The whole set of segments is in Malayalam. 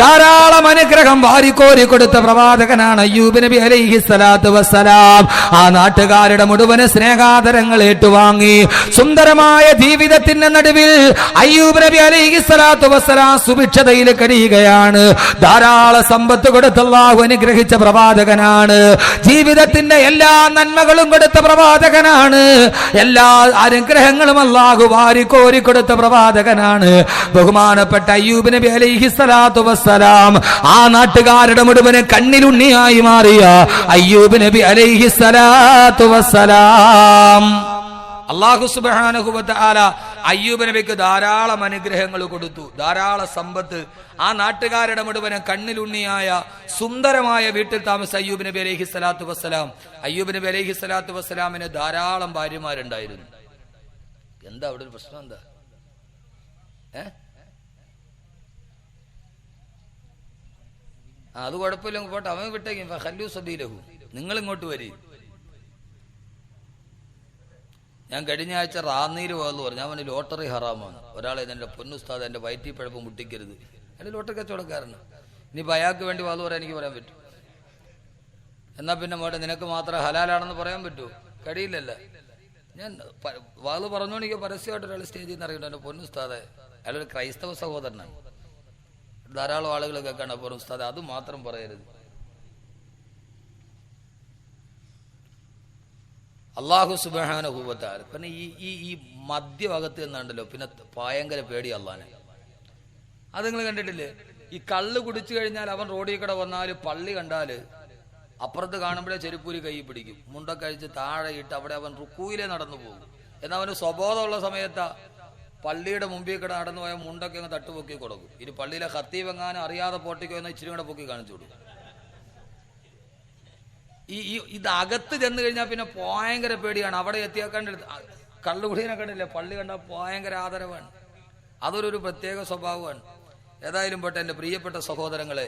ധാരാളം അനുഗ്രഹം വാരിക്കോരി കൊടുത്ത പ്രവാചകനാണ് അയ്യൂബ് നബി അലൈഹിസ്സലാത്തു വസ്സലാം. ആ നാട്ടുകാരുടെ മുഴുവൻ സ്നേഹാദരങ്ങൾ ഏറ്റുവാങ്ങി സുന്ദരമായ ജീവിതത്തിന്റെ നടുവിൽ അയ്യൂബ് നബി അലൈഹിസ്സലാത്തു വസ്സലാം സുഭിക്ഷതയിൽ കഴിയുകയാണ്. ധാരാളം സമ്പത്ത് കൊടുത്ത് അല്ലാഹു അനുഗ്രഹിച്ച പ്രവാചകനാണ്. ജീവിതത്തിന്റെ എല്ലാ നന്മകളും കൊടുത്ത പ്രവാചകനാണ്. എല്ലാ അനുഗ്രഹങ്ങളും അല്ലാഹു വാരിക്കോരി കൊടുത്ത പ്രവാചകനാണ് ബഹുമാനപ്പെട്ട അയ്യൂബ് നബി അലൈഹിസ്സലാത്തു വസ്സലാം. ആ നാട്ടുകാരുടെ മുഴുവന് കണ്ണിലുണ്ണിയായി മാറിയ അയ്യൂബ് നബി അലൈഹിസ്സലാത്തു വസ്സലാം. അല്ലാഹു സുബ്ഹാനഹു വ തആല അയ്യൂബ് നബിക്ക് ധാരാളം അനുഗ്രഹങ്ങൾ കൊടുത്തു, ധാരാളം സമ്പത്ത്. ആ നാട്ടുകാരുടെ മുഴുവന് കണ്ണിലുണ്ണിയായ സുന്ദരമായ വീട്ടിൽ താമസിച്ച അയ്യൂബ് നബി അലൈഹിസ്സലാത്തു വസ്സലാം. അയ്യൂബ് നബി അലൈഹിസ്സലാത്തു വസ്സലാമിന് ധാരാളം ഭാര്യമാരുണ്ടായിരുന്നു. എന്താ അവിടെ ഒരു പ്രശ്നം? എന്താ അത് കുഴപ്പമില്ല, പോട്ടെ, അവൻ വിട്ടേക്കും. ഫഖല്ലു സബീലഹു, നിങ്ങൾ ഇങ്ങോട്ട് വരി. ഞാൻ കഴിഞ്ഞ ആഴ്ച റാന്നീര് പോയെന്ന് പറഞ്ഞു. അവന് ലോട്ടറി ഹറാമാണ്. ഒരാളെ എൻ്റെ പൊന്നുസ്താദ് എൻ്റെ വയറ്റി പഴപ്പം മുട്ടിക്കരുത്, എൻ്റെ ലോട്ടറി കച്ചവടക്കാരന്. ഇനിയിപ്പോൾ അയാൾക്ക് വേണ്ടി വാത് പറയാൻ എനിക്ക് പറയാൻ പറ്റും? എന്നാൽ പിന്നെ മോട്ടെ, നിനക്ക് മാത്രം ഹലാലാണെന്ന് പറയാൻ പറ്റുമോ? കഴിയില്ലല്ലോ. ഞാൻ വാത് പറഞ്ഞോണ്ട് എനിക്ക് പരസ്യമായിട്ട് ഒരാൾ സ്റ്റേജിൽ നിന്ന് അറിയണ്ട, എൻ്റെ പൊന്നുസ്താദെ. അയാളൊരു ക്രൈസ്തവ സഹോദരനാണ്. ധാരാളം ആളുകളൊക്കെ കാണാൻ പറഞ്ഞു, ഉസ്താദ് അത് മാത്രം പറയരുത്. അല്ലാഹു സുബ്ഹാനഹു വ തആല പിന്നെ ഈ മദ്യഭാഗത്ത് നിന്നുണ്ടല്ലോ, പിന്നെ ഭയങ്കര പേടി അള്ളാനെ. അത് നിങ്ങൾ കണ്ടിട്ടില്ലേ? ഈ കള്ള് കുടിച്ചു കഴിഞ്ഞാൽ അവൻ റോഡിൽ കൂടെ വന്നാൽ, പള്ളി കണ്ടാൽ അപ്പുറത്ത് കാണുമ്പോഴേ ചെരുപ്പൂരി കൈ പിടിക്കും, മുണ്ടൊക്കെ അഴിച്ച് താഴെ ഇട്ട് അവിടെ അവൻ റുക്കൂയിലേ നടന്നു പോകും. എന്നാൽ അവന് സ്വബോധമുള്ള സമയത്താ പള്ളിയുടെ മുമ്പിൽ കൂടെ നടന്നു പോയാൽ മുണ്ടൊക്കെ അങ്ങ് തട്ടുപൊക്കി കൊടുക്കും. ഇനി പള്ളിയിലെ ഖത്തീബ് എങ്ങാനും അറിയാതെ പൊട്ടിക്കോ എന്നാൽ ഇച്ചിരി കൂടെ പൊക്കി കാണിച്ചു കൊടുക്കും. ഇത് അകത്ത് ചെന്ന് കഴിഞ്ഞാൽ പിന്നെ ഭയങ്കര പേടിയാണ്. അവിടെ എത്തിയാൽ കണ്ടെടുത്ത് കള്ളുകുടീനെ കണ്ടില്ലേ, പള്ളി കണ്ടാൽ ഭയങ്കര ആദരവാണ്. അതൊരു പ്രത്യേക സ്വഭാവമാണ്. ഏതായാലും പോട്ടെ, എൻ്റെ പ്രിയപ്പെട്ട സഹോദരങ്ങളെ,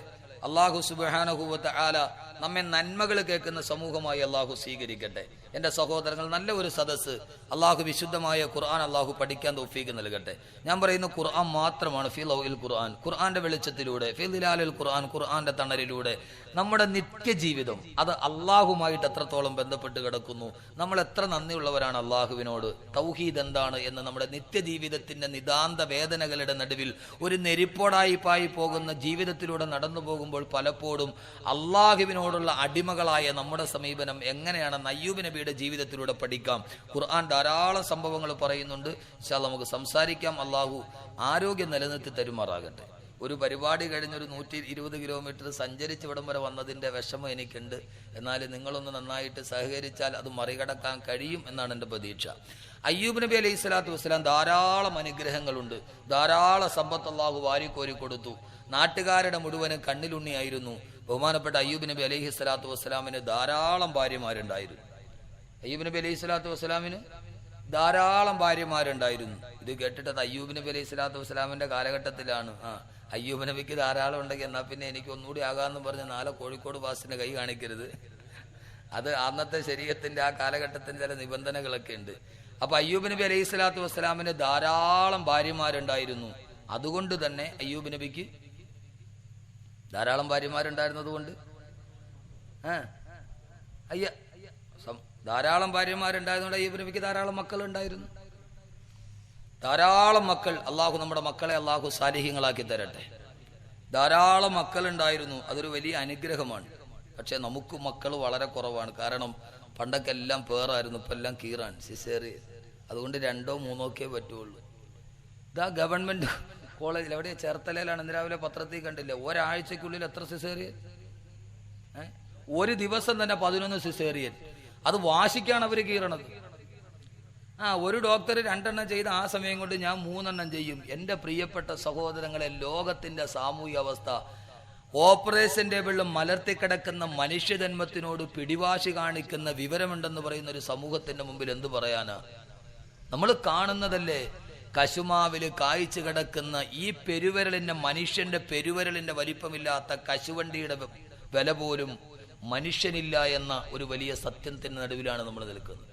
അല്ലാഹു സുബ്ഹാനഹു വ തആല നമ്മെ നന്മകൾ കേൾക്കുന്ന സമൂഹമായി അല്ലാഹു സ്വീകരിക്കട്ടെ. എൻ്റെ സഹോദരങ്ങൾ, നല്ല ഒരു സദസ്സ് അല്ലാഹു വിശുദ്ധമായ ഖുർആൻ അല്ലാഹു പഠിക്കാൻ തൗഫീഖ് നൽകട്ടെ. ഞാൻ പറയുന്ന ഖുർആൻ മാത്രമാണ്. ഫി ലൗഹിൽ ഖുർആൻ, ഖുർആന്റെ വെളിച്ചത്തിലൂടെ, ഫി ദിലാലിൽ ഖുർആൻ, ഖുർആന്റെ തണലിലൂടെ നമ്മുടെ നിത്യജീവിതം അത് അള്ളാഹുമായിട്ട് എത്രത്തോളം ബന്ധപ്പെട്ട് കിടക്കുന്നു, നമ്മൾ എത്ര നന്ദിയുള്ളവരാണ് അള്ളാഹുവിനോട്. തൗഹീദ് എന്താണ് എന്ന് നമ്മുടെ നിത്യജീവിതത്തിന്റെ നിതാന്ത വേദനകളുടെ നടുവിൽ ഒരു നെരിപ്പോടായി പായി പോകുന്ന ജീവിതത്തിലൂടെ നടന്നു പോകുമ്പോൾ പലപ്പോഴും അള്ളാഹുവിനോടുള്ള അടിമകളായ നമ്മുടെ സമീപനം എങ്ങനെയാണെന്ന് അയ്യൂബ് നബിയുടെ ജീവിതത്തിലൂടെ പഠിക്കാം. ഖുർആൻ ധാരാളം സംഭവങ്ങൾ പറയുന്നുണ്ട്. ഇൻഷാ അല്ലാഹ് നമുക്ക് സംസാരിക്കാം. അള്ളാഹു ആരോഗ്യം നിലനിർത്തി തരുമാറാകട്ടെ. ഒരു പരിപാടി കഴിഞ്ഞൊരു 120 കിലോമീറ്റർ സഞ്ചരിച്ച് ഇവിടം വരെ വന്നതിൻ്റെ വിഷമം എനിക്കുണ്ട്. എന്നാൽ നിങ്ങളൊന്ന് നന്നായിട്ട് സഹകരിച്ചാൽ അത് മറികടക്കാൻ കഴിയും എന്നാണ് എൻ്റെ പ്രതീക്ഷ. അയ്യൂബ് നബി അലൈഹി സ്വലാത്തു വസ്സലാം ധാരാളം അനുഗ്രഹങ്ങളുണ്ട്, ധാരാളം സമ്പത്ത് അല്ലാഹു വാരിക്കോരി കൊടുത്തു. നാട്ടുകാരുടെ മുഴുവനും കണ്ണിലുണ്ണിയായിരുന്നു. ബഹുമാനപ്പെട്ട അയ്യൂബ് നബി അലൈഹി സ്വലാത്തു വസ്സലാമിന് ധാരാളം ഭാര്യമാരുണ്ടായിരുന്നു. അയ്യൂബ് നബി അലൈഹി സ്വലാത്തു വസ്സലാമിന് ധാരാളം ഭാര്യമാരുണ്ടായിരുന്നു. ഇത് കേട്ടിട്ടത് അയ്യൂബ് നബി അലൈഹി സ്വലാത്തു വസ്സലാമിന്റെ കാലഘട്ടത്തിലാണ്. അയ്യൂബ് നബിക്ക് ധാരാളം ഉണ്ടെങ്കിൽ എന്നാൽ പിന്നെ എനിക്ക് ഒന്നുകൂടി ആകാമെന്ന് പറഞ്ഞ് നാളെ കോഴിക്കോട് വാസിന്റെ കൈ കാണിക്കരുത്. അത് അന്നത്തെ ശരീഅത്തിന്റെ ആ കാലഘട്ടത്തിന്റെ ചില നിബന്ധനകളൊക്കെ ഉണ്ട്. അപ്പൊ അയ്യൂബ് നബി അലൈഹി സ്വലാത്തു വസ്സലാമിന് ധാരാളം ഭാര്യമാരുണ്ടായിരുന്നു. അതുകൊണ്ട് തന്നെ അയ്യൂബ് നബിക്ക് ധാരാളം ഭാര്യമാരുണ്ടായിരുന്നത് കൊണ്ട് ധാരാളം ഭാര്യമാരുണ്ടായതുകൊണ്ട് അയ്യൂബ് നബിക്ക് ധാരാളം മക്കളുണ്ടായിരുന്നു. ധാരാളം മക്കൾ. അള്ളാഹു നമ്മുടെ മക്കളെ അള്ളാഹു സാലിഹ്യങ്ങളാക്കി തരട്ടെ. ധാരാളം മക്കളുണ്ടായിരുന്നു. അതൊരു വലിയ അനുഗ്രഹമാണ്. പക്ഷെ നമുക്ക് മക്കൾ വളരെ കുറവാണ്. കാരണം പണ്ടൊക്കെ എല്ലാം പേറായിരുന്നു, ഇപ്പം എല്ലാം കീറാണ്, സിസേറിയൻ. അതുകൊണ്ട് 2 or 3 ഒക്കെ പറ്റുള്ളൂ. ഇതാ ഗവൺമെന്റ് കോളേജിൽ എവിടെ ചേർത്തലയിലാണ്, ഇന്ന് രാവിലെ പത്രത്തിൽ കണ്ടില്ല, ഒരാഴ്ചക്കുള്ളിൽ എത്ര സിസേറിയൻ? ഒരു ദിവസം തന്നെ 11 സിസേറിയൻ. അത് വാശിക്കാണ് അവർ കീറണത്. ഒരു ഡോക്ടർ 2 എണ്ണം ചെയ്ത് ആ സമയം കൊണ്ട് ഞാൻ 3 എണ്ണം ചെയ്യും. എൻ്റെ പ്രിയപ്പെട്ട സഹോദരങ്ങളെ, ലോകത്തിന്റെ സാമൂഹിക അവസ്ഥ, ഓപ്പറേഷൻ ടേബിളിൽ മലർത്തിക്കിടക്കുന്ന മനുഷ്യജന്മത്തിനോട് പിടിവാശി കാണിക്കുന്ന വിവരമുണ്ടെന്ന് പറയുന്ന ഒരു സമൂഹത്തിന്റെ മുമ്പിൽ എന്ത് പറയാനാ? നമ്മൾ കാണുന്നതല്ലേ കശുമാവില് കായ്ച്ചു കിടക്കുന്ന ഈ പെരുവിരലിന്റെ, മനുഷ്യന്റെ പെരുവിരലിന്റെ വലിപ്പമില്ലാത്ത കശുവണ്ടിയുടെ വില പോലും മനുഷ്യനില്ല എന്ന ഒരു വലിയ സത്യത്തിന്റെ നടുവിലാണ് നമ്മൾ നിൽക്കുന്നത്.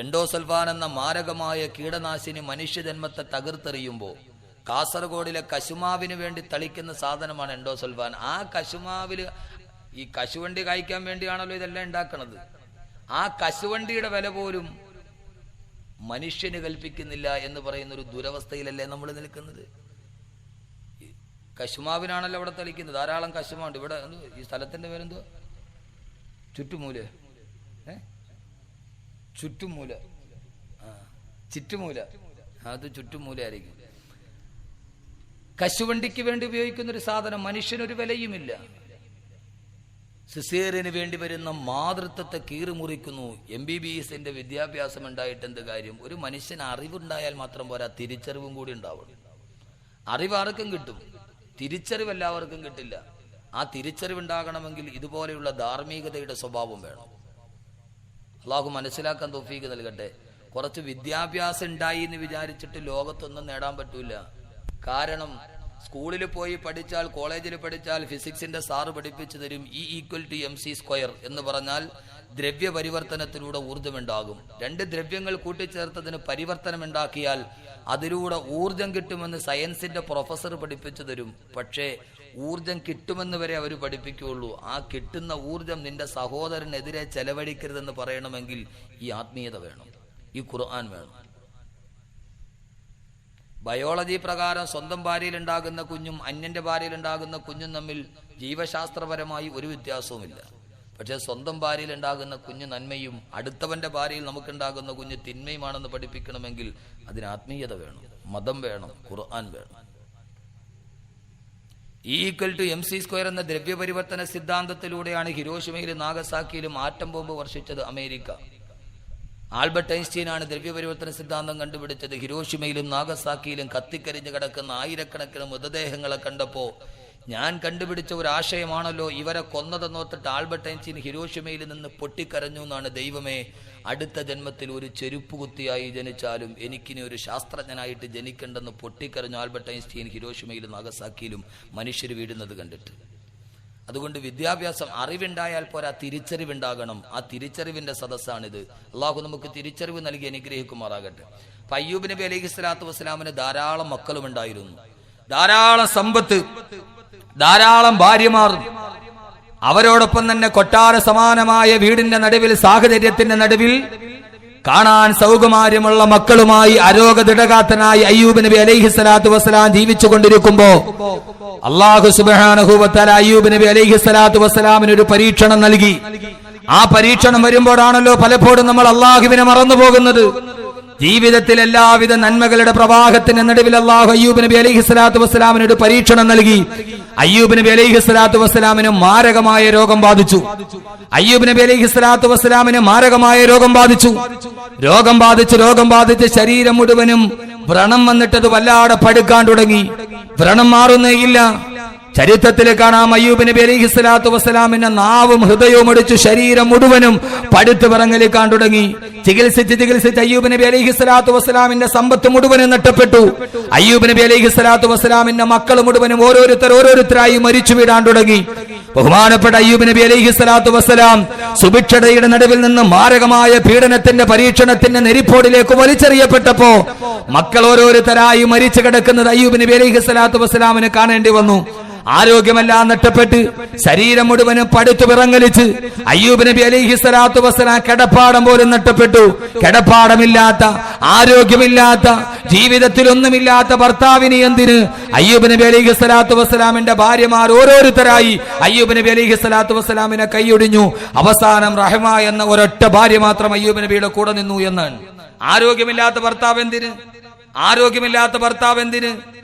എൻഡോസൾഫാൻ എന്ന മാരകമായ കീടനാശിനി മനുഷ്യജന്മത്തെ തകർത്തെറിയുമ്പോൾ കാസർഗോഡിലെ കശുമാവിന് വേണ്ടി തളിക്കുന്ന സാധനമാണ് എൻഡോസൾഫാൻ. ആ കശുമാവിൽ ഈ കശുവണ്ടി കായ്ക്കാൻ വേണ്ടിയാണല്ലോ ഇതെല്ലാം ഉണ്ടാക്കുന്നത്. ആ കശുവണ്ടിയുടെ വില പോലും മനുഷ്യന് കൽപ്പിക്കുന്നില്ല എന്ന് പറയുന്ന ഒരു ദുരവസ്ഥയിലല്ലേ നമ്മൾ നിൽക്കുന്നത്. കശുമാവിനാണല്ലോ അവിടെ തളിക്കുന്നത്. ധാരാളം കശുമാവുണ്ട് ഇവിടെ. ഈ സ്ഥലത്തിന്റെ പേരെന്തോ? ചുറ്റുമൂല. ചുറ്റുമൂല. ചുറ്റുമൂല. അത് ചുറ്റുമൂല ആയിരിക്കും. കശുവണ്ടിക്ക് വേണ്ടി ഉപയോഗിക്കുന്ന ഒരു സാധനം മനുഷ്യനൊരു വിലയുമില്ല. സിസേറിന് വേണ്ടി വരുന്ന മാതൃത്വത്തെ കീറിമുറിക്കുന്നു. MBBSന്റെ വിദ്യാഭ്യാസം ഉണ്ടായിട്ട് എന്ത് കാര്യം? ഒരു മനുഷ്യന് അറിവുണ്ടായാൽ മാത്രം പോരാ, തിരിച്ചറിവും കൂടി ഉണ്ടാവണം. അറിവ് ആർക്കും കിട്ടും, തിരിച്ചറിവ് എല്ലാവർക്കും കിട്ടില്ല. ആ തിരിച്ചറിവുണ്ടാകണമെങ്കിൽ ഇതുപോലെയുള്ള ധാർമ്മികതയുടെ സ്വഭാവം വേണം. അള്ളാഹു മനസ്സിലാക്കാൻ തൗഫീഖ് നൽകട്ടെ. കുറച്ച് വിദ്യാഭ്യാസം ഉണ്ടായി എന്ന് വിചാരിച്ചിട്ട് ലോകത്തൊന്നും നേടാൻ പറ്റൂല. കാരണം സ്കൂളിൽ പോയി പഠിച്ചാൽ, കോളേജിൽ പഠിച്ചാൽ ഫിസിക്സിന്റെ സാറ് പഠിപ്പിച്ചു തരും E=mc² എന്ന് പറഞ്ഞാൽ ദ്രവ്യ പരിവർത്തനത്തിലൂടെ ഊർജ്ജമുണ്ടാകും. രണ്ട് ദ്രവ്യങ്ങൾ കൂട്ടിച്ചേർത്തതിന് പരിവർത്തനം ഉണ്ടാക്കിയാൽ അതിലൂടെ ഊർജം കിട്ടുമെന്ന് സയൻസിന്റെ പ്രൊഫസർ പഠിപ്പിച്ചു തരും. പക്ഷേ ഊർജം കിട്ടുമെന്ന് വരെ അവർ പഠിപ്പിക്കുകയുള്ളൂ. ആ കിട്ടുന്ന ഊർജം നിന്റെ സഹോദരനെതിരെ ചെലവഴിക്കരുതെന്ന് പറയണമെങ്കിൽ ഈ ആത്മീയത വേണം, ഈ ഖുർആൻ വേണം. ബയോളജി പ്രകാരം സ്വന്തം ഭാര്യയിലുണ്ടാകുന്ന കുഞ്ഞും അന്യന്റെ ഭാര്യയിലുണ്ടാകുന്ന കുഞ്ഞും തമ്മിൽ ജീവശാസ്ത്രപരമായി ഒരു വ്യത്യാസവുമില്ല. പക്ഷെ സ്വന്തം ഭാര്യയിലുണ്ടാകുന്ന കുഞ്ഞ് നന്മയും അടുത്തവന്റെ ഭാര്യയിൽ നമുക്കുണ്ടാകുന്ന കുഞ്ഞ് തിന്മയുമാണെന്ന് പഠിപ്പിക്കണമെങ്കിൽ അതിന് ആത്മീയത വേണം, മതം വേണം, ഖുർആൻ വേണം. E=mc² എന്ന ദ്രവ്യപരിവർത്തന സിദ്ധാന്തത്തിലൂടെയാണ് ഹിരോഷിമയിലും നാഗസാക്കിയിലും ആറ്റം ബോംബ് വർഷിച്ചത് അമേരിക്ക. ആൽബർട്ട് ഐൻസ്റ്റീനാണ് ദ്രവ്യപരിവർത്തന സിദ്ധാന്തം കണ്ടുപിടിച്ചത്. ഹിരോഷിമയിലും നാഗസാക്കിയിലും കത്തിക്കരിഞ്ഞു കിടക്കുന്ന ആയിരക്കണക്കിന് മൃതദേഹങ്ങളെ കണ്ടപ്പോ ഞാൻ കണ്ടുപിടിച്ച ഒരു ആശയമാണല്ലോ ഇവരെ കൊന്നതെന്നോർത്തിട്ട് ആൽബർട്ട് ഐൻസ്റ്റീൻ ഹിരോഷിമയിൽ നിന്ന് പൊട്ടിക്കരഞ്ഞു എന്നാണ്. ദൈവമേ, അടുത്ത ജന്മത്തിൽ ഒരു ചെരുപ്പ് കുത്തിയായി ജനിച്ചാലും എനിക്കിനി ഒരു ശാസ്ത്രജ്ഞനായിട്ട് ജനിക്കണ്ടെന്ന് പൊട്ടിക്കരഞ്ഞു ആൽബർട്ട് ഐൻസ്റ്റീൻ ഹിരോഷിമയിലും നാഗസാക്കിയിലും മനുഷ്യർ വീഴുന്നത് കണ്ടിട്ട്. അതുകൊണ്ട് വിദ്യാഭ്യാസം, അറിവുണ്ടായാൽ പോരാ, തിരിച്ചറിവുണ്ടാകണം. ആ തിരിച്ചറിവിന്റെ സദസ്സാണിത്. അള്ളാഹു നമുക്ക് തിരിച്ചറിവ് നൽകി അനുഗ്രഹിക്കുമാറാകട്ടെ. അയ്യൂബ് നബി അലൈഹി സ്വലാത്തു വസ്സലാമിന് ധാരാളം മക്കളും ഉണ്ടായിരുന്നു, ധാരാളം സമ്പത്ത്, ധാരാളം ഭാര്യമാർ. അവരോടൊപ്പം തന്നെ കൊട്ടാര സമാനമായ വീടിന്റെ നടുവിൽ, സാഹചര്യത്തിന്റെ നടുവിൽ കാണാൻ സൗകുമാര്യമുള്ള മക്കളുമായി അരോഗദൃഢഗാത്രനായി അയ്യൂബ് നബി അലൈഹി സ്വലാത്തു വസ്സലാം ജീവിച്ചു കൊണ്ടിരിക്കുമ്പോ അല്ലാഹു സുബ്ഹാനഹു വ തആല അയ്യൂബ് നബി അലൈഹി സ്വലാത്തു വസ്സലാമിന് ഒരു പരീക്ഷണം നൽകി. ആ പരീക്ഷണം വരുമ്പോഴാണല്ലോ പലപ്പോഴും നമ്മൾ അള്ളാഹുവിനെ മറന്നു പോകുന്നത്. ജീവിതത്തിൽ എല്ലാവിധ നന്മകളുടെ പ്രവാഹത്തിന്റെ നടുവിൽ അല്ലാഹു അയ്യൂബ് നബി അലൈഹി സ്വലാത്തു വസ്സലാമിന് ഒരു പരീക്ഷണം നൽകി. അയ്യൂബ് നബി അലൈഹി സ്വലാത്തു വസ്സലാമിന് മാരകമായ രോഗം ബാധിച്ചു. അയ്യൂബ് നബി അലൈഹി സ്വലാത്തു വസ്സലാമിന് മാരകമായ രോഗം ബാധിച്ചു. രോഗം ബാധിച്ച് ശരീരം മുഴുവനും വ്രണം വന്നിട്ടത് വല്ലാതെ പടുക്കാൻ തുടങ്ങി. വ്രണം മാറുന്നേയില്ല. ചരിത്രത്തിൽ കാണാം അയ്യൂബ് നബി അലൈഹി സ്വലാത്തു വസ്സലാമിന്റെ നാവും ഹൃദയവും ഒടിച്ചു ശരീരം മുഴുവനും പടുത്തു വിറങ്ങലിക്കാൻ തുടങ്ങി. ചികിത്സിച്ച് അയ്യൂബ് നബി അലൈഹി സ്വലാത്തു വസ്സലാമിന്റെ സമ്പത്ത് മുഴുവനും നഷ്ടപ്പെട്ടു. അയ്യൂബ് നബി അലൈഹി സ്വലാത്തു വസ്സലാമിന്റെ മക്കൾ മുഴുവനും ഓരോരുത്തരായി മരിച്ചു വീഴാൻ തുടങ്ങി. ബഹുമാനപ്പെട്ട അയ്യൂബ് നബി അലൈഹി സ്വലാത്തു വസ്സലാം സുഭിക്ഷതയുടെ നടുവിൽ നിന്ന് മാരകമായ പീഡനത്തിന്റെ പരീക്ഷണത്തിന്റെ നെരിപ്പോടിലേക്ക് വലിച്ചെറിയപ്പെട്ടപ്പോ മക്കൾ ഓരോരുത്തരായി മരിച്ചു കിടക്കുന്നത് അയ്യൂബ് നബി അലൈഹി സ്വലാത്തു വസ്സലാമിന് കാണേണ്ടി വന്നു. ആരോഗ്യമെല്ലാം നഷ്ടപ്പെട്ട് ശരീരം മുഴുവനും പടുത്തു വിറങ്ങലിച്ച് അയ്യൂബ് നബി അലൈഹി സ്വലാത്തു വസ്സലാം കിടപ്പാടം പോലും നഷ്ടപ്പെട്ടു. കിടപ്പാടമില്ലാത്ത, ആരോഗ്യമില്ലാത്ത, ജീവിതത്തിൽ ഒന്നുമില്ലാത്ത ഭർത്താവിന് എന്തിന്? അയ്യൂബ് നബി അലൈഹി സ്വലാത്തു വസ്സലാമിന്റെ ഭാര്യമാർ ഓരോരുത്തരായി അയ്യൂബ് നബി അലൈഹി സ്വലാത്തു വസ്സലാമിനെ കൈയൊടിഞ്ഞു. അവസാനം റഹ്മ എന്ന ഒരൊറ്റ ഭാര്യ മാത്രം അയ്യൂബ് നബിയുടെ കൂടെ നിന്നു എന്നാണ്. ആരോഗ്യമില്ലാത്ത ഭർത്താവ് എന്തിന്? ആരോഗ്യമില്ലാത്ത ഭർത്താവ് എന്തിന്?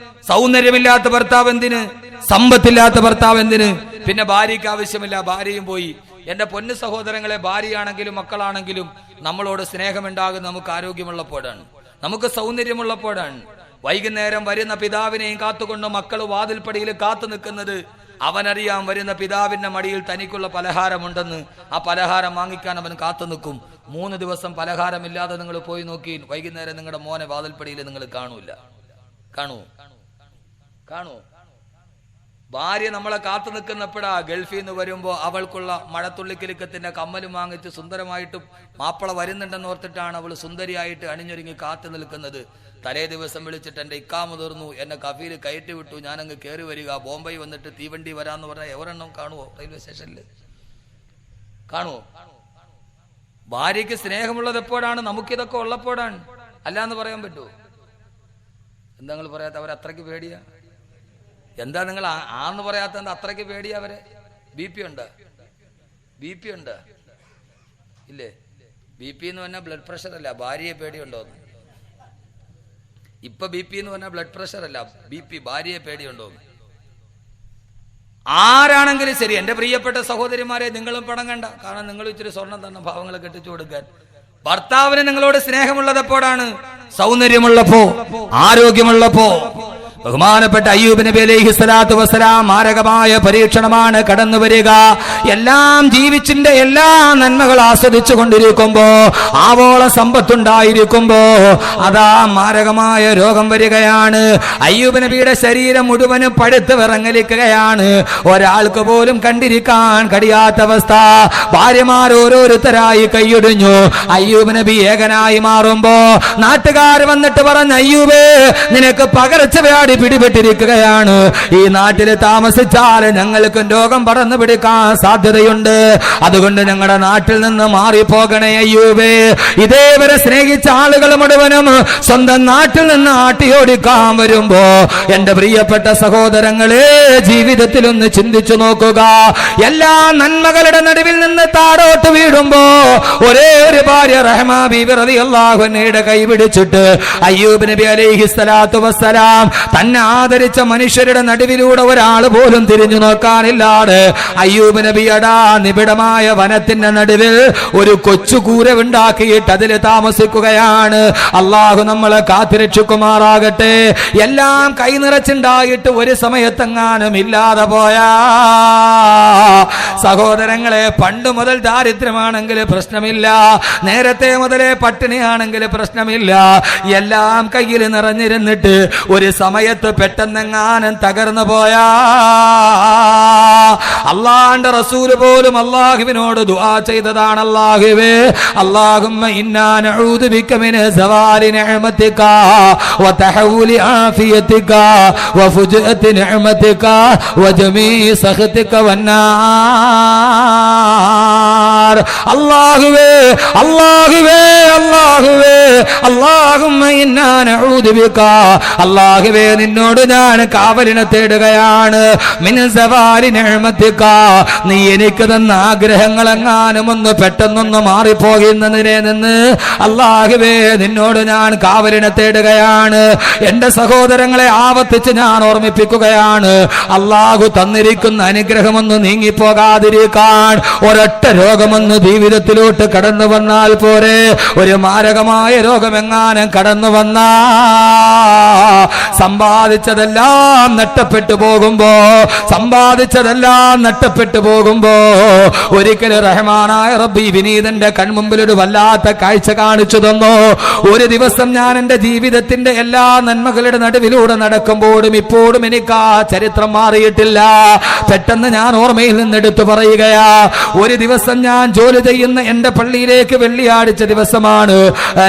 സൗന്ദര്യമില്ലാത്ത ഭർത്താവ് എന്തിന്? സമ്പത്തില്ലാത്ത ഭർത്താവ് എന്തിന്? പിന്നെ ഭാര്യയ്ക്ക് ആവശ്യമില്ല, ഭാര്യയും പോയി. എന്റെ പൊന്നു സഹോദരങ്ങളെ, ഭാര്യയാണെങ്കിലും മക്കളാണെങ്കിലും നമ്മളോട് സ്നേഹമുണ്ടാകുന്നത് നമുക്ക് ആരോഗ്യമുള്ളപ്പോഴാണ്, നമുക്ക് സൗന്ദര്യമുള്ളപ്പോഴാണ്. വൈകുന്നേരം വരുന്ന പിതാവിനെയും കാത്തുകൊണ്ട് മക്കൾ വാതിൽപ്പടിയിൽ കാത്തു നിൽക്കുന്നത് അവനറിയാം വരുന്ന പിതാവിന്റെ മടിയിൽ തനിക്കുള്ള പലഹാരമുണ്ടെന്ന്. ആ പലഹാരം വാങ്ങിക്കാൻ അവൻ കാത്തു നിൽക്കും. 3 ദിവസം പലഹാരമില്ലാതെ നിങ്ങൾ പോയി നോക്കി, വൈകുന്നേരം നിങ്ങളുടെ മോനെ വാതിൽപ്പടിയിൽ നിങ്ങൾ കാണൂ. ഭാര്യ നമ്മളെ കാത്തു നിൽക്കുന്നപ്പോഴാ ഗൾഫിൽ നിന്ന് വരുമ്പോൾ അവൾക്കുള്ള മഴത്തുള്ളിക്കിലുക്കത്തിന്റെ കമ്മലും വാങ്ങിച്ച് സുന്ദരമായിട്ട് മാപ്പിള വരുന്നുണ്ടെന്ന് ഓർത്തിട്ടാണ് അവൾ സുന്ദരിയായിട്ട് അണിഞ്ഞൊരുങ്ങി കാത്തു നിൽക്കുന്നത്. തലേ ദിവസം വിളിച്ചിട്ട് എൻ്റെ ഇക്കാമ തീർന്നു, എന്നെ കഫീൽ കയറ്റി വിട്ടു, ഞാനങ്ങ് കയറി വരിക, ബോംബെ വന്നിട്ട് തീവണ്ടി വരാന്ന് പറഞ്ഞാൽ എവരെണ്ണം കാണുമോ? റെയിൽവേ സ്റ്റേഷനിൽ കാണുമോ? ഭാര്യയ്ക്ക് സ്നേഹമുള്ളത് എപ്പോഴാണ്? നമുക്കിതൊക്കെ ഉള്ളപ്പോഴാണ്. അല്ലാന്ന് പറയാൻ പറ്റുമോ? എന്താ നിങ്ങൾ പറയാത്ത? അവരത്രയ്ക്ക് പേടിയാ? എന്താ നിങ്ങൾ ആന്ന് പറയാത്ത? എന്താ അത്രയ്ക്ക് പേടിയാ അവരെ? ബി പി ഉണ്ട്? ബി പി ഉണ്ട് ഇല്ലേ? ബി പി എന്ന് പറഞ്ഞാൽ ബ്ലഡ് പ്രഷർ അല്ല, ഭാര്യയെ പേടിയുണ്ടോന്ന്. ഇപ്പൊ ബി പി എന്ന് പറഞ്ഞാൽ ബ്ലഡ് പ്രഷർ അല്ല, ബി പി, ഭാര്യയെ പേടിയുണ്ടോന്ന്. ആരാണെങ്കിലും ശരി, എന്റെ പ്രിയപ്പെട്ട സഹോദരിമാരെ, നിങ്ങളും പണം കണ്ട, കാരണം നിങ്ങൾ ഇച്ചിരി സ്വർണം തന്നെ ഭാവങ്ങളെ കെട്ടിച്ചു കൊടുക്കാൻ. ഭർത്താവിന് നിങ്ങളോട് സ്നേഹമുള്ളതെപ്പോഴാണ്? സൗന്ദര്യമുള്ളപ്പോ, ആരോഗ്യമുള്ളപ്പോ. ബഹുമാനപ്പെട്ട അയ്യൂബ് നബി അലൈഹി സ്വലാത്തു വസ്സലാം മാരകമായ പരീക്ഷണമാണ് കടന്നു വരിക. എല്ലാം ജീവിച്ചിന്റെ എല്ലാ നന്മകൾ ആസ്വദിച്ചു കൊണ്ടിരിക്കുമ്പോ, ആവോളം സമ്പത്തുണ്ടായിരിക്കുമ്പോ അതാ മാരകമായ രോഗം വരികയാണ്. അയ്യൂബ് നബിയുടെ ശരീരം മുഴുവനും പഴുത്ത് വിറങ്ങലിക്കുകയാണ്. ഒരാൾക്ക് പോലും കണ്ടിരിക്കാൻ കഴിയാത്ത അവസ്ഥ. ഭാര്യമാർ ഓരോരുത്തരായി കൈയൊടിഞ്ഞു. അയ്യൂബ് നബി ഏകനായി മാറുമ്പോ നാട്ടുകാർ വന്നിട്ട് പറഞ്ഞു, അയ്യൂബേ, നിനക്ക് പകർച്ചവ്യാധി പിടിപെട്ടിരിക്കുകയാണ്. ഈ നാട്ടിൽ താമസിച്ചാൽ ഞങ്ങൾക്ക് രോഗം പടർന്നു പിടിക്കാൻ സാധ്യതയുണ്ട്. അതുകൊണ്ട് ഞങ്ങളുടെ നാട്ടിൽ നിന്ന് മാറിപ്പോകണേ അയ്യൂബേ. ഇതേവരെ സ്നേഹിച്ച ആളുകൾ മുഴുവനും സ്വന്തം നാട്ടിൽ നിന്ന് ആട്ടിയോടിക്കാൻ വരുമ്പോ, എന്റെ പ്രിയപ്പെട്ട സഹോദരങ്ങളെ, ജീവിതത്തിൽ ഒന്ന് ചിന്തിച്ചു നോക്കുക. എല്ലാ നന്മകളുടെ നടുവിൽ നിന്ന് താഴോട്ട് വീഴുമ്പോ ഒരേ ഒരു ഭാര്യ റഹ്മാ ബീവി റളിയല്ലാഹു അൻഹയുടെ കൈ പിടിച്ചിട്ട് അയ്യൂബ് നബി അലൈഹി സ്വലാത്തു വസ്സലാം തന്നെ ആദരിച്ച മനുഷ്യരുടെ നടുവിലൂടെ ഒരാൾ പോലും തിരിഞ്ഞു നോക്കാനില്ലാതെ അയ്യൂബ് നബിയടാ നിബിഡമായ വനത്തിന്റെ നടുവിൽ ഒരു കൊച്ചു കൂര ഉണ്ടാക്കിയിട്ട് അതിൽ താമസിക്കുകയാണ്. അള്ളാഹു നമ്മളെ കാത്തുരക്ഷിക്കുമാറാകട്ടെ. എല്ലാം കൈനിറച്ചുണ്ടായിട്ട് ഒരു സമയത്തെങ്ങാനും ഇല്ലാതെ പോയാ, സഹോദരങ്ങളെ, പണ്ട് മുതൽ ദാരിദ്ര്യമാണെങ്കിൽ പ്രശ്നമില്ല, നേരത്തെ മുതലേ പട്ടിണിയാണെങ്കിൽ പ്രശ്നമില്ല. എല്ലാം കയ്യിൽ നിറഞ്ഞിരുന്നിട്ട് ഒരു സമയത്ത് പെട്ടെന്നെങ്ങാനും തകർന്നു പോയാ, അള്ളാന്റെ റസൂല് പോലും അള്ളാഹുവിനോട് ദുആ ചെയ്തതാണ്, അല്ലാഹുവേ, അല്ലാഹുമ്മ ഇന്നാ നഊദു ബിക മിൻ സവാലി നിഅമതിക വ തഹവൂലി ആഫിയതിക വ ഫുജഅതി നിഅമതിക വ ജമീ സഖതിക വന്നാർ. അല്ലാഹുവേ, അല്ലാഹുവേ, അല്ലാഹുവേ, അല്ലാഹുമ്മ ഇന്നാ നഊദു ബിക, അല്ലാഹുവേ, നിന്നോട് ഞാൻ കാവലിനെ തേടുകയാണ്. മിൻ സവാലി നിഅമതിക, നീ എനിക്ക് തന്ന ആഗ്രഹങ്ങൾ എങ്ങാനും ഒന്ന് പെട്ടെന്നൊന്ന് മാറിപ്പോകുന്നതിനെ നിന്ന് അല്ലാഹുവേ, നിന്നോട് ഞാൻ കാവലിനെ തേടുകയാണ്. എന്റെ സഹോദരങ്ങളെ ആവർത്തിച്ച് ഞാൻ ഓർമ്മിപ്പിക്കുകയാണ്, അല്ലാഹു തന്നിരിക്കുന്ന അനുഗ്രഹമൊന്ന് നീങ്ങിപ്പോകാതിരിക്കാൻ ഒരൊറ്റ രോഗമൊന്ന് ജീവിതത്തിലോട്ട് കടന്നു വന്നാൽ പോരെ. ഒരു മാരകമായ രോഗമെങ്ങാനും കടന്നു വന്നാ സമ്പാദിച്ചതെല്ലാം നഷ്ടപ്പെട്ടു പോകുമ്പോ, സമ്പാദിച്ചതെല്ലാം നഷ്ടപ്പെട്ടു പോകുമ്പോ ഒരിക്കലും റഹ്മാനായ റബ്ബി വിനീതന്റെ കൺമുമ്പിൽ ഒരു വല്ലാത്ത കാഴ്ച കാണിച്ചു തന്നു. ഒരു ദിവസം ഞാൻ എന്റെ ജീവിതത്തിന്റെ എല്ലാ നന്മകളുടെ നടുവിലൂടെ നടക്കുമ്പോഴും ഇപ്പോഴും എനിക്ക് ആ ചരിത്രം മാറിയിട്ടില്ല. പെട്ടെന്ന് ഞാൻ ഓർമ്മയിൽ നിന്നെടുത്തു പറയുകയാ. ഒരു ദിവസം ഞാൻ ജോലി ചെയ്യുന്ന എന്റെ പള്ളിയിലേക്ക് വെള്ളിയാഴ്ച ദിവസമാണ്.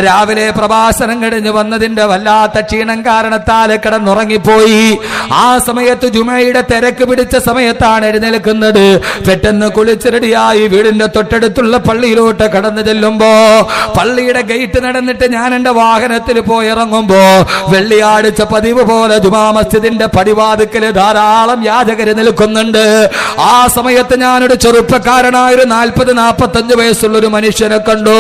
രാവിലെ പ്രഭാഷണം കഴിഞ്ഞ് വന്നതിന്റെ വല്ലാത്ത ക്ഷീണം കാരണത്താൽ കിടന്നുറങ്ങിപ്പോയി. ആ സമയത്ത് ജുമയുടെ തിരക്ക് പിടിച്ച സമയത്താണ് എഴുന്നേൽക്കുന്നത്. പെട്ടെന്ന് കുളിച്ച് റെഡിയായി വീടിന്റെ തൊട്ടടുത്തുള്ള പള്ളിയിലോട്ട് കടന്നു ചെല്ലുമ്പോ, പള്ളിയുടെ ഗേറ്റ് നടന്നിട്ട് ഞാൻ എന്റെ വാഹനത്തിൽ പോയി ഇറങ്ങുമ്പോ, വെള്ളിയാഴ്ച പതിവ് പോലെ ജുമാ മസ്ജിദിന്റെ പടിവാതിക്കല് ധാരാളം യാചകര് നിൽക്കുന്നുണ്ട്. ആ സമയത്ത് ഞാനൊരു ചെറുപ്പക്കാരനായ ഒരു 40-45 വയസ്സുള്ള ഒരു മനുഷ്യനെ കണ്ടു.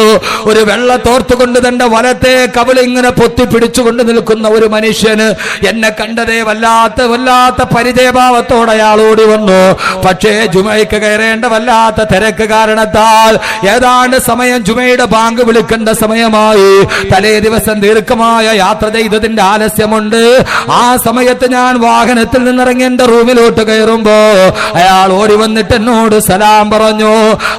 ഒരു വെള്ള തോർത്തുകൊണ്ട് തന്റെ വലത്തെ കവിള ഇങ്ങനെ പൊത്തിപ്പിടിച്ചുകൊണ്ട് നിൽക്കുന്ന ഒരു മനുഷ്യന് എന്നെ കണ്ടതേ വല്ലാത്ത പരിചയഭാവത്തോടെ അയാൾ ഓടി വന്നു. പക്ഷേ ജുമയ്ക്ക് കയറേണ്ട വല്ലാത്ത തിരക്ക് കാരണത്താൽ ഏതാണ്ട് സമയം ജുമയുടെ ബാങ്ക് വിളിക്കേണ്ട സമയമായി. തലേ ദിവസം ദീർഘമായ യാത്ര ചെയ്തതിന്റെ ആലസ്യമുണ്ട്. ആ സമയത്ത് ഞാൻ വാഹനത്തിൽ നിന്നിറങ്ങി എന്റെ റൂമിലോട്ട് കയറുമ്പോ അയാൾ ഓടി വന്നിട്ട് എന്നോട് സലാം പറഞ്ഞു.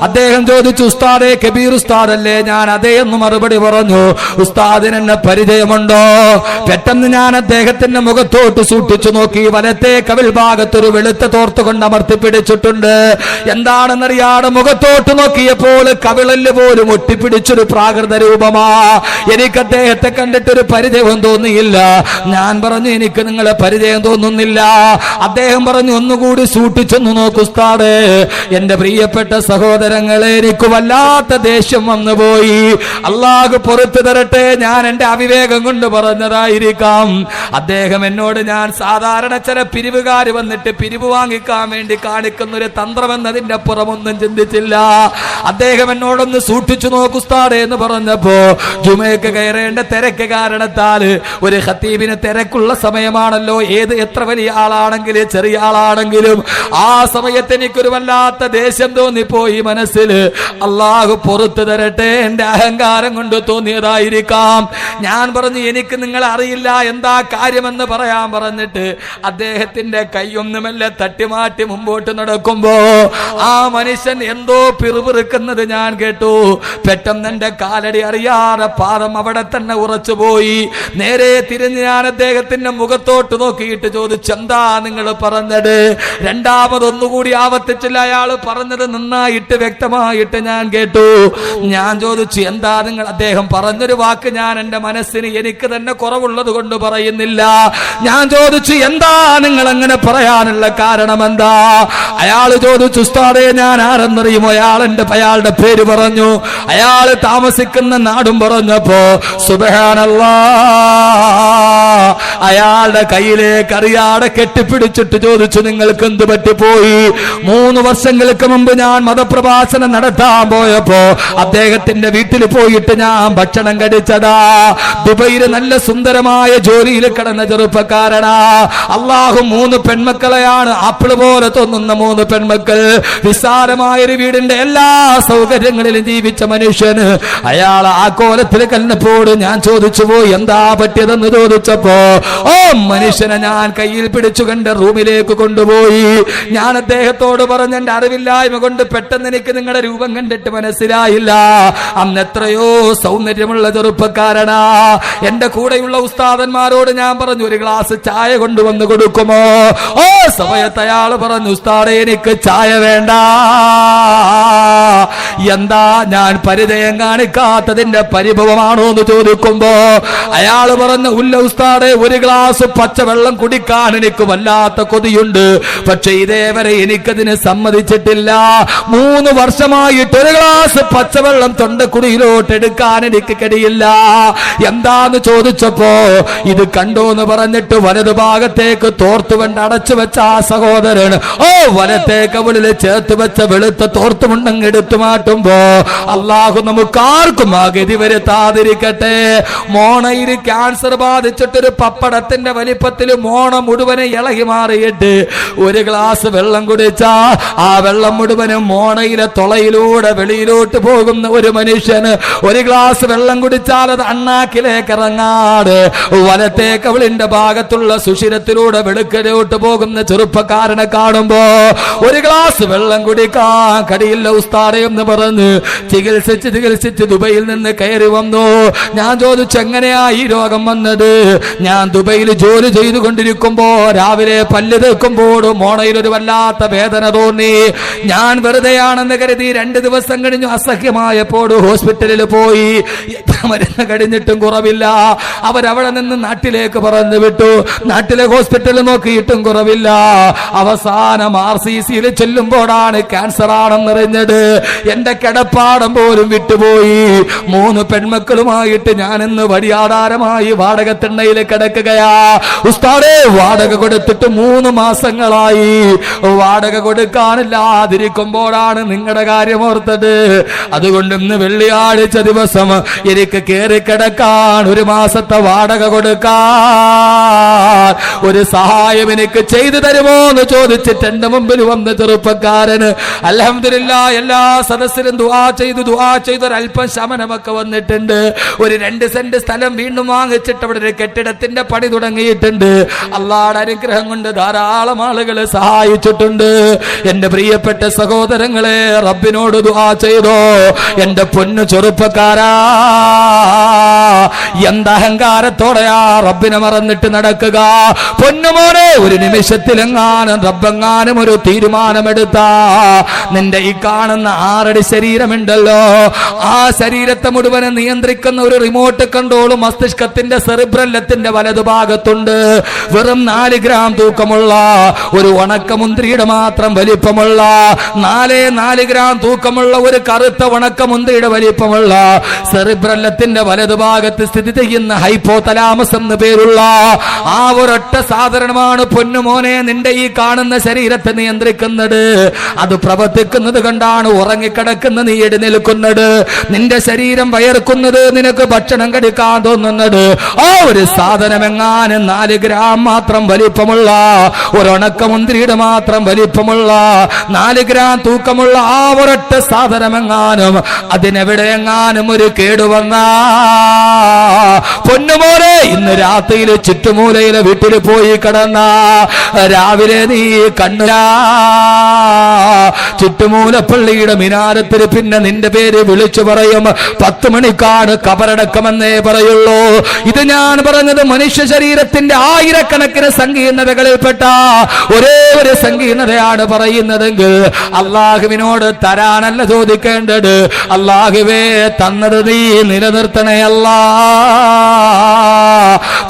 അദ്ദേഹം അദ്ദേഹം ചോദിച്ചു, ഉസ്താദേ കബീർ ഉസ്താദല്ലേ? ഞാൻ അതേ എന്ന് മറുപടി പറഞ്ഞു. ഉസ്താദിന് എന്നെ പരിചയമുണ്ടോ? പെട്ടെന്ന് ഞാൻ അദ്ദേഹത്തിന്റെ മുഖത്തോട്ട് സൂക്ഷിച്ചു നോക്കി. വലത്തെ കവിൾ ഭാഗത്തൊരു വെളുത്ത തോർത്ത് കൊണ്ട് അമർത്തി പിടിച്ചിട്ടുണ്ട്. എന്താണെന്നറിയാതെ മുഖത്തോട്ട് നോക്കിയപ്പോൾ കവിളല് പോലും ഒട്ടിപ്പിടിച്ചൊരു പ്രാകൃത രൂപമാ. എനിക്ക് അദ്ദേഹത്തെ കണ്ടിട്ടൊരു പരിചയം തോന്നിയില്ല. ഞാൻ പറഞ്ഞു, എനിക്ക് നിങ്ങളെ പരിചയം തോന്നുന്നില്ല. അദ്ദേഹം പറഞ്ഞു, ഒന്നുകൂടി സൂക്ഷിച്ചൊന്നു നോക്കൂ ഉസ്താദേ. എന്റെ പ്രിയപ്പെട്ട സഹോദരങ്ങളെ, എനിക്ക് വല്ലാത്ത ദേഷ്യം വന്നുപോയി. അല്ലാഹു പുറത്തു തരട്ടെ, ഞാൻ എന്റെ അവിവേകം കൊണ്ട് പറഞ്ഞതായിരിക്കാം. അദ്ദേഹം എന്നോട്, ഞാൻ സാധാരണ ചില പിരിവുകാർ വന്നിട്ട് പിരിവ് വാങ്ങിക്കാൻ വേണ്ടി കാണിക്കുന്ന ഒരു തന്ത്രമെന്നതിന്റെ അപ്പുറമൊന്നും ചിന്തിച്ചില്ല. അദ്ദേഹം എന്നോടൊന്ന് സൂക്ഷിച്ചു നോക്കൂ ഉസ്താദേ എന്ന് പറഞ്ഞപ്പോ, ജുമയ്ക്ക് കയറേണ്ട തിരക്ക് കാരണത്താൽ ഒരു ഖത്തീബിന് തിരക്കുള്ള സമയമാണല്ലോ. എത്ര വലിയ ആളാണെങ്കിലും ചെറിയ ആളാണെങ്കിലും ആ സമയത്ത് എനിക്കൊരു വല്ലാത്ത ദേഷ്യം തോന്നിപ്പോയി മനസ്സിൽ. അല്ലാഹു പുറത്തു തരട്ടെ, എന്റെ അഹങ്കാരം കൊണ്ട് തോന്നിയതായിരിക്കാം. ഞാൻ പറഞ്ഞു, എനിക്ക് നിങ്ങൾ അറിയില്ല, എന്താ കാര്യമെന്ന് പറയാൻ പറഞ്ഞിട്ട് അദ്ദേഹത്തിന്റെ കൈയൊന്നുമല്ല തട്ടിമാറ്റി മുമ്പോട്ട് നടക്കുമ്പോ ആ മനുഷ്യൻ എന്തോ പിറുപിറുക്കുന്നത് ഞാൻ കേട്ടു. പെട്ടെന്ന് എന്റെ കാലടി അറിയാതെ പാദം അവിടെ തന്നെ ഉറച്ചുപോയി. നേരെ തിരിഞ്ഞ് ഞാൻ അദ്ദേഹത്തിന്റെ മുഖത്തോട്ട് നോക്കിയിട്ട് ചോദിച്ചു, എന്താ നിങ്ങൾ പറഞ്ഞത്? രണ്ടാമതൊന്നുകൂടി ആവർത്തിച്ചില്ല. അയാൾ പറഞ്ഞത് നന്നായിട്ട് വ്യക്തമായിട്ട് ഞാൻ കേട്ടു. ഞാൻ ചോദിച്ചു, എന്താ നിങ്ങൾ? അദ്ദേഹം പറഞ്ഞൊരു വാക്ക് ഞാൻ എന്റെ മനസ്സിന് എനിക്ക് തന്നെ കുറവുള്ളത് കൊണ്ട് പറയുന്നില്ല. ഞാൻ ചോദിച്ചു, എന്താ നിങ്ങൾ അങ്ങനെ പറയാനുള്ള കാരണം എന്താ? അയാൾ ചോദിച്ചു, ഉസ്താദേ ഞാൻ ആരെന്നറിയുമോ? അയാളുടെ പേര് പറഞ്ഞു, അയാൾ താമസിക്കുന്ന നാടും പറഞ്ഞപ്പോ സുബ്ഹാനല്ലാഹ്, അയാളുടെ കയ്യിലേക്ക് അറിയാതെ കെട്ടിപ്പിടിച്ചിട്ട് ചോദിച്ചു, നിങ്ങൾക്ക് എന്ത് പറ്റിപ്പോയി? 3 വർഷങ്ങൾക്ക് മുമ്പ് ഞാൻ മതപ്രഭാഷണം നടത്താൻ പോയപ്പോ അദ്ദേഹത്തിന്റെ വീട്ടിൽ പോയിട്ട് ഞാൻ ഭക്ഷണം കഴിച്ചതാ. ദുബൈയിൽ നല്ല സുന്ദരമായ ജോലിയിൽ കിടന്ന ചെറുപ്പക്കാരനാ. അള്ളാഹു 3 പെൺമക്കളെയാണ്, ആപ്പിള് പോലെ തോന്നുന്ന 3 പെൺമക്കൾ, വിശാലമായൊരു വീടിന്റെ എല്ലാ സൗകര്യങ്ങളിലും ജീവിച്ച മനുഷ്യന് അയാൾ ആ കോലത്തിൽ കല്ലപ്പോട് ഞാൻ ചോദിച്ചു പോയി, എന്താ പറ്റിയതെന്ന് ചോദിച്ചപ്പോ മനുഷ്യനെ ഞാൻ കയ്യിൽ പിടിച്ചു കണ്ട് റൂമിലേക്ക് കൊണ്ടുപോയി. ഞാൻ അദ്ദേഹത്തോട് പറഞ്ഞ, എന്റെ അറിവില്ലായ്മ കൊണ്ട് പെട്ടെന്ന് എനിക്ക് നിങ്ങളുടെ രൂപം കണ്ടിട്ട് മനസ്സിലായില്ല. അന്ന് എത്രയോ സൗന്ദര്യമുള്ള ചെറുപ്പക്കാരനാ. എന്റെ കൂടെയുള്ള ഉസ്താദന്മാരോട് ഞാൻ പറഞ്ഞു, ഒരു ഗ്ലാസ് ചായ കൊണ്ടുവന്ന് കൊടുക്കുമോ? സമയത്ത് അയാൾ പറഞ്ഞു, ഉസ്താദേ എനിക്ക് ചായ വേണ്ട. എന്താ, ഞാൻ പരിചയം കാണിക്കാത്തതിന്റെ പരിഭവമാണോ എന്ന് ചോദിക്കുമ്പോ അയാൾ പറഞ്ഞു, ഉല്ല ഉസ്താദേ, ഒരു ഗ്ലാസ് പച്ചവെള്ളം കുടിക്കാൻ എനിക്ക് വല്ലാത്ത കൊതിയുണ്ട്. പക്ഷെ ഇതേവരെ എനിക്കതിന് സമ്മതിച്ചിട്ടില്ല. 3 വർഷമായിട്ട് ഒരു ഗ്ലാസ് പച്ചവെള്ളം തൊണ്ടക്കുടിയിലോട്ട് എടുക്കാൻ എനിക്ക് കഴിയില്ല. എന്താന്ന് ചോദിച്ചപ്പോ ഇത് കണ്ടോന്ന് പറഞ്ഞിട്ട് വലതു ഭാഗത്തേക്ക് തോർത്തുകൊണ്ട് അടച്ചു വെച്ച ആ സഹോദരൻ വലത്തെ കവിളിൽ ചേർത്ത് വെച്ച വെളുത്ത തോർത്തുമുണ്ടങ്ങ് എടുത്തു മാറ്റുമ്പോ അള്ളാഹു നമുക്ക് ആർക്കും ആ ഗതി വരുത്താതിരിക്കട്ടെ. മോണയിൽ ക്യാൻസർ ബാധിച്ചിട്ടൊരു പപ്പടത്തിന്റെ വലിപ്പത്തിൽ മോണ മുഴുവനെ ഇളകി മാറിയിട്ട് ഒരു ഗ്ലാസ് വെള്ളം കുടിച്ചാ ആ വെള്ളം മുഴുവനും മോണയിലെ തുളയിലൂടെ വെളിയിലോട്ട് പോകുന്ന ഒരു മനുഷ്യന് ഒരു ഗ്ലാസ് വെള്ളം കുടിച്ചാൽ അത് അണ്ണാക്കിലേക്ക് ഇറങ്ങാതെ വലത്തെ കവിളിന്റെ ഭാഗത്തുള്ള സുഷിരത്തിലൂടെ വെളുക്കലോട്ട് പോകുന്ന ചെറുപ്പക്കാരനെ കാണുമ്പോ ഒരു ഗ്ലാസ് വെള്ളം കുടിക്കാൻ കടിയില്ല ഉസ്താദേ എന്ന് പറഞ്ഞ് ചികിത്സിച്ച് ദുബൈയിൽ നിന്ന് കയറി വന്നു. ഞാൻ ചോദിച്ചു, എങ്ങനെയാ ഈ രോഗം വന്നത്? ഞാൻ ദുബൈയിൽ ജോലി ചെയ്തുകൊണ്ടിരിക്കുമ്പോ രാവിലെ പല്ല് തേക്കുമ്പോൾ മോണയിൽ ഒരു വല്ലാത്ത വേദന തോന്നി. ഞാൻ വെറുതെയാണെന്ന് കരുതി 2 ദിവസം കഴിഞ്ഞു അസഹ്യമായപ്പോൾ ഹോസ്പിറ്റലിൽ പോയി. മരുന്ന് കഴിഞ്ഞിട്ടും കുറവില്ല. അവരവിടെ നിന്ന് നാട്ടിലേക്ക് പറഞ്ഞു വിട്ടു. നാട്ടിലെ ഹോസ്പിറ്റലിൽ നോക്കിയിട്ടും കുറവില്ല. അവസാനം RCCയിൽ ചെല്ലുമ്പോഴാണ് ക്യാൻസർ ആണെന്നറിഞ്ഞത്. എന്റെ കിടപ്പാടം പോലും വിട്ടുപോയി. 3 പെൺമക്കളുമായിട്ട് ഞാൻ ഇന്ന് വഴിയാധാരമായി വാടക തിണ്ണയിൽ കിടക്കുകയാ. ഉസ്താദേ, വാടക കൊടുത്തിട്ട് 3 മാസങ്ങളായി. വാടക കൊടുക്കാനില്ലാതിരിക്കുമ്പോഴാണ് നിങ്ങളുടെ കാര്യം ഓർത്തത്. അതുകൊണ്ട് ഇന്ന് വെള്ളിയാഴ്ച ദിവസം എനിക്ക് എനിക്ക് കേറിക്കിടക്കാൻ, ഒരു മാസത്തെ വാടക കൊടുക്കാൻ ഒരു സഹായം എനിക്ക് ചെയ്തു തരുമോ എന്ന് ചോദിച്ചിട്ട് എന്റെ മുമ്പിൽ വന്ന ചെറുപ്പക്കാരന് അൽഹംദുലില്ലാഹ് എല്ലാ സദസ്സിലും ദുആ ചെയ്ത് ഒരല്പം ശമനമൊക്കെ വന്നിട്ടുണ്ട്. ഒരു 2 സെന്റ് സ്ഥലം വീണ്ടും വാങ്ങിച്ചിട്ട് അവിടെ ഒരു കെട്ടിടത്തിന്റെ പണി തുടങ്ങിയിട്ടുണ്ട്. അള്ളാഹുവിന്റെ അനുഗ്രഹം കൊണ്ട് ധാരാളം ആളുകൾ സഹായിച്ചിട്ടുണ്ട്. എന്റെ പ്രിയപ്പെട്ട സഹോദരങ്ങളെ, റബ്ബിനോട് ദുആ ചെയ്തോ? എന്റെ പൊന്നു ചെറുപ്പക്കാരാ, എന്തഹങ്കാരത്തോടെയാ റബ്ബിനെ മറന്നിട്ട് നടക്കുക? പൊന്നുമോനെ, ഒരു നിമിഷത്തിലെങ്ങാനും റബ്ബെങ്ങാനും ഒരു തീരുമാനമെടുത്താ നിന്റെ ഈ കാണുന്ന 6 അടി ശരീരമുണ്ടല്ലോ, ആ ശരീരത്തെ മുഴുവനും നിയന്ത്രിക്കുന്ന ഒരു റിമോട്ട് കൺട്രോൾ മസ്തിഷ്കത്തിന്റെ സെറിബ്രല്ലത്തിന്റെ വലതുഭാഗത്തുണ്ട്. വെറും 4 ഗ്രാം തൂക്കമുള്ള ഒരു ഉണക്കമുന്തിരിയുടെ മാത്രം വലിപ്പമുള്ള 4 ഗ്രാം തൂക്കമുള്ള ഒരു കറുത്ത ഉണക്കമുന്തിരിയുടെ വലിപ്പമുള്ള സെറിബ്രല്ലത്തിന്റെ വലതുഭാഗത്ത് സ്ഥിതി ചെയ്യുന്ന ഹൈപ്പോതലാമസ് എന്ന് പേരുള്ള ആ ഒരൊറ്റ സാധനമാണ് പൊന്നുമോനെ നിന്റെ ഈ കാണുന്ന ശരീരത്തെ നിയന്ത്രിക്കുന്നത്. അത് പ്രവർത്തിക്കുന്നത് കണ്ടാണ് ഉറങ്ങിക്കിടക്കുന്ന നീ എഴുന്നേൽക്കുന്നത്, നിന്റെ ശരീരം വയർക്കുന്നത്, നിനക്ക് ഭക്ഷണം കഴിക്കാൻ തോന്നുന്നത്. ആ ഒരു സാധനമെങ്ങാനും 4 ഗ്രാം മാത്രം വലിപ്പമുള്ള ഒരു ഉണക്കമുന്തിരിയുടെ മാത്രം വലിപ്പമുള്ള 4 ഗ്രാം തൂക്കമുള്ള ആ ഒരൊറ്റ സാധനമെങ്ങാനും അതിനെവിടെയെങ്ങാനും ഒരു കേടുവന്ന പൊന്നുമോനെ, ഇന്ന് രാത്രിയിൽ ചുറ്റുമൂലയിലെ വീട്ടിൽ പോയി കിടന്ന രാവിലെ നീ കണ്ണുരാ ചുറ്റുമൂലപ്പള്ളിയുടെ മിനാരത്തിൽ പിന്നെ നിന്റെ പേര് വിളിച്ചു പറയും. 10 മണിക്കാണ് കബറടക്കമെന്നേ പറയുള്ളൂ. ഇത് ഞാൻ പറഞ്ഞത് മനുഷ്യ ശരീരത്തിന്റെ ആയിരക്കണക്കിന് സങ്കീർണതകളിൽപ്പെട്ട ഒരേ ഒരു സങ്കീർണതയാണ് പറയുന്നതെങ്കിൽ അള്ളാഹുവിനോട് തരാനല്ല ചോദിക്കേണ്ടത്. അള്ളാഹുവേ, തന്നത് നീ നിലനിർത്തണയല്ല.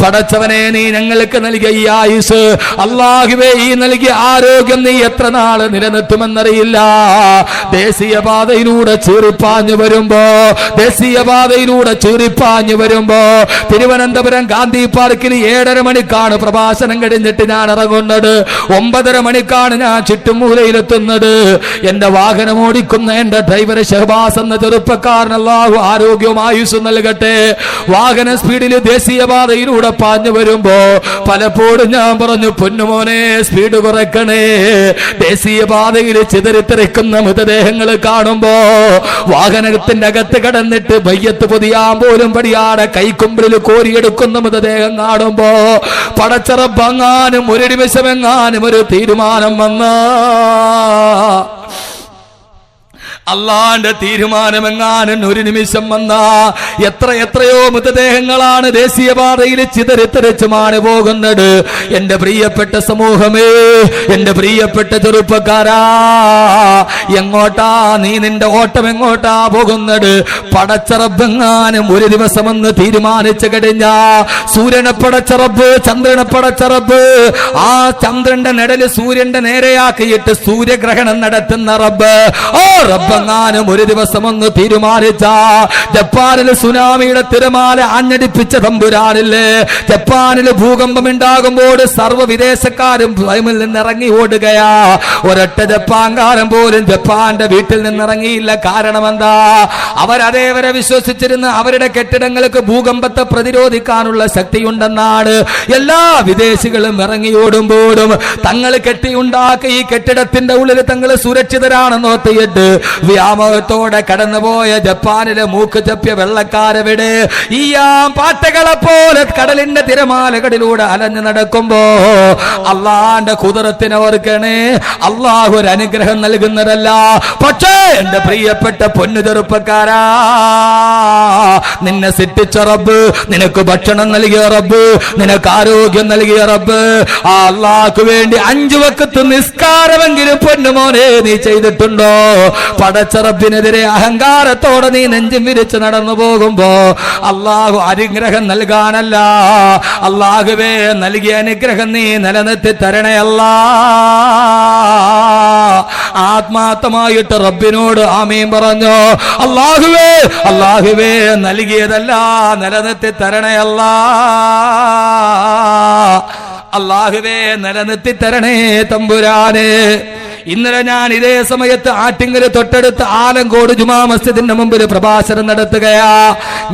പടച്ചവനെ, നീ ഞങ്ങൾക്ക് നൽകിയ ഈ ആയുസ്, അള്ളാഹുവേ, ഈ നൽകിയ ആരോഗ്യം നീ എത്ര നാള് നിലനിർത്തുമെന്നറിയില്ല. ദേശീയപാതയിലൂടെ ചീറിപ്പാഞ്ഞു വരുമ്പോ തിരുവനന്തപുരം ഗാന്ധി പാർക്കിൽ 7:30 മണിക്കാണ് പ്രഭാഷണം കഴിഞ്ഞിട്ട് ഞാൻ ഇറങ്ങുന്നത്. 9:30 മണിക്കാണ് ഞാൻ ചുറ്റുമൂലയിലെത്തുന്നത്. എന്റെ വാഹനം ഓടിക്കുന്ന എന്റെ ഡ്രൈവർ ഷഹബാസ് എന്ന ചെറുപ്പക്കാരൻ അല്ലാഹു ആരോഗ്യവും ആയുസ്സും നൽകട്ടെ. വാഹന സ്പീഡിൽ ദേശീയപാതയിലൂടെ പാഞ്ഞു വരുമ്പോ പലപ്പോഴും ഞാൻ പറഞ്ഞു, പൊന്നുമോനെ സ്പീഡ് കുറയ്ക്കണേ. ദേശീയപാതയിൽ ചിതറിത്തെറിക്കുന്ന മൃതദേഹങ്ങൾ കാണുമ്പോ വാഹനത്തിന്റെ അകത്ത് കടന്നിട്ട് ബയ്യത്ത് പൊതിയാൻ പോലും പടിയാടെ കൈക്കുമ്പിളിൽ കോരിയെടുക്കുന്ന മൃതദേഹം കാണുമ്പോ പടച്ചറബെങ്ങാനും ഒരു നിമിഷമെങ്ങാനും ഒരു തീരുമാനം വന്ന അള്ളാന്റെ തീരുമാനമെങ്ങാനും ഒരു നിമിഷം വന്ന എത്രയോ മൃതദേഹങ്ങളാണ് ദേശീയപാതയിൽ ചിതറിത്തെറിച്ചുമാണ് പോകുന്നത്. എന്റെ പ്രിയപ്പെട്ട സമൂഹമേ, എന്റെ പ്രിയപ്പെട്ട ചെറുപ്പക്കാരാ, എങ്ങോട്ടാ നീ നിന്റെ ഓട്ടം എങ്ങോട്ടാ പോകുന്നത്? പടച്ചറബെങ്ങാനും ഒരു ദിവസമെന്ന് തീരുമാനിച്ചു കഴിഞ്ഞാ സൂര്യനെ പടച്ചറബ്, ചന്ദ്രനെ പടച്ചറബ്, ആ ചന്ദ്രന്റെ നിഴല് സൂര്യന്റെ നേരെയാക്കിയിട്ട് സൂര്യഗ്രഹണം നടത്തുന്ന റബ്ബ്, ഓ റബ്ബ് ാനും ഒരു ദിവസം ഒന്ന് തീരുമാനിച്ച ജപ്പാനിൽ സുനാമിയുടെ തിരമാല അഞ്ഞടിപ്പിച്ച തമ്പുരാനില്ലേ, ജപ്പാനിൽ ഭൂകമ്പം ഉണ്ടാകുമ്പോൾ സർവ്വ വിദേശക്കാരും ഭൂമിയിൽ നിന്ന് ഇറങ്ങി ഓടുകയാ. ഒരൊറ്റ ജപ്പാൻകാരൻ പോലും ജപ്പാന്റെ വീട്ടിൽ നിന്നിറങ്ങിയില്ല. കാരണം എന്താ? അവരതേവരെ വിശ്വസിച്ചിരുന്ന അവരുടെ കെട്ടിടങ്ങൾക്ക് ഭൂകമ്പത്തെ പ്രതിരോധിക്കാനുള്ള ശക്തിയുണ്ടെന്നാണ്. എല്ലാ വിദേശികളും ഇറങ്ങി ഓടുമ്പോഴും തങ്ങൾ കെട്ടിയുണ്ടാക്കി ഈ കെട്ടിടത്തിന്റെ ഉള്ളിൽ തങ്ങൾ സുരക്ഷിതരാണെന്ന് ഓർത്തിയിട്ട് വ്യാമോഹത്തോടെ കടന്നുപോയ ജപ്പാനിലെ മൂക്ക് ചപ്പിയ വെള്ളക്കാരെവിടെ ഈ പാട്ടകളെ പോലെ കടലിന്റെ തിരമാലകളിലൂടെ അലഞ്ഞു നടക്കുമ്പോ അള്ളാന്റെ കുതിരത്തിനെ ഓർക്കണേ. അള്ളാഹു ഒരു അനുഗ്രഹം നൽകുന്നതല്ല. പക്ഷേ എന്റെ പ്രിയപ്പെട്ട പൊന്നു ചെറുപ്പക്കാരാ, നിന്നെ സൃഷ്ടിച്ച റബ്ബ്, നിനക്ക് ഭക്ഷണം നൽകിയ റബ്ബ്, നിനക്ക് ആരോഗ്യം നൽകിയ റബ്ബ്, ആ അള്ളാഹ്ക്ക് വേണ്ടി 5 വക്ത് നിസ്കാരമെങ്കിലും പൊന്നുമോനെ നീ ചെയ്തിട്ടുണ്ടോ? പടച്ച റബ്ബിനെതിരെ അഹങ്കാരത്തോടെ നീ നെഞ്ചും വിരിച്ച് നടന്നു പോകുമ്പോ അള്ളാഹു അനുഗ്രഹം നൽകാനല്ല, അള്ളാഹുവേ നൽകിയ അനുഗ്രഹം നീ നിലനിർത്തി തരണയല്ല. ആത്മാർത്ഥമായിട്ട് റബ്ബിനോട് ആമീൻ പറഞ്ഞോ. അള്ളാഹുവേ, അള്ളാഹുവേ നൽകിയതല്ല നിലനിർത്തി തരണയല്ല. അള്ളാഹുവേ നിലനിർത്തി തരണേ തമ്പുരാനെ. ഇന്നലെ ഞാൻ ഇതേ സമയത്ത് ആറ്റിങ്ങൽ തൊട്ടടുത്ത് ആലങ്കോട് ജുമാ മസ്ജിദിന്റെ മുമ്പിൽ പ്രഭാഷണം നടത്തുകയാ.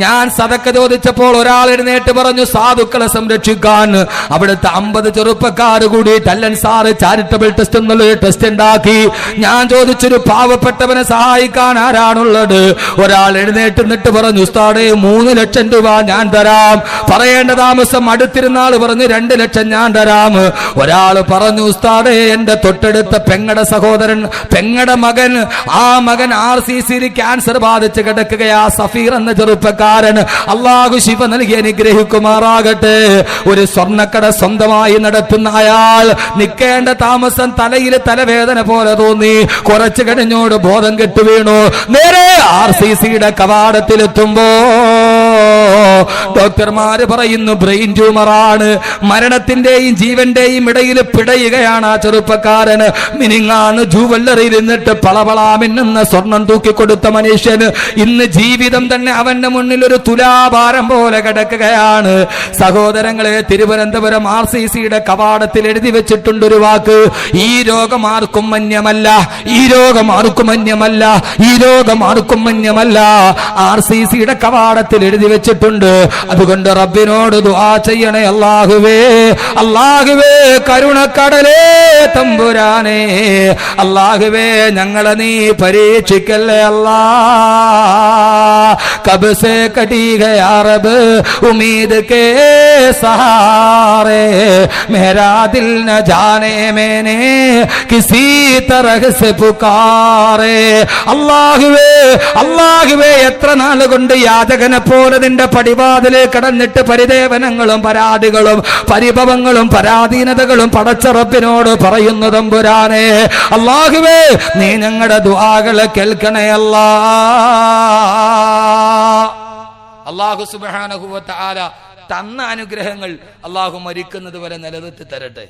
ഞാൻ സദക്ക ചോദിച്ചപ്പോൾ ഒരാൾ എഴുന്നേറ്റ് പറഞ്ഞു, സാധുക്കളെ സംരക്ഷിക്കാൻ അവിടുത്തെ 50 ചെറുപ്പക്കാർ കൂടി ടല്ലൻ സാറ് ചാരിറ്റബിൾ ടെസ്റ്റ് എന്നുള്ളൊരു ടെസ്റ്റ് ഉണ്ടാക്കി. ഞാൻ ചോദിച്ചൊരു പാവപ്പെട്ടവനെ സഹായിക്കാൻ ആരാണുള്ളത്? ഒരാൾ എഴുന്നേറ്റ് നിന്നിട്ട് പറഞ്ഞു, ഉസ്താദേ 3 ലക്ഷം രൂപ ഞാൻ തരാം. പറയേണ്ട താമസം അടുത്തിരുന്നാൾ പറഞ്ഞു 2 ലക്ഷം ഞാൻ തരാം. ഒരാൾ പറഞ്ഞു, ഉസ്താദേ എന്റെ തൊട്ടടുത്ത പെങ്ങടെ സഹോദരൻ, പെങ്ങടെ മകൻ, ആ മകൻ RCCയിൽ ക്യാൻസർ ബാധിച്ച് കിടക്കുകയാ. സഫീർ എന്ന ചെറുപ്പക്കാരൻ, അള്ളാഹു ശിഫ നൽകി അനുഗ്രഹിക്കുമാറാകട്ടെ. ഒരു സ്വർണ്ണക്കട സ്വന്തമായി നടത്തുന്ന അയാൾ നിൽക്കേണ്ട താമസം തലയിൽ തലവേദന പോലെ തോന്നി. കുറച്ചു കഴിഞ്ഞോട് ബോധം കെട്ടു വീണു. നേരെ RCCയുടെ കവാടത്തിലെത്തുമ്പോ ഡോക്ടർമാര് പറയുന്നു ബ്രെയിൻ ട്യൂമറാണ്. മരണത്തിന്റെയും ജീവന്റെയും ഇടയിൽ പിടയുകയാണ് ആ ചെറുപ്പക്കാരന്. മിനിങ്ങാന്ന് ജൂവല്ലറിയിൽ നിന്നിട്ട് പളപളാമിന്നുന്ന സ്വർണം തൂക്കിക്കൊടുത്ത മനുഷ്യന് ഇന്ന് ജീവിതം തന്നെ അവന്റെ മുന്നിൽ ഒരു തുലാഭാരം പോലെ കിടക്കുകയാണ്. സഹോദരങ്ങളെ, തിരുവനന്തപുരം RCCയുടെ കവാടത്തിൽ എഴുതി വെച്ചിട്ടുണ്ട് ഒരു വാക്ക്, ഈ രോഗം ആർക്കും മന്യമല്ല, ഈ രോഗം ആർക്കും മന്യമല്ല, ഈ രോഗം ആർക്കും മന്യമല്ല. RCCയുടെ കവാടത്തിൽ എഴുതി വെച്ചിട്ടുണ്ട്. അതുകൊണ്ട് റബ്ബിനോട് ദുആ ചെയ്യണേ, അല്ലാഹുവേ, അല്ലാഹുവേ, കരുണക്കടലേ തമ്പുരാനേ, അല്ലാഹുവേ, ഞങ്ങളെ നീ പരീക്ഷിക്കല്ലേ അല്ലാ. കബ് സേ കടി ഗയാ റബ്ബ് ഉമ്മീദ് കേ സഹാരെ, മേരാ ദിൽ ന ജാനെ മേനെ കിസി തരഹ് സെ പുകാരെ. അല്ലാഹുവേ, അല്ലാഹുവേ, എത്ര നാൾ കൊണ്ട് യാചകനെ പോലെ നിന്റെ പടിവാതിലെ കടന്നിട്ട് പരിദേവനങ്ങളും പരാതികളും പരിഭവങ്ങളും പരാധീനതകളും പടച്ച റബ്ബിനോട് പറയുന്നു തമ്പുരാനെ. അല്ലാഹുവേ, നീ ഞങ്ങളുടെ ദുആകളെ കേൾക്കണേ അല്ലാ. അല്ലാഹു സുബ്ഹാനഹു വ തആല തന്ന അനുഗ്രഹങ്ങൾ അല്ലാഹു മരിക്കുന്നത് വരെ നിലനിർത്തി തരട്ടെ.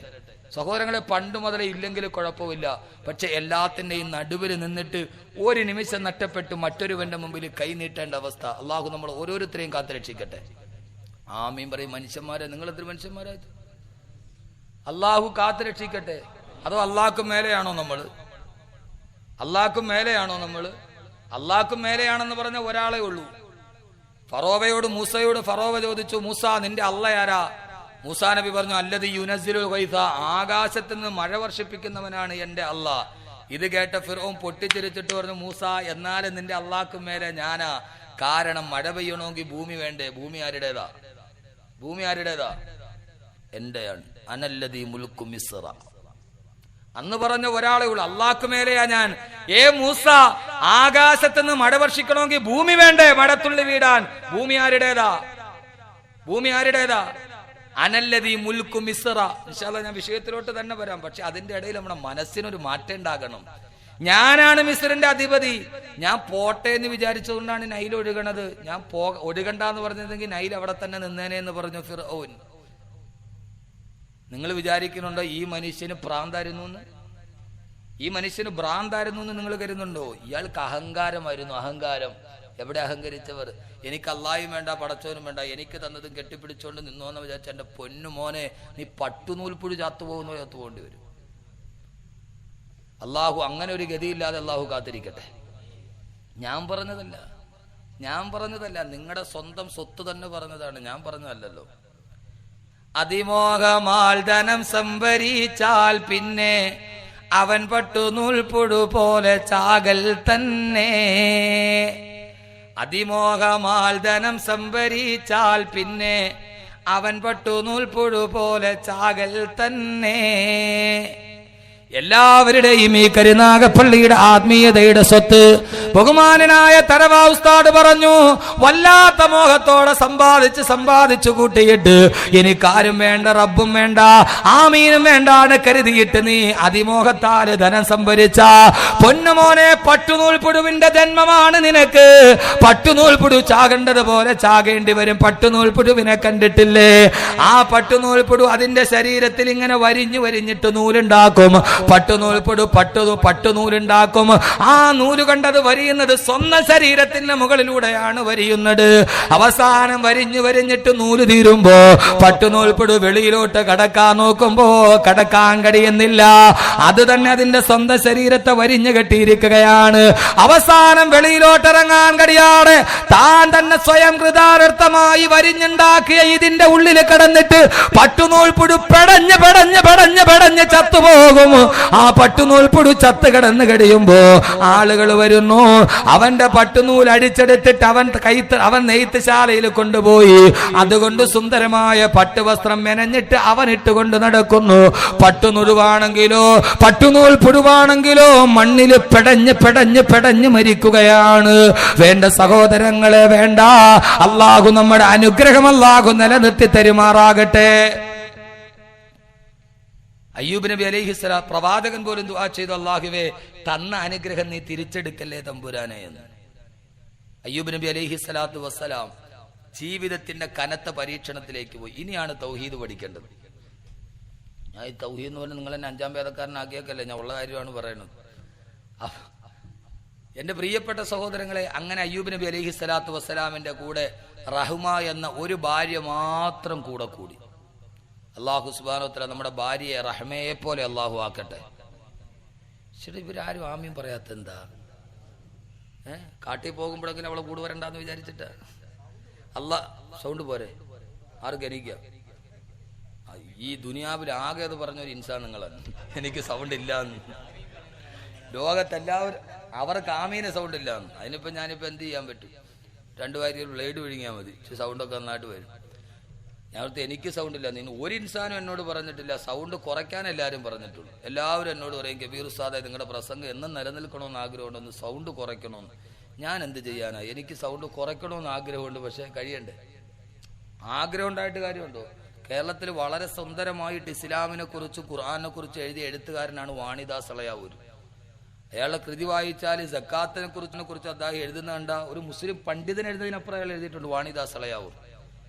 സഹോദരങ്ങളെ, പണ്ട് മുതലേ ഇല്ലെങ്കിൽ കുഴപ്പമില്ല, പക്ഷെ എല്ലാത്തിൻ്റെയും നടുവിൽ നിന്നിട്ട് ഒരു നിമിഷം നഷ്ടപ്പെട്ട് മറ്റൊരുവന്റെ മുമ്പിൽ കൈ നീട്ടേണ്ട അവസ്ഥ അല്ലാഹു നമ്മൾ ഓരോരുത്തരെയും കാത്തുരക്ഷിക്കട്ടെ. ആമീൻ പറയും. മനുഷ്യന്മാരെ, നിങ്ങൾ എത്ര മനുഷ്യന്മാരായത്? അല്ലാഹു കാത്തുരക്ഷിക്കട്ടെ. അതോ അല്ലാഹുക്കും മേലെയാണോ നമ്മൾ? അല്ലാഹുക്കും മേലെയാണോ നമ്മൾ? അല്ലാഹുക്കും മേലെയാണെന്ന് പറഞ്ഞ ഒരാളെ ഉള്ളൂ. ഫറോവയോട് മൂസയോട് ഫറോവ ചോദിച്ചു, മൂസ നിന്റെ അല്ല ആരാ? മൂസാ നബി പറഞ്ഞു, അല്ലദീ യുനസ്സിലുൽ ഗൈസ, ആകാശത്ത് നിന്ന് മഴ വർഷിപ്പിക്കുന്നവനാണ് എന്റെ അല്ലാ. ഇത് കേട്ട ഫിർഔൻ പൊട്ടിച്ചിരിച്ചിട്ട് പറഞ്ഞു, മൂസ എന്നാലും നിന്റെ അല്ലാഹ്ക്കും മേലെ ഞാനാ. കാരണം മഴ പെയ്യണമെങ്കിൽ ഭൂമി വേണ്ടേ? ഭൂമി ആരുടേതാ? ഭൂമി ആരുടേതാ? എന്റെയാണ്. അനല്ലദീ മുൽക്കു മിസ്റ. അന്ന് പറഞ്ഞ ഒരാളെ ഉള്ളു, അല്ലാഹ്ക്ക് മേലെയാ ഞാൻ. ഏ മൂസ, ആകാശത്തുനിന്ന് മഴ വർഷിക്കണമെങ്കിൽ ഭൂമി വേണ്ടേ മഴത്തുള്ളി വീടാൻ? ഭൂമി ആരുടേതാ? ഭൂമി ആരുടേതാ? അനല്ലദീ മുൽക്കു മിസ്റ. ഇൻഷാ അല്ലാഹ് ഞാൻ വിഷയത്തിലോട്ട് തന്നെ വരാം. പക്ഷെ അതിന്റെ ഇടയിൽ നമ്മുടെ മനസ്സിനൊരു മാറ്റം ഉണ്ടാകണം. ഞാനാണ് മിസ്റിന്റെ അധിപതി, ഞാൻ പോട്ടെ എന്ന് വിചാരിച്ചുകൊണ്ടാണ് നൈൽ ഒഴുകണത്. ഞാൻ ഒഴുകണ്ടെന്ന് പറഞ്ഞതെങ്കിൽ നൈൽ അവിടെ തന്നെ നിന്നേനെ എന്ന് പറഞ്ഞു ഫിർഔൻ. നിങ്ങൾ വിചാരിക്കുന്നുണ്ടോ ഈ മനുഷ്യന് ഭ്രാന്തായിരുന്നു എന്ന്? ഈ മനുഷ്യന് ഭ്രാന്തായിരുന്നു എന്ന് നിങ്ങൾ കരുതുന്നുണ്ടോ? ഇയാൾക്ക് അഹങ്കാരമായിരുന്നു. അഹങ്കാരം. എവിടെ അഹങ്കരിച്ചവർ? എനിക്ക് അല്ലാഹും വേണ്ട, പടച്ചവനും വേണ്ട, എനിക്ക് തന്നതും കെട്ടിപ്പിടിച്ചോണ്ട് നിന്നോന്ന് വിചാരിച്ച എന്റെ പൊന്നു മോനെ, നീ പട്ടുനൂൽപ്പുഴി ചാത്തുപോകുന്നോ ചത്തുപോകേണ്ടി വരും. അല്ലാഹു അങ്ങനെ ഒരു ഗതിയില്ലാതെ അല്ലാഹു കാത്തിരിക്കട്ടെ. ഞാൻ പറഞ്ഞതല്ല, നിങ്ങളുടെ സ്വന്തം സ്വത്ത് തന്നെ പറഞ്ഞതാണ്, ഞാൻ പറഞ്ഞതല്ലല്ലോ. അതിമോഹമാൽ ധനം സംഭരിച്ചാൽ പിന്നെ അവൻ പട്ടുനൂൽപ്പുഴു പോലെ ചാകൽ തന്നെ. അതിമോഹമാൽ ധനം സംഭരിച്ചാൽ പിന്നെ അവൻ പട്ടുനൂൽപ്പുഴു പോലെ ചാകൽ തന്നെ. എല്ലാവരുടെയും ഈ കരുനാഗപ്പള്ളിയുടെ ആത്മീയതയുടെ സ്വത്ത് ബഹുമാനനായ തരവാ ഉസ്താദ് പറഞ്ഞു, വല്ലാത്ത മോഹത്തോടെ സമ്പാദിച്ചു കൂട്ടിയിട്ട് എനിക്കാരും വേണ്ട, റബ്ബും വേണ്ട, ആമീനും വേണ്ടാണ് കരുതിയിട്ട് നീ അതിമോഹത്താല് ധനം സംഭരിച്ച പൊന്നുമോനെ, പട്ടുനൂൽപ്പുഴുവിന്റെ ജന്മമാണ് നിനക്ക്. പട്ടുനൂൽപ്പുഴു ചാകേണ്ടതുപോലെ ചാകേണ്ടി വരും. പട്ടുനൂൽപ്പുഴുവിനെ കണ്ടിട്ടില്ലേ? ആ പട്ടുനൂൽപ്പുഴു അതിന്റെ ശരീരത്തിൽ ഇങ്ങനെ വരിഞ്ഞിട്ട് നൂലുണ്ടാക്കും. പട്ടുനൂൽപ്പുഴു പട്ടുനൂലുണ്ടാക്കും. ആ നൂല് കണ്ടത് വരിയുന്നത് സ്വന്തം ശരീരത്തിന്റെ മുകളിലൂടെയാണ് വരിയുന്നത്. അവസാനം വരിഞ്ഞിട്ട് നൂല് തീരുമ്പോ പട്ടുനൂൽപ്പുഴു വെളിയിലോട്ട് കടക്കാൻ നോക്കുമ്പോ കടക്കാൻ കഴിയുന്നില്ല. അത് തന്നെ അതിന്റെ സ്വന്തം ശരീരത്തെ വരിഞ്ഞു കെട്ടിയിരിക്കുകയാണ്. അവസാനം വെളിയിലോട്ട് ഇറങ്ങാൻ കഴിയാതെ താൻ തന്നെ സ്വയം കൃതാർത്ഥമായി വരിഞ്ഞുണ്ടാക്കിയ ഇതിന്റെ ഉള്ളിൽ കിടന്നിട്ട് പട്ടുനൂൽപ്പുഴു പെടഞ്ഞ് ചത്തുപോകും. ആ പട്ടുനൂൽപ്പുഴു ചത്ത് കിടന്ന് കഴിയുമ്പോ ആളുകൾ വരുന്നു. അവന്റെ പട്ടുനൂൽ അടിച്ചെടുത്തിട്ട് അവൻ നെയ്ത്തുശാലയിൽ കൊണ്ടുപോയി അതുകൊണ്ട് സുന്ദരമായ പട്ടുവസ്ത്രം മെനഞ്ഞിട്ട് അവൻ ഇട്ടുകൊണ്ട് നടക്കുന്നു. പട്ടുനൂൽ പുഴുവാണെങ്കിലോ മണ്ണിൽ പെടഞ്ഞ് മരിക്കുകയാണ്. വേണ്ട സഹോദരങ്ങളെ, വേണ്ട. അള്ളാഹു നമ്മുടെ അനുഗ്രഹം അള്ളാഹു നിലനിർത്തി തരുമാറാകട്ടെ. അയ്യൂബ് നബി അലൈഹിസ്സലാം പ്രവാചകൻ പോലും ദുആ ചെയ്തു, അല്ലാഹുവേ തന്ന അനുഗ്രഹം നീ തിരിച്ചെടുക്കല്ലേ തമ്പുരാനെ എന്ന്. അയ്യൂബ് നബി അലൈഹിസ്സലാത്തു വസ്സലാം ജീവിതത്തിന്റെ കനത്ത പരീക്ഷണത്തിലേക്ക് പോയി. ഇനിയാണ് തൗഹീദ് പഠിക്കേണ്ടത്. ഞാൻ ഈ തൗഹീദ് എന്ന് പറഞ്ഞാൽ നിങ്ങൾ എന്നെ 5ാം വേദക്കാരനാക്കിയേക്കല്ലേ, ഞാൻ ഉള്ള കാര്യമാണ് പറയുന്നത്. എന്റെ പ്രിയപ്പെട്ട സഹോദരങ്ങളെ, അങ്ങനെ അയ്യൂബ് നബി അലൈഹിസ്സലാത്തു വസ്സലാമിന്റെ കൂടെ റഹ്മ എന്ന ഒരു ഭാര്യ മാത്രം കൂടെ കൂടി. അള്ളാഹു സുബ്ഹാനഹു വ തആല നമ്മുടെ ഭാര്യയെ റഹ്മയെ പോലെ അള്ളാഹു ആക്കട്ടെ. ശരി, ഇവരാരും ആമീൻ പറയാത്ത എന്താ? കാട്ടിൽ പോകുമ്പോഴെങ്കിലും അവളെ കൂടെ വരണ്ടെന്ന് വിചാരിച്ചിട്ട് സൗണ്ട് പോരെ ആർക്ക്? എനിക്കാ ഈ ദുനിയാവിൽ ആകെ അത് പറഞ്ഞൊരു ഇൻസാൻ നിങ്ങളാണ്. എനിക്ക് സൗണ്ട് ഇല്ലാന്ന്. ലോകത്തെല്ലാവരും അവർക്ക് ആമീനെ സൗണ്ട് ഇല്ലാന്ന്. അതിനിപ്പോ ഞാനിപ്പോ എന്ത് ചെയ്യാൻ പറ്റും? 2 വാരി ബ്ലേഡ് വിഴുങ്ങിയാൽ മതി, സൗണ്ടൊക്കെ നന്നായിട്ട് വരും. ഞാനടുത്ത് എനിക്ക് സൗണ്ട് ഇല്ല. നിങ്ങൾ ഒരു ഇൻസാനും എന്നോട് പറഞ്ഞിട്ടില്ല. സൗണ്ട് കുറയ്ക്കാൻ എല്ലാവരും പറഞ്ഞിട്ടുള്ളൂ. എല്ലാവരും എന്നോട് പറയും, കബീർ ഉസ്താദേ നിങ്ങളുടെ പ്രസംഗം എന്നും നിലനിൽക്കണമെന്ന് ആഗ്രഹമുണ്ട്, ഒന്ന് സൗണ്ട് കുറയ്ക്കണമെന്ന്. ഞാൻ എന്ത് ചെയ്യാനാ? എനിക്ക് സൗണ്ട് കുറയ്ക്കണമെന്ന് ആഗ്രഹമുണ്ട്, പക്ഷെ കഴിയണ്ടേ. ആഗ്രഹം ഉണ്ടായിട്ട് കാര്യമുണ്ടോ? കേരളത്തിൽ വളരെ സുന്ദരമായിട്ട് ഇസ്ലാമിനെ കുറിച്ച് ഖുർആനെ കുറിച്ച് എഴുതിയ എഴുത്തുകാരനാണ് വാണിദാസ് അളയാവൂർ. അയാളുടെ കൃതി വായിച്ചാൽ സക്കാത്തിനെ കുറിച്ച് അദ്ദേഹം എഴുതുന്ന കണ്ട ഒരു മുസ്ലിം പണ്ഡിതൻ എഴുതുന്നതിനപ്പുറം അയാൾ എഴുതിയിട്ടുണ്ട് വാണിദാസ് അളയാവൂർ.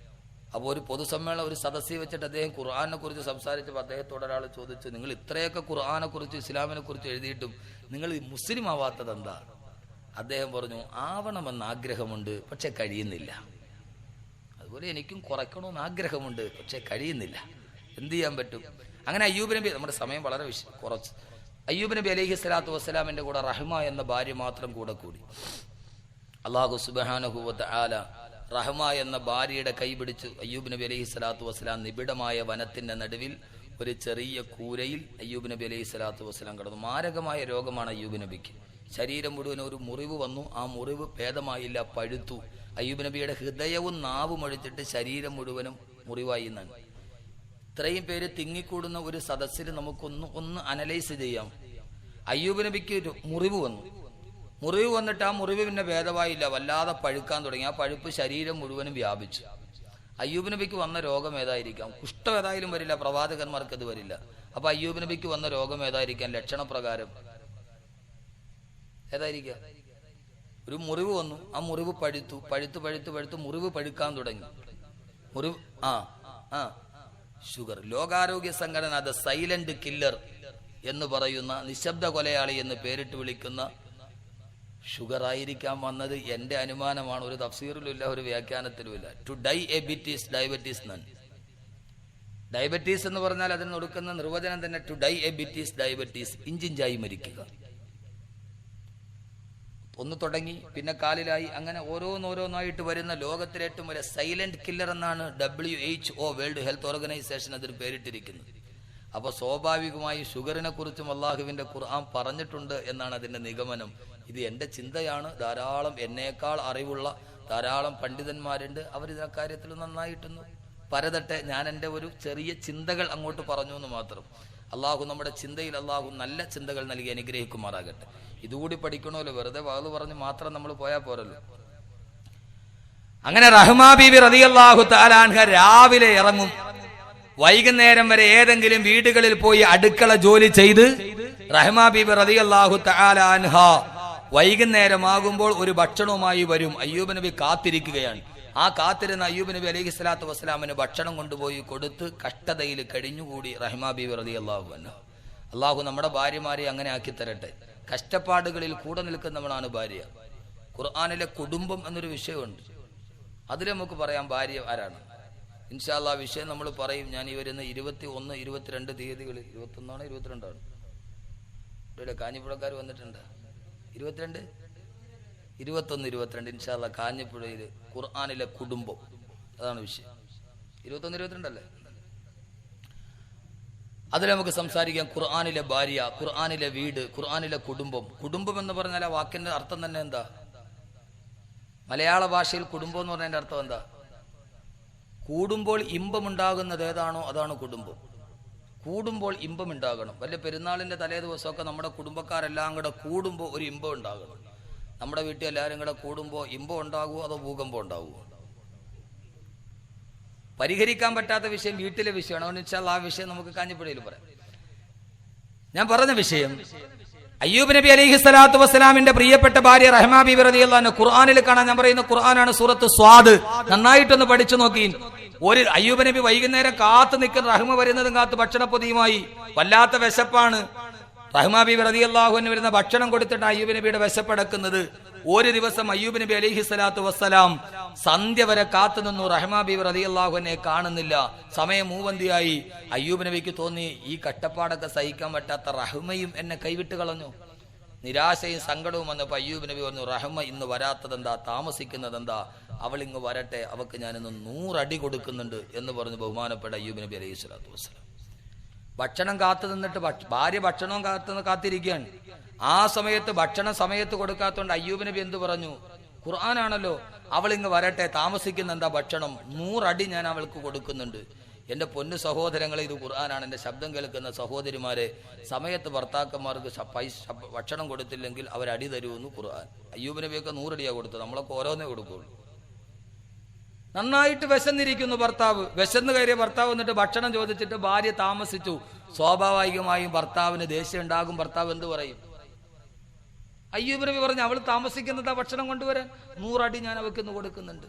അപ്പോൾ ഒരു പൊതുസമ്മേളനം ഒരു സദസ്സിൽ വെച്ചിട്ട് അദ്ദേഹം ഖുർആനെ കുറിച്ച് സംസാരിച്ചപ്പോൾ അദ്ദേഹത്തോട് ഒരാൾ ചോദിച്ചു, നിങ്ങൾ ഇത്രയൊക്കെ ഖുർആനെ കുറിച്ച് ഇസ്ലാമിനെ കുറിച്ച് എഴുതിയിട്ടും നിങ്ങൾ മുസ്ലിം ആവാത്തത് എന്താ? അദ്ദേഹം പറഞ്ഞു, ആവണമെന്ന് ആഗ്രഹമുണ്ട്, പക്ഷെ കഴിയുന്നില്ല. അതുപോലെ എനിക്കും കുറയ്ക്കണമെന്ന് ആഗ്രഹമുണ്ട്, പക്ഷെ കഴിയുന്നില്ല. എന്ത് ചെയ്യാൻ പറ്റും? അങ്ങനെ അയ്യൂബ് നബി, നമ്മുടെ സമയം വളരെ കുറച്ച്, അയ്യൂബ് നബി അലൈഹിസ്സലാത്തു വസ്സലാമിന്റെ കൂടെ റഹ്മ എന്ന ഭാര്യ മാത്രം കൂടെ കൂടി. അല്ലാഹു സുബ്ഹാനഹു വ തആല റഹ്മ എന്ന ഭാര്യയുടെ കൈപിടിച്ചു അയ്യൂബ് നബി അലൈഹിസ്സലാത്തു വസ്സലാം നിബിഡമായ വനത്തിന്റെ നടുവിൽ ഒരു ചെറിയ കൂരയിൽ അയ്യൂബ് നബി അലൈഹിസ്സലാത്തു വസ്സലാം കിടന്നു. മാരകമായ രോഗമാണ് അയ്യൂബ് നബിക്ക്. ശരീരം മുഴുവൻ ഒരു മുറിവ് വന്നു. ആ മുറിവ് ഭേദമായില്ല, പഴുത്തു. അയ്യൂബ് നബിയുടെ ഹൃദയവും നാവും ഒഴിച്ചിട്ട് ശരീരം മുഴുവനും മുറിവായി എന്നാണ്. ഇത്രയും പേര് തിങ്ങിക്കൂടുന്ന ഒരു സദസ്സിൽ നമുക്കൊന്ന് അനലൈസ് ചെയ്യാം. അയ്യൂബ് നബിക്ക് ഒരു മുറിവ് വന്നിട്ട് ആ മുറിവ് പിന്നെ ഭേദമായില്ല, വല്ലാതെ പഴുക്കാൻ തുടങ്ങി. ആ പഴുപ്പ് ശരീരം മുഴുവനും വ്യാപിച്ചു. അയ്യൂബ് നബിക്ക് വന്ന രോഗം ഏതായിരിക്കാം? കുഷ്ഠം ഏതായാലും വരില്ല, പ്രവാചകന്മാർക്ക് അത് വരില്ല. അപ്പൊ അയ്യൂബ് നബിക്ക് വന്ന രോഗം ഏതായിരിക്കാം? ലക്ഷണപ്രകാരം ഏതായിരിക്കാം? ഒരു മുറിവ് വന്നു, ആ മുറിവ് പഴുത്തു മുറിവ് പഴുക്കാൻ തുടങ്ങി. മുറിവ് ഷുഗർ. ലോകാരോഗ്യ സംഘടന അത് സൈലന്റ് കില്ലർ എന്ന് പറയുന്ന, നിശബ്ദ കൊലയാളി എന്ന് പേരിട്ട് വിളിക്കുന്ന ഷുഗർ ആയിരിക്കാം വന്നത്. എന്റെ അനുമാനമാണ്. ഒരു തഫ്സീറിലുമില്ല, ഒരു വ്യാഖ്യാനത്തിലുമില്ല. To die a bit is diabetes none. Diabetes എന്ന് പറഞ്ഞാൽ അതിന് കൊടുക്കുന്ന നിർവചനം തന്നെ to die a bit is diabetes, ഇഞ്ചിഞ്ചായി മരിക്കുക. ഒന്ന് തുടങ്ങി, പിന്നെ കാലിലായി, അങ്ങനെ ഓരോന്നായിട്ട് വരുന്ന ലോകത്തിലെ ഏറ്റവും വലിയ സൈലന്റ് കില്ലർ എന്നാണ് WHO വേൾഡ് ഹെൽത്ത് ഓർഗനൈസേഷൻ അതിന് പേരിട്ടിരിക്കുന്നത്. അപ്പൊ സ്വാഭാവികമായി ഷുഗറിനെ കുറിച്ചും അള്ളാഹുവിന്റെ ഖുർആൻ പറഞ്ഞിട്ടുണ്ട് എന്നാണ് അതിന്റെ നിഗമനം. ഇത് എന്റെ ചിന്തയാണ്. ധാരാളം എന്നേക്കാൾ അറിവുള്ള ധാരാളം പണ്ഡിതന്മാരുണ്ട്, അവർ ഇതിനെ കാര്യത്തിൽ നന്നായിട്ടൊന്ന് പരതട്ടെ. ഞാൻ എൻ്റെ ഒരു ചെറിയ ചിന്തകൾ അങ്ങോട്ട് പറഞ്ഞു എന്ന് മാത്രം. അള്ളാഹു നമ്മുടെ ചിന്തയിൽ അള്ളാഹു നല്ല ചിന്തകൾ നൽകി അനുഗ്രഹിക്കുമാറാകട്ടെ. ഇതുകൂടി പഠിക്കണമല്ലോ, വെറുതെ വാത് പറഞ്ഞ് മാത്രം നമ്മൾ പോയാൽ പോരല്ലോ. അങ്ങനെ റഹ്മാ ബീബി റളിയല്ലാഹു തആല അൻഹ രാവിലെ ഇറങ്ങും, വൈകുന്നേരം വരെ ഏതെങ്കിലും വീടുകളിൽ പോയി അടുക്കള ജോലി ചെയ്ത് റഹ്മാ ബീബി റളിയല്ലാഹു തആല അൻഹ വൈകുന്നേരമാകുമ്പോൾ ഒരു ഭക്ഷണവുമായി വരും. അയ്യൂബ് നബി കാത്തിരിക്കുകയാണ്. ആ കാത്തിരുന്ന അയ്യൂബ് നബി അലൈഹി സ്വലാത്തു വസ്സലാമിന് ഭക്ഷണം കൊണ്ടുപോയി കൊടുത്ത് കഷ്ടതയിൽ കഴിഞ്ഞുകൂടി റഹ്മാ ബീബി റളിയല്ലാഹു അൻഹ. അള്ളാഹു നമ്മുടെ ഭാര്യമാരെ അങ്ങനെ ആക്കി തരട്ടെ. കഷ്ടപ്പാടുകളിൽ കൂടെ നിൽക്കുന്നവളാണ് ഭാര്യ. ഖുർആനിലെ കുടുംബം എന്നൊരു വിഷയമുണ്ട്. അതിൽ നമുക്ക് പറയാം ഭാര്യ ആരാണ്. ഇൻഷാ അല്ലാഹ് വിഷയം നമ്മൾ പറയും. ഞാൻ ഈ വരുന്ന 21, 22 തീയതികളിൽ, 21 22 ഇവിടെ കാഞ്ഞിപ്പുഴക്കാർ വന്നിട്ടുണ്ട്. 22, 21, 22 ഇൻഷാ അല്ലാഹ് കാഞ്ഞിപ്പുഴയിൽ ഖുർആനിലെ കുടുംബം, അതാണ് വിഷയം. 21, 22 അല്ലേ? അതിൽ നമുക്ക് സംസാരിക്കാം. ഖുർആനിലെ ഭാര്യ, ഖുർആനിലെ വീട്, ഖുർആനിലെ കുടുംബം. കുടുംബം എന്ന് പറഞ്ഞാൽ ആ വാക്കിന്റെ അർത്ഥം തന്നെ എന്താ? മലയാള ഭാഷയിൽ കുടുംബം എന്ന് പറഞ്ഞതിന്റെ അർത്ഥം എന്താ? കൂടുമ്പോൾ ഇമ്പമുണ്ടാകുന്നത് ഏതാണോ അതാണ് കുടുംബം. കൂടുമ്പോൾ ഇമ്പം ഉണ്ടാകണം. വല്ല പെരുന്നാളിന്റെ തലേ ദിവസമൊക്കെ നമ്മുടെ കുടുംബക്കാരെല്ലാം കൂടെ കൂടുമ്പോൾ ഒരു ഇമ്പം ഉണ്ടാകണം. നമ്മുടെ വീട്ടിൽ എല്ലാവരും കൂടെ കൂടുമ്പോൾ ഇമ്പം ഉണ്ടാകുമോ അതോ ഭൂകമ്പം ഉണ്ടാകുമോ? പരിഹരിക്കാൻ പറ്റാത്ത വിഷയം വീട്ടിലെ വിഷയമാണ്. അതുകൊണ്ട് വെച്ചാൽ ആ വിഷയം നമുക്ക് കാഞ്ഞിപ്പുഴയിൽ പറയാം. ഞാൻ പറഞ്ഞ വിഷയം, അയ്യൂബ് നബി അലൈഹി സ്വലാത്തു വസ്സലാമിന്റെ പ്രിയപ്പെട്ട ഭാര്യ റഹ്മാ ബീവി റളിയല്ലാഹു അൻഹ ഖുർആനിൽ കാണാൻ. ഞാൻ പറയുന്ന ഖുർആനാണ്, സൂറത്ത് സ്വാദ്. നന്നായിട്ടൊന്ന് പഠിച്ചു നോക്കി. ഒരു അയ്യൂബ് നബി വൈകുന്നേരം കാത്തു നിൽക്കുന്ന റഹ്മ വരുന്നതും കാത്ത് ഭക്ഷണപ്പൊതിയുമായി. വല്ലാത്ത വിശപ്പാണ്. റഹ്മാ ബീവി റളിയല്ലാഹു അൻഹ വരുന്ന ഭക്ഷണം കൊടുത്തിട്ട് അയ്യൂബ് നബിയുടെ വിശപ്പടക്കുന്നത്. ഒരു ദിവസം അയ്യൂബ് നബി അലൈഹി സ്വലാത്തു വസ്സലാം സന്ധ്യ വരെ കാത്തു നിന്നു. റഹ്മാ ബീവി റളിയല്ലാഹു അൻഹയെ കാണുന്നില്ല. സമയം മൂവന്തിയായി. അയ്യൂബ് നബിക്ക് തോന്നി, ഈ കഷ്ടപ്പാടൊക്കെ സഹിക്കാൻ പറ്റാത്ത റഹ്മയും എന്നെ കൈവിട്ട് കളഞ്ഞു. നിരാശയും സങ്കടവും വന്നപ്പോൾ അയ്യൂബ് നബി പറഞ്ഞു, റഹ്മ ഇന്ന് വരാത്തതെന്താ, താമസിക്കുന്നതെന്താ? അവൾ ഇങ്ങ് വരട്ടെ, അവക്ക് ഞാനിന്ന് 100 അടി കൊടുക്കുന്നുണ്ട് എന്ന് പറഞ്ഞു ബഹുമാനപ്പെട്ട അയ്യൂബ് നബി അലൈഹി സ്വലാത്തു വസ്സലാം. ഭക്ഷണം കാത്തു നിന്നിട്ട് ഭാര്യ ഭക്ഷണവും കാത്തിരിക്കുകയാണ്. ആ സമയത്ത് ഭക്ഷണം സമയത്ത് കൊടുക്കാത്തോണ്ട് അയ്യൂബ് നബി എന്ത് പറഞ്ഞു? ഖുർആനാണല്ലോ, അവൾ ഇങ്ങ് വരട്ടെ, താമസിക്കുന്ന എന്താ ഭക്ഷണം, 100 അടി ഞാൻ അവൾക്ക് കൊടുക്കുന്നുണ്ട്. എന്റെ പൊന്നു സഹോദരങ്ങളെ, ഇത് ഖുർആനാണ്. എന്റെ ശബ്ദം കേൾക്കുന്ന സഹോദരിമാരെ, സമയത്ത് ഭർത്താക്കന്മാർക്ക് ഭക്ഷണം കൊടുത്തില്ലെങ്കിൽ അവരടി തരുമെന്ന് ഖുർആൻ. അയ്യൂബ് നബിയൊക്കെ 100 അടിയാ കൊടുത്തത്, നമ്മളൊക്കെ ഓരോന്നേ കൊടുക്കുള്ളൂ. നന്നായിട്ട് വിശന്നിരിക്കുന്നു ഭർത്താവ്. വിശന്ന് കയറിയ ഭർത്താവ് എന്നിട്ട് ഭക്ഷണം ചോദിച്ചിട്ട് ഭാര്യ താമസിച്ചു. സ്വാഭാവികമായും ഭർത്താവിന് ദേഷ്യം ഉണ്ടാകും. ഭർത്താവ് എന്ത് പറയും? അയ്യൂബ് നബി പറഞ്ഞു, അവൾ താമസിക്കുന്നതാ ഭക്ഷണം കൊണ്ടുവരാൻ, 100 അടി ഞാൻ അവൾക്ക് ഇന്ന് കൊടുക്കുന്നുണ്ട്.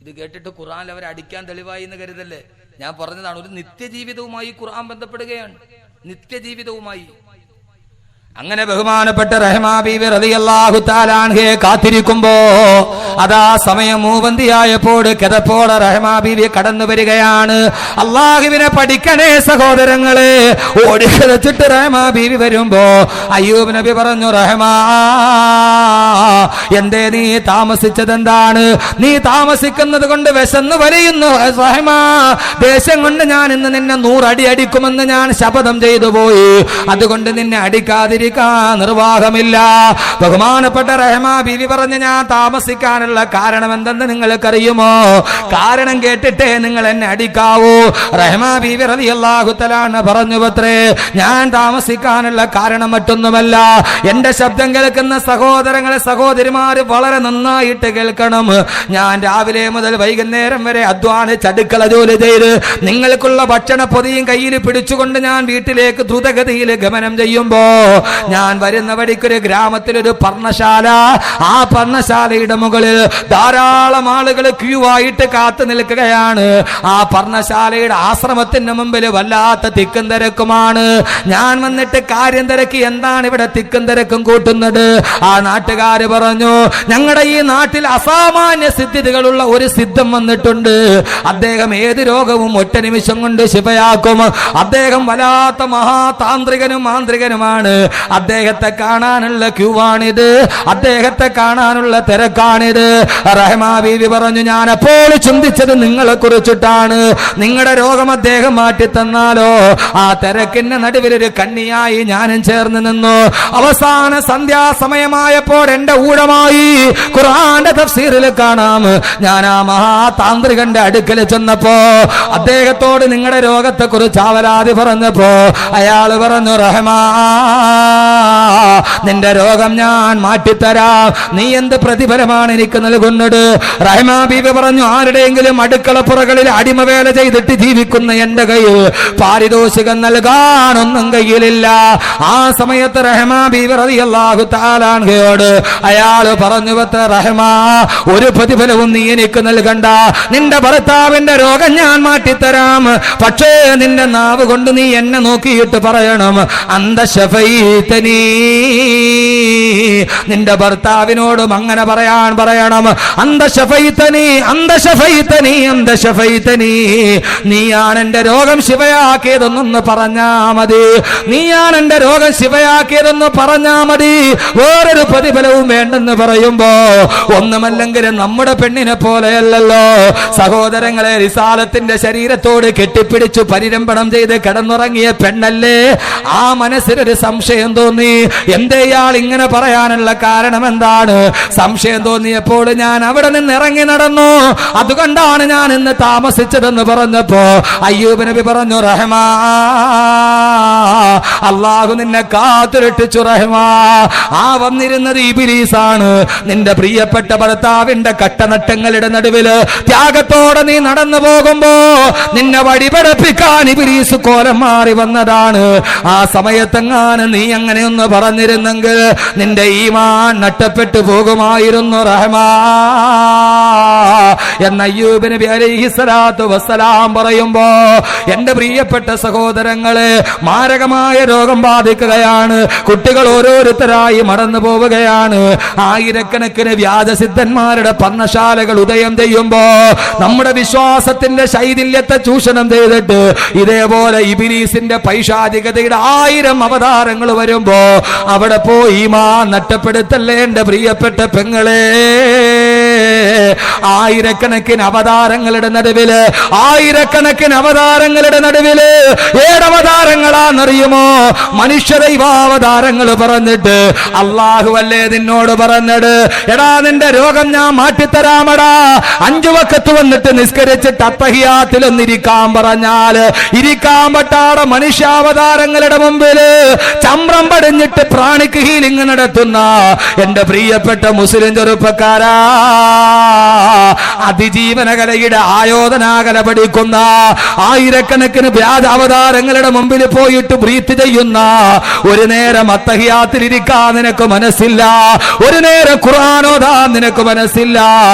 ഇത് കേട്ടിട്ട് ഖുർആൻ അവരെ അടിക്കാൻ തെളിവായി എന്ന് കരുതല്ലേ. ഞാൻ പറഞ്ഞതാണ്, ഒരു നിത്യജീവിതവുമായി ഖുർആൻ ബന്ധപ്പെടുകയാണ്. നിത്യജീവിതവുമായി. അങ്ങനെ ബഹുമാനപ്പെട്ട റഹ്മാ ബീവി റളിയല്ലാഹു തആല അൻഹയെ കാത്തിരിക്കുമ്പോ അതാ സമയം മൂവന്തിയായപ്പോൾ കിതപ്പോടെ റഹ്മാ ബീവി കടന്നു വരികയാണ്. അല്ലാഹുവിനെ പഠിക്കണേ സഹോദരങ്ങളെ. ഓടിക്കിതച്ചിട്ട് റഹ്മാ ബീവി വരുമ്പോ അയ്യൂബ് നബി പറഞ്ഞു, റഹ്മാ എന്തേ നീ താമസിച്ചതെന്താണ്? നീ താമസിക്കുന്നത് കൊണ്ട് വിശന്ന് വലയുന്നു റഹ്മാ. ദേശം കൊണ്ട് ഞാൻ ഇന്ന് നിന്നെ 100 അടി അടിക്കുമെന്ന് ഞാൻ ശപഥം ചെയ്തു പോയി. അതുകൊണ്ട് നിന്നെ അടിക്കാതിരിക്കാൻ നിർവാഹമില്ല. ബഹുമാനപ്പെട്ട റഹ്മാ ബീവി പറഞ്ഞ്, ഞാൻ താമസിക്കാനുള്ള കാരണം എന്തെന്ന് നിങ്ങൾക്കറിയുമോ? കാരണം കേട്ടിട്ടേ നിങ്ങൾ എന്നെ അടിക്കാവൂ. റഹ്മാ ബീവി റളിയല്ലാഹു തആല പറഞ്ഞു, പത്രേ, ഞാൻ താമസിക്കാനുള്ള കാരണം മറ്റൊന്നുമല്ല. എന്റെ ശബ്ദം കേൾക്കുന്ന സഹോദരങ്ങളെ, സഹോദരിമാര് വളരെ നന്നായിട്ട് കേൾക്കണം. ഞാൻ രാവിലെ മുതൽ വൈകുന്നേരം വരെ അധ്വാനിച്ച് അടുക്കള ജോലി ചെയ്ത് നിങ്ങൾക്കുള്ള ഭക്ഷണ പൊതിയും കയ്യിൽ പിടിച്ചുകൊണ്ട് ഞാൻ വീട്ടിലേക്ക് ദ്രുതഗതിയിൽ ഗമനം ചെയ്യുമ്പോ ഞാൻ വരുന്ന വഴിക്കൊരു ഗ്രാമത്തിലൊരു പർണശാല. ആ പർണശാലയുടെ മുകളിൽ ധാരാളം ആളുകൾ ക്യൂ ആയിട്ട് കാത്തു നിൽക്കുകയാണ്. ആ പർണശാലയുടെ ആശ്രമത്തിന് മുമ്പിൽ വല്ലാത്ത തിക്കും തിരക്കുമാണ്. ഞാൻ വന്നിട്ട് കാര്യം തിരക്കി, എന്താണ് ഇവിടെ തിക്കും തിരക്കും കൂട്ടുന്നത്? ആ നാട്ടുകാര് പറഞ്ഞു, ഞങ്ങളുടെ ഈ നാട്ടിൽ അസാമാന്യ സിദ്ധികളുള്ള ഒരു സിദ്ധം വന്നിട്ടുണ്ട്. അദ്ദേഹം ഏത് രോഗവും ഒറ്റ നിമിഷം കൊണ്ട് ശിഫയാക്കും. അദ്ദേഹം വല്ലാത്ത മഹാതാന്ത്രികനും മാന്ത്രികനുമാണ്. അദ്ദേഹത്തെ കാണാനുള്ള ക്യൂവാണിത്, അദ്ദേഹത്തെ കാണാനുള്ള തിരക്കാണിത്. റഹ്മാ ബീവി പറഞ്ഞു, ഞാൻ അപ്പോൾ ചിന്തിച്ചത് നിങ്ങളെ കുറിച്ചിട്ടാണ്. നിങ്ങളുടെ രോഗം അദ്ദേഹം മാറ്റി തന്നാലോ? ആ തിരക്കിന്റെ നടുവിൽ ഒരു കണ്ണിയായി ഞാനും ചേർന്ന് നിന്നു. അവസാന സന്ധ്യാസമയമായപ്പോൾ എന്റെ ഊഴമായി ഖുർആന്റെ തഫ്സീറിൽ കാണാം, ഞാൻ ആ മഹാതാന്ത്രികന്റെ അടുക്കൽ ചെന്നപ്പോ അദ്ദേഹത്തോട് നിങ്ങളുടെ രോഗത്തെ കുറിച്ച് അവലാതി പറഞ്ഞപ്പോ അയാള് പറഞ്ഞു, റഹ്മാ നിന്റെ രോഗം ഞാൻ മാറ്റിത്തരാം, നീ എന്ത് പ്രതിഫലമാണ് എനിക്ക് നൽകുന്നത്? റഹ്മാ ബീവി പറഞ്ഞു, ആരുടെയെങ്കിലും അടുക്കളപ്പുറകളിൽ അടിമവേല ചെയ്തിട്ട് ജീവിക്കുന്ന എന്റെ കയ്യിൽ പാരിതോഷികം നൽകാനൊന്നും കയ്യിലില്ല. ആ സമയത്ത് റഹ്മാ ബീവി റളിയല്ലാഹു തആല അൻഹയോട് പറഞ്ഞുകൊണ്ട് അയാൾ പറഞ്ഞു, റഹ്മാ, ഒരു പ്രതിഫലവും നീ എനിക്ക് നൽകണ്ട, നിന്റെ ഭർത്താവിന്റെ രോഗം ഞാൻ മാറ്റിത്തരാം, പക്ഷേ നിന്റെ നാവ് കൊണ്ട് നീ എന്നെ നോക്കിയിട്ട് പറയണം, അന്ത ശഫൈതനീ, നിന്റെ ഭർത്താവിനോടും അങ്ങനെ പറയണം, അന്ത ശഫൈതനീ, അന്ത ശഫൈതനീ, അന്ത ശഫൈതനീ, നീയാണ് എന്റെ രോഗം ശിവയാക്കിയതെന്നൊന്ന് പറഞ്ഞാ മതി, നീയാണ് എന്റെ രോഗം ശിവയാക്കിയതെന്ന് പറഞ്ഞാ മതി, വേറൊരു പ്രതിഫലവും വേണ്ടെന്ന് പറയുമ്പോ ഒന്നുമല്ലെങ്കിലും നമ്മുടെ പെണ്ണിനെ പോലെയല്ലല്ലോ സഹോദരങ്ങളെ, റിസാലത്തിന്റെ ശരീരത്തോട് കെട്ടിപ്പിടിച്ചു പരിരംഭണം ചെയ്ത് കിടന്നുറങ്ങിയ പെണ്ണല്ലേ. ആ മനസ്സിലൊരു സംശയം തോന്നി, എന്തേ ഇയാൾ ഇങ്ങനെ പറയാനുള്ള കാരണം എന്താണ്? സംശയം തോന്നിയപ്പോൾ ഞാൻ അവിടെ നിന്ന് ഇറങ്ങി നടന്നു, അതുകൊണ്ടാണ് ഞാൻ ഇന്ന് താമസിച്ചതെന്ന് പറഞ്ഞപ്പോ അയ്യൂബ് നബി പറഞ്ഞു, റഹ്മാ, അല്ലാഹു നിന്നെ കാത്തുരക്ഷിച്ചു റഹ്മാ. ആ വന്നിരുന്നത് ഇബ്ലീസാണ്. നിന്റെ പ്രിയപ്പെട്ട ഭർത്താവിന്റെ കട്ടനട്ടങ്ങളുടെ നടുവില് ത്യാഗത്തോടെ നീ നടന്നു പോകുമ്പോ നിന്നെ വഴിപടപ്പിക്കാൻ ഇബ്ലീസ് കോലം മാറി വന്നതാണ്. ആ സമയത്തെങ്ങാനും നീ അങ്ങനെയൊന്ന് പറഞ്ഞിരുന്നെങ്കിൽ നിന്റെ ഈമാൻ നഷ്ടപ്പെട്ടു പോകുമായിരുന്നു റഹ്മാ എന്ന അയ്യൂബ് നബി അലൈഹിസ്സലാത്തു വസ്സലാം പറയുമ്പോ, എന്റെ പ്രിയപ്പെട്ട സഹോദരങ്ങളെ, മാരകമായ രോഗം ബാധിക്കുകയാണ്, കുട്ടികൾ ഓരോരുത്തരായി മടന്നു പോവുകയാണ്, ആയിരക്കണക്കിന് വ്യാജസിദ്ധന്മാരുടെ പർണശാലകൾ ഉദയം ചെയ്യുമ്പോ നമ്മുടെ വിശ്വാസത്തിന്റെ ശൈഥില്യത്തെ ചൂഷണം ചെയ്തിട്ട് ഇതേപോലെ ഇബ്ലീസിന്റെ പൈശാചികതയുടെ 1000 അവതാരങ്ങൾ വരുമ്പോ അവിടെ പോയി ഈമാൻ നഷ്ടപ്പെടുത്തല്ലേ എന്റെ പ്രിയപ്പെട്ട പെങ്ങളെ. ആയിരക്കണക്കിന് അവതാരങ്ങളുടെ നടുവില്, ആയിരക്കണക്കിന് അവതാരങ്ങളുടെ നടുവില് ഏതവതാരങ്ങളാന്നറിയുമോ? മനുഷ്യദൈവാവതാരങ്ങൾ പറഞ്ഞിട്ട് അല്ലാഹു അല്ലേ നിന്നോട് പറഞ്ഞത്, എടാ നിന്റെ രോഗം ഞാൻ മാറ്റിത്തരാമടാ, 5 വഖത്ത് വന്നിട്ട് നിസ്കരിച്ചിട്ട് അത്തഹിയാത്തിലൊന്നിരിക്കാൻ പറഞ്ഞാൽ ഇരിക്കാൻ പറ്റാതെ മനുഷ്യാവതാരങ്ങളുടെ മുമ്പില് ചമ്രം പടിഞ്ഞിട്ട് പ്രാണിക്ക് ഹീലിംഗ് നടത്തുന്ന എന്റെ പ്രിയപ്പെട്ട മുസ്ലിം ചെറുപ്പക്കാരാ, അതിജീവനകലയുടെ ആയോധനാകല പഠിക്കുന്ന ആയിരക്കണക്കിന് വ്യാജ അവതാരങ്ങളുടെ മുമ്പിൽ പോയിട്ട് ബ്രീത്ത് ചെയ്യുന്ന, ഒരു നേരം അത്തഹിയാത്തിലിരിക്കാൻ നിനക്ക് മനസ്സില്ല, ഒരു നേരം ഖുർആനോദാൻ നിനക്ക് മനസ്സില്ല.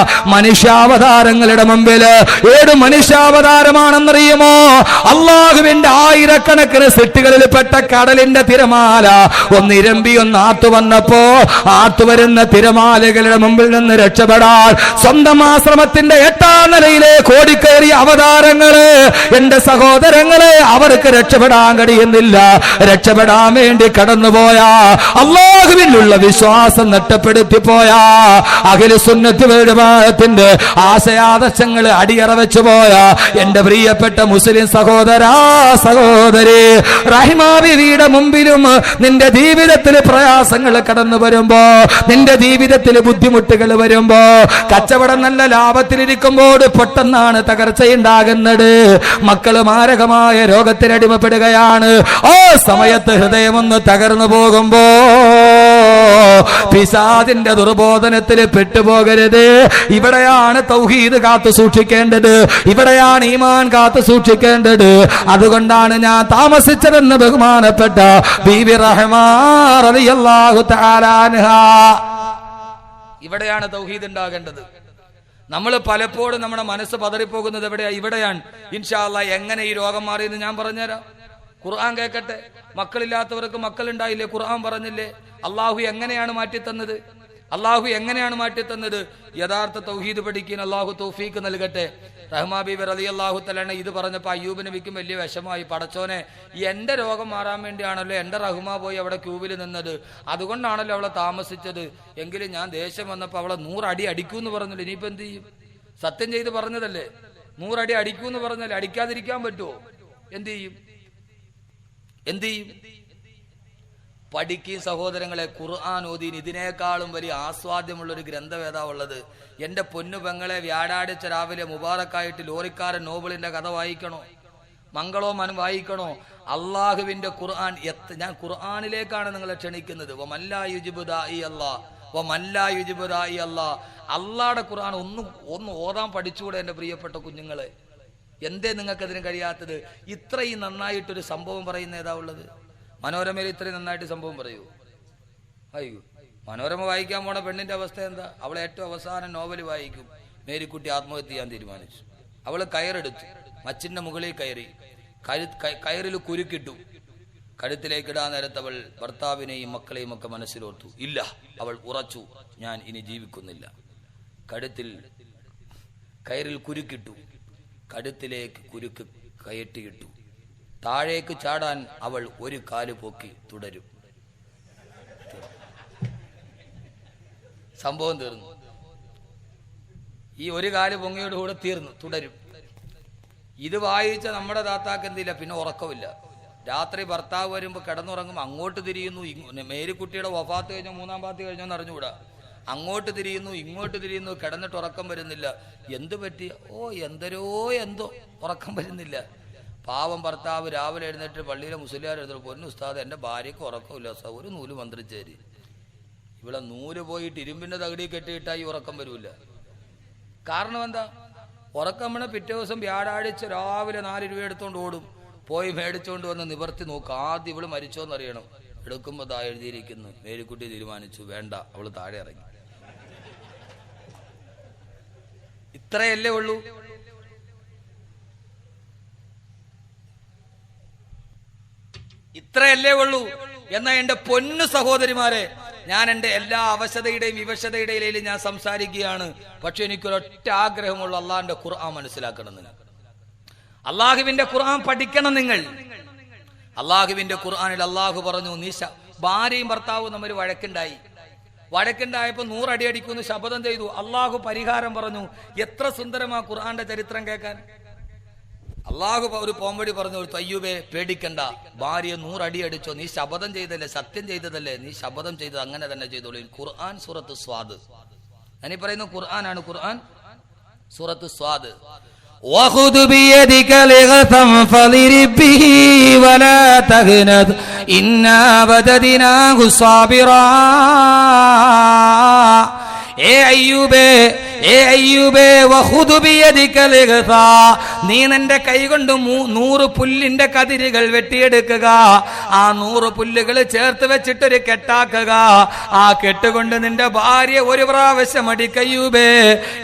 മനുഷ്യാവതാരങ്ങളുടെ മുമ്പിൽ ഏത് മനുഷ്യാവതാരമാണെന്നറിയുമോ? അള്ളാഹുവിന്റെ ആയിരക്കണക്കിന് സൃഷ്ടികളിൽ പെട്ട കടലിന്റെ തിരമാല ഒന്നിരമ്പി ആത്തു വന്നപ്പോ ആത്തുവരുന്ന തിരമാലകളുടെ മുമ്പിൽ നിന്ന് രക്ഷപ്പെടാൻ സ്വന്തം ആശ്രമത്തിന്റെ 8ാം നിലയിലെ കോടിക്കയറിയ അവതാരങ്ങള് എന്റെ സഹോദരങ്ങളെ, അവർക്ക് രക്ഷപ്പെടാൻ കഴിയുന്നില്ല. രക്ഷപ്പെടാൻ വേണ്ടി കടന്നുപോയ, അല്ലാഹുവിലുള്ള വിശ്വാസം നഷ്ടപ്പെടുത്തി പോയ, അഖില സുന്നത്ത് വൽ ജമാഅത്തിന്റെ ആശയാദർശങ്ങൾ അടിയറ വെച്ചു പോയ എന്റെ പ്രിയപ്പെട്ട മുസ്ലിം സഹോദരാ സഹോദരി, റഹിമാ ബീവിയുടെ മുമ്പിലും നിന്റെ ജീവിതത്തിൽ പ്രയാസങ്ങൾ കടന്നു വരുമ്പോ, നിന്റെ ജീവിതത്തിൽ ബുദ്ധിമുട്ടുകൾ വരുമ്പോ, കച്ചവടം നല്ല ലാഭത്തിലിരിക്കുമ്പോൾ പെട്ടെന്നാണ് തകർച്ചയുണ്ടാകുന്നത്, മക്കള് മാരകമായ രോഗത്തിനടിമപ്പെടുകയാണ്, ആ സമയത്ത് ഹൃദയമൊന്ന് തകർന്നു പോകുമ്പോ പിശാചിന്റെ ദുർബോധനത്തിൽ പെട്ടുപോകരുത്. ഇവിടെയാണ് തൗഹീദ് കാത്തു സൂക്ഷിക്കേണ്ടത്, ഇവിടെയാണ് ഈമാൻ കാത്തു സൂക്ഷിക്കേണ്ടത്. അതുകൊണ്ടാണ് ഞാൻ താമസിച്ചതെന്ന് ബഹുമാനപ്പെട്ട ബീവി റഹ്മാ റളിയല്ലാഹു തആല അൻഹാ, ഇവിടെയാണ് തൗഹീദ് ഉണ്ടാകേണ്ടത്. നമ്മൾ പലപ്പോഴും നമ്മുടെ മനസ്സ് പതറിപ്പോകുന്നത് എവിടെയാ? ഇവിടെയാണ്. ഇൻഷാ അല്ലാഹ് എങ്ങനെ ഈ രോഗം മാറിയെന്ന് ഞാൻ പറഞ്ഞുതരാം. ഖുർആൻ കേൾക്കട്ടെ. മക്കളില്ലാത്തവർക്ക് മക്കളുണ്ടായില്ലേ? ഖുർആൻ പറഞ്ഞില്ലേ? അള്ളാഹു എങ്ങനെയാണ് മാറ്റിത്തന്നത്? അള്ളാഹു എങ്ങനെയാണ് മാറ്റിത്തന്നത്? യഥാർത്ഥ തൗഹീദ് പഠിക്കാൻ അള്ളാഹു തൗഫീക്ക് നൽകട്ടെ. റഹ്മാ ബീവി റളിയല്ലാഹു തആല ഇത് പറഞ്ഞപ്പോൾ അയ്യൂബ് നബിക്കും വലിയ വിഷമായി. പടച്ചോനെ, എന്റെ രോഗം മാറാൻ വേണ്ടിയാണല്ലോ എന്റെ റഹ്മാ പോയി അവിടെ ക്യൂവിൽ നിന്നത്, അതുകൊണ്ടാണല്ലോ അവളെ താമസിച്ചത്. എങ്കിലും ഞാൻ ദേഷ്യം വന്നപ്പോൾ അവളെ 100 അടി അടിക്കൂന്ന് പറഞ്ഞില്ല. ഇനിയിപ്പോ എന്ത് ചെയ്യും? സത്യം ചെയ്ത് പറഞ്ഞതല്ലേ, 100 അടി അടിക്കൂന്ന് പറഞ്ഞല്ലേ, അടിക്കാതിരിക്കാൻ പറ്റുമോ? എന്ത് ചെയ്യും? പഠിക്കും സഹോദരങ്ങളെ. ഖുർആൻ ഓദീൻ ഇതിനേക്കാളും വലിയ ആസ്വാദ്യമുള്ളൊരു ഗ്രന്ഥവേദാവുള്ളത്. എന്റെ പൊന്നു പെങ്ങളെ, വ്യാഴാഴ്ച രാവിലെ മുബാറക്കായിട്ട് ലോറിക്കാരൻ നോബിളിന്റെ കഥ വായിക്കണോ? മംഗളോ മനം വായിക്കണോ? അള്ളാഹുവിന്റെ ഖുർആൻ ഞാൻ ഖുർആനിലേക്കാണ് നിങ്ങളെ ക്ഷണിക്കുന്നത്. അള്ളാഹുടെ ഖുർആൻ ഒന്ന് ഓതാൻ പഠിച്ചുകൂടെ എന്റെ പ്രിയപ്പെട്ട കുഞ്ഞുങ്ങളെ? എന്തേ നിങ്ങൾക്ക് അതിന് കഴിയാത്തത്? ഇത്രയും നന്നായിട്ടൊരു സംഭവം പറയുന്ന ഏതാ ഉള്ളത്? മനോരമയിൽ ഇത്രയും നന്നായിട്ട് സംഭവം പറയൂ? അയ്യോ, മനോരമ വായിക്കാൻ പോണ പെണ്ണിന്റെ അവസ്ഥ എന്താ? അവൾ ഏറ്റവും അവസാനം നോവൽ വായിക്കും. മേരിക്കുട്ടി ആത്മഹത്യ ചെയ്യാൻ തീരുമാനിച്ചു. അവൾ കയറെടുത്തു, മച്ചിന്റെ മുകളിൽ കയറി, കയറിൽ കുരുക്കിട്ടു. കഴുത്തിലേക്കിടാൻ നേരത്ത് അവൾ ഭർത്താവിനെയും മക്കളെയും ഒക്കെ മനസ്സിലോർത്തു. ഇല്ല, അവൾ ഉറച്ചു, ഞാൻ ഇനി ജീവിക്കുന്നില്ല. കയറിൽ കുരുക്കിട്ടു, കഴുത്തിലേക്ക് കുരുക്ക് കയറ്റിയിട്ടു. താഴേക്ക് ചാടാൻ അവൾ ഒരു കാല് പൊക്കി തുടരും. സംഭവം തീർന്നു. ഈ ഒരു കാല് പൊങ്ങിയോടുകൂടെ തീർന്നു, തുടരും. ഇത് വായിച്ച നമ്മുടെ താത്താക്ക് എന്തില്ല, പിന്നെ ഉറക്കമില്ല. രാത്രി ഭർത്താവ് വരുമ്പോൾ കിടന്നുറങ്ങുമ്പോൾ അങ്ങോട്ട് തിരിയുന്നു. മേരിക്കുട്ടിയുടെ വഫാത്ത് കഴിഞ്ഞോ 3-ാം പാത്തി കഴിഞ്ഞോന്ന് അറിഞ്ഞുകൂടാ. അങ്ങോട്ട് തിരിയുന്നു, ഇങ്ങോട്ട് തിരിയുന്നു, കിടന്നിട്ട് ഉറക്കം വരുന്നില്ല. എന്തു പറ്റി? എന്തോ ഉറക്കം വരുന്നില്ല. പാവം ഭർത്താവ് രാവിലെ എഴുന്നേറ്റ് പള്ളിയിലെ മുസ്ലിയാർ എഴുന്നേറ്റ്, പൊന്നു ഉസ്താദ്, എൻ്റെ ഭാര്യയ്ക്ക് ഉറക്കമില്ല, ഒരു നൂല് മന്ത്രിച്ചേരി. ഇവിടെ നൂല് പോയിട്ട് ഇരുമ്പിന്റെ തകടി കെട്ടിയിട്ടായി ഉറക്കം വരൂല. കാരണം എന്താ? ഉറക്കം വീണ പിറ്റേ ദിവസം വ്യാഴാഴ്ച രാവിലെ 4 രൂപ എടുത്തോണ്ട് ഓടും. പോയി മേടിച്ചോണ്ട് വന്ന് നിവർത്തി നോക്കുക. ആദ്യം ഇവള് മരിച്ചോന്നറിയണം. എടുക്കുമ്പോൾ താ എഴുതിയിരിക്കുന്നു, മേരിക്കുട്ടി തീരുമാനിച്ചു, വേണ്ട, അവള് താഴെ ഇറങ്ങി. ഇത്രയല്ലേ ഉള്ളൂ. ഇത്രയല്ലേ ഉള്ളൂ. എന്നാൽ എന്റെ പൊന്നു സഹോദരിമാരെ, ഞാൻ എന്റെ എല്ലാ അവശതയുടെയും വിവശതയുടെയും ഞാൻ സംസാരിക്കുകയാണ്. പക്ഷെ എനിക്കൊരൊറ്റ ആഗ്രഹമുള്ള അള്ളാഹിന്റെ ഖുർആൻ മനസ്സിലാക്കണം. നിങ്ങൾ അള്ളാഹുവിന്റെ ഖുർആൻ പഠിക്കണം. നിങ്ങൾ അള്ളാഹുവിന്റെ ഖുർആനിൽ അള്ളാഹു പറഞ്ഞു, നീ ഭാര്യയും ഭർത്താവും തമ്മിൽ വഴക്കുണ്ടായപ്പോ 100 അടി അടിക്കുമെന്ന് ശപഥം ചെയ്തു. അള്ളാഹു പരിഹാരം പറഞ്ഞു. എത്ര സുന്ദരമാ ഖുർആന്റെ ചരിത്രം കേൾക്കാൻ. അള്ളാഹു ഒരു പോംവഴി പറഞ്ഞു കൊടുത്തു, അയ്യൂബേ പേടിക്കണ്ട, ഭാര്യ 100 അടി അടിച്ചോ, നീ ശപഥം ചെയ്തല്ലേ, സത്യം ചെയ്തതല്ലേ, നീ ശപഥം ചെയ്തത് അങ്ങനെ തന്നെ ചെയ്തോളൂ. ഖുർആൻ സൂറത്ത് സ്വാദ്. ഞാനീ പറയുന്ന ഖുർആനാണ്. ഖുർആൻ സൂറത്ത് സ്വാദ്. وخذ بيدك لغثا فاضرب به ولا تهنث إنا بددناه صابرا. നീ നിന്റെ കൈകൊണ്ട് 100 പുല്ലിന്റെ കതിരുകൾ വെട്ടിയെടുക്കുക. ആ 100 പുല്ലുകൾ ചേർത്ത് വെച്ചിട്ടൊരു കെട്ടാക്കുക. ആ കെട്ടുകൊണ്ട് നിന്റെ ഭാര്യ ഒരു പ്രാവശ്യം അടിക്കയ്യൂബേ,